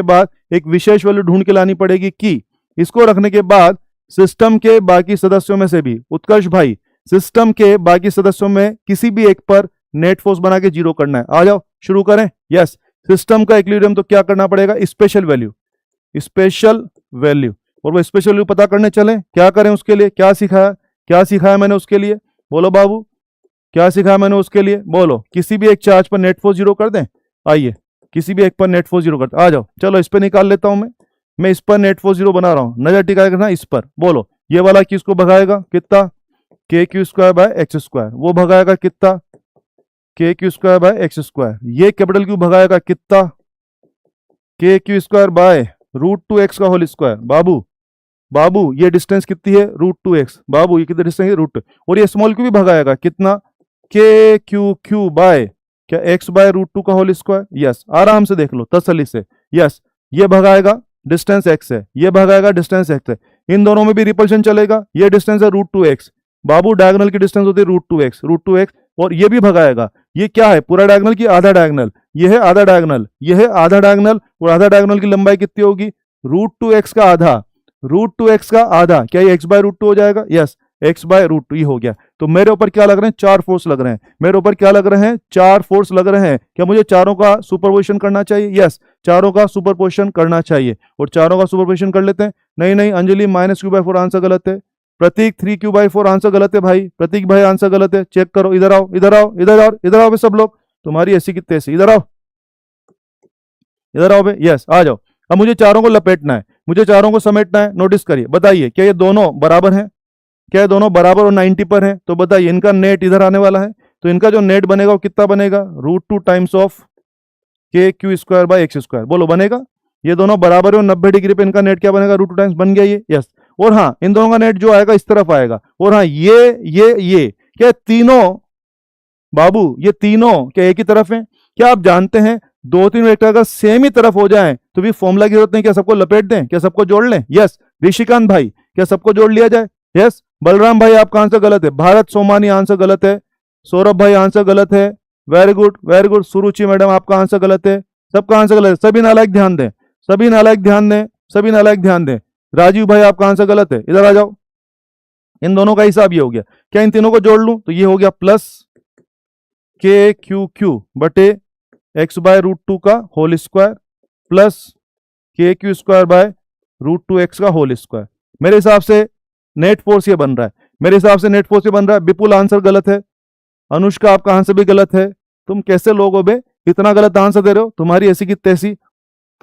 बाद एक विशेष वैल्यू ढूंढ के लानी पड़ेगी कि इसको रखने के बाद सिस्टम के बाकी सदस्यों में से भी, उत्कर्ष भाई, सिस्टम के बाकी सदस्यों में किसी भी एक पर नेट फोर्स बना के 0 करना है। आ जाओ शुरू करें। यस, सिस्टम का इक्विलिब्रियम तो क्या करना पड़ेगा, स्पेशल वैल्यू, स्पेशल वैल्यू। और वो स्पेशल वैल्यू पता करने चले, क्या करें उसके लिए, क्या सिखाया मैंने उसके लिए। बोलो बाबू, क्या सिखाया मैंने उसके लिए। बोलो, किसी भी एक चार्ज पर नेट फोर्स 0 कर दें। आइए, किसी भी एक पर नेट फोर्स 0 करते, आ जाओ। चलो इस पर निकाल लेता हूं मैं इस पर नेट फोर्स 0 बना रहा हूं, नजर टिकाएगा ना इस पर। बोलो, ये वाला किसको भगाएगा, कितना, के Q square bye x square. वो भगाएगा कितना, के Q square bye x square. ये कैपिटल क्यू भगाएगा कितना, के क्यू स्क्वायर बाय √2x का होल स्क्वायर। बाबू ये डिस्टेंस कितनी है, √2x। बाबू ये कितनी डिस्टेंस है, √2। और ये स्मॉल क्यू भी भगाएगा कितना, के क्यू बाय क्या x बाय √2 का होल स्क्वायर। यस, आराम से देख लो तसल्ली से। यस, ये भगाएगा डिस्टेंस x है, ये भगाएगा डिस्टेंस x है। इन दोनों में भी रिपल्शन चलेगा। ये डिस्टेंस है √2x। बाबू डायगोनल की डिस्टेंस होती है √2x। और ये भी भगाएगा। ये क्या है, पूरा डायगोनल की आधा डायगोनल। ये है आधा डायगोनल, ये है आधा डायगोनल। और आधा डायगोनल की लंबाई कितनी होगी, √2x का आधा, √2x का आधा। क्या ये x बाय √2 हो जाएगा। यस, x बाय √2 ही हो गया। तो मेरे ऊपर क्या लग रहे हैं, 4 फोर्स लग रहे हैं। मेरे ऊपर क्या लग रहे हैं, 4 फोर्स लग रहे हैं। क्या मुझे चारों का सुपरपोजिशन करना चाहिए। यस, चारों का सुपरपोजिशन करना चाहिए। और चारों का सुपरपोजिशन कर लेते हैं। नहीं अंजलि, -q/4 आंसर गलत है। प्रतीक 3q/4 आंसर गलत है भाई। प्रतीक भाई आंसर गलत है, चेक करो। इधर आओ सब लोग, तुम्हारी ऐसी की तैसी। इधर आओ बे। यस, आ जाओ। अब मुझे चारों को लपेटना है, मुझे चारों को समेटना है। नोटिस करिए, बताइए क्या ये दोनों बराबर हैं, क्या ये दोनों बराबर और 90 पर हैं। तो बताइए इनका नेट इधर आने वाला है, तो इनका जो नेट बनेगा वो कितना बनेगा, √2 टाइम्स ऑफ के Q square bye x square. बोलो बनेगा। ये दोनों बराबर है और 90 डिग्री पे इनका नेट क्या बनेगा, √2 टाइम्स बन गया ये। यस, और हाँ, इन दोनों का नेट जो आएगा इस तरफ आएगा। और हाँ, ये क्या तीनों बाबू, ये तीनों क्या एक ही तरफ है। क्या आप जानते हैं 2-3 वेक्टर अगर सेम ही तरफ हो जाएं तो भी फॉर्मूला की जरूरत नहीं, क्या सबको लपेट दें, क्या सबको जोड़ लें। यस, ऋषिकांत भाई, क्या सबको जोड़ लिया जाए। यस, बलराम भाई आपका आंसर गलत है। भारत सोमानी आंसर गलत है। सौरभ भाई आंसर गलत है। Very good. सुरुचि मैडम आपका आंसर गलत है। सबका आंसर गलत है। सभी नालायक ध्यान दें। राजीव भाई आपका आंसर गलत है। इधर आ जाओ। इन दोनों का हिसाब ये हो गया। क्या इन तीनों को जोड़ लूं तो ये हो गया प्लस के क्यू बटे x बाय √2 का whole square plus K Q square bye √2x का होल स्क्वायर। मेरे हिसाब से नेट फोर्स ये बन रहा है। विपुल आंसर गलत है। अनुष्का आपका आंसर भी गलत है। तुम कैसे लोग हो बे, इतना गलत आंसर दे रहे हो, तुम्हारी ऐसी की तैसी,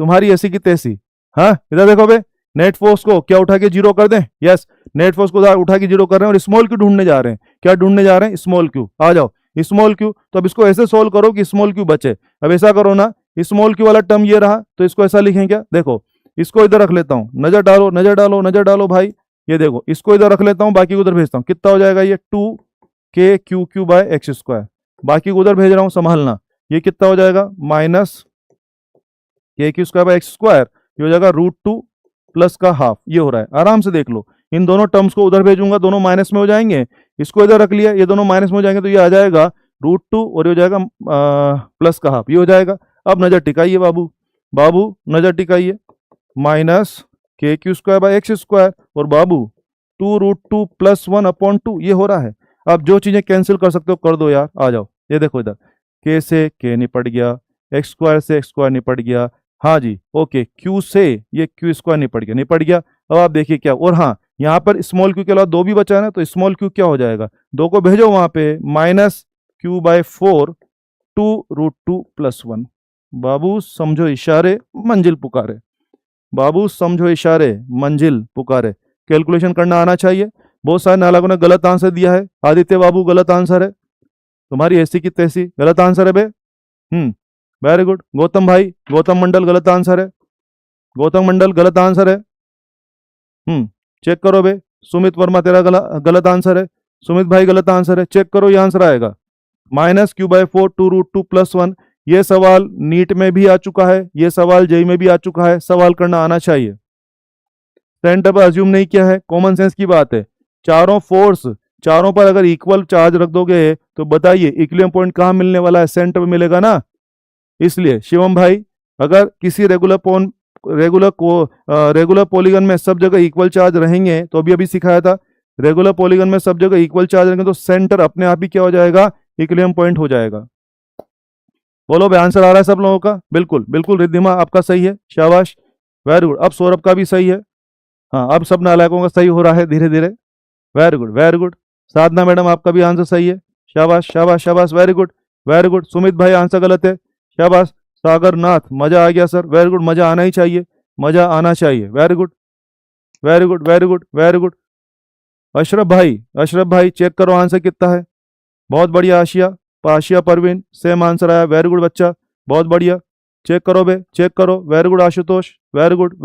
तुम्हारी ऐसी की तैसी। हाँ इधर देखो बे, नेट फोर्स को क्या उठा के जीरो कर दें? यस, नेट फोर्स को उठा के जीरो कर रहे हैं और स्मॉल क्यू ढूंढने जा रहे हैं। क्या ढूंढने जा रहे हैं? Small Q. आ जाओ, स्मॉल क्यू। तो अब इसको ऐसे सोल्व करो कि स्मॉल क्यू बचे। अब ऐसा करो ना, स्मॉल क्यू वाला टर्म ये रहा, तो इसको ऐसा लिखें क्या? देखो इसको इधर रख लेता हूं, नजर डालो नजर डालो नजर डालो भाई, ये देखो इसको इधर रख लेता हूं, बाकी को उधर भेजता हूं। कितना हो जाएगा ये? 2k/x²। बाकी को उधर भेज रहा हूं, संभालना। ये कितना हो जाएगा? -k/x²। ये हो जाएगा √2 प्लस का हाफ। ये हो रहा है, आराम से देख लो। इन दोनों टर्म्स को उधर भेजूंगा, दोनों माइनस में हो जाएंगे। इसको इधर रख लिया, ये दोनों माइनस में हो जाएंगे, तो ये आ जाएगा √2 और ये हो जाएगा प्लस का हाफ। ये हो जाएगा। अब नजर टिकाइए बाबू, बाबू नजर टिकाइए। -kq²/x² और बाबू 2√2 + 1/2। ये हो रहा है। अब जो चीजें कैंसिल कर सकते हो कर दो यार। आ जाओ, ये देखो इधर, k से k निपट गया, x² से x² निपट गया। हाँ जी ओके, q से ये q² निपट गया। अब आप देखिए क्या, और हाँ यहाँ पर स्मॉल q के अलावा 2 भी बचा है ना, तो स्मॉल q क्या हो जाएगा? 2 को भेजो वहां पे, -q/4 2√2 + 1। बाबू समझो इशारे, मंजिल पुकारे। बाबू समझो इशारे, मंजिल पुकारे। कैलकुलेशन करना आना चाहिए। बहुत सारे नालाकों ने गलत आंसर दिया है। आदित्य बाबू गलत आंसर है, तुम्हारी ऐसी की तैसी गलत आंसर है बे। Very good. गौतम भाई, गौतम मंडल गलत आंसर है, गौतम मंडल गलत आंसर है। चेक करो बे। सुमित वर्मा तेरा गलत आंसर है, सुमित भाई गलत आंसर है। चेक करो, ये आंसर आएगा -q/4 2√2 + 1। ये सवाल नीट में भी आ चुका है, ये सवाल जेई में भी आ चुका है। सवाल करना आना चाहिए। सेंटर पर अज्यूम नहीं किया है, कॉमन सेंस की बात है। चारों फोर्स, चारों पर अगर इक्वल चार्ज रख दोगे तो बताइए इक्विलिब्रियम पॉइंट कहाँ मिलने वाला है? सेंटर पर मिलेगा ना। इसलिए शिवम भाई, अगर किसी रेगुलर पॉलीगन में सब जगह इक्वल चार्ज रहेंगे, तो अभी सिखाया था, रेगुलर पॉलीगन में सब जगह इक्वल चार्ज रहेंगे तो सेंटर अपने आप ही क्या हो जाएगा? इक्विलिब्रियम पॉइंट हो जाएगा। बोलो भाई, आंसर आ रहा है सब लोगों का? बिल्कुल बिल्कुल। रिद्धिमा आपका सही है, शाबाश, वेरी गुड। अब सौरभ का भी सही है। हाँ, अब सब नालायकों का सही हो रहा है धीरे धीरे। Very good very good. Sadhana madam आपका भी आंसर सही है, शाबाश शाबाश शाबाश, very good very good. Sumit भाई आंसर गलत है, शाबाश। सागर नाथ, मजा आ गया सर, वेरी गुड। मजा आना ही चाहिए, मजा आना चाहिए। Very good very good very good very good. Ashraf भाई चेक करो आंसर कितना है। बहुत बढ़िया। आशिया परवीन सेम आंसर आया, वेरी गुड बच्चा, बहुत बढ़िया। चेक करो बे, चेक करो। Very good Ashutosh, very good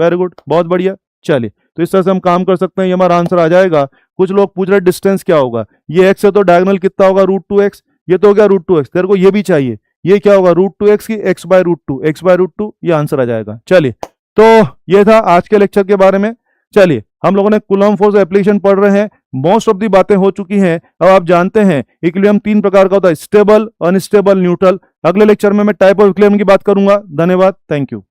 बहुत बढ़िया। चलिए, तो इस तरह से हम काम कर सकते हैं, ये हमारा आंसर आ जाएगा। कुछ लोग पूछ रहे डिस्टेंस क्या होगा? ये x है तो डायगोनल कितना होगा? √2x। ये तो हो गया √2x, तेरे को ये भी चाहिए, ये क्या होगा? √2x की x/√2 ये आंसर आ जाएगा। चलिए, तो ये था आज के लेक्चर के बारे में। चलिए, हम लोगों ने कूलम्ब फोर्स एप्लीकेशन पढ़ रहे हैं, मोस्ट ऑफ दी बातें हो चुकी हैं। अब आप जानते हैं इक्विलिब्रियम 3 प्रकार का होता है, स्टेबल, अनस्टेबल, न्यूट्रल। अगले लेक्चर में मैं टाइप ऑफ इक्विलिब्रियम की बात करूंगा। धन्यवाद, थैंक यू।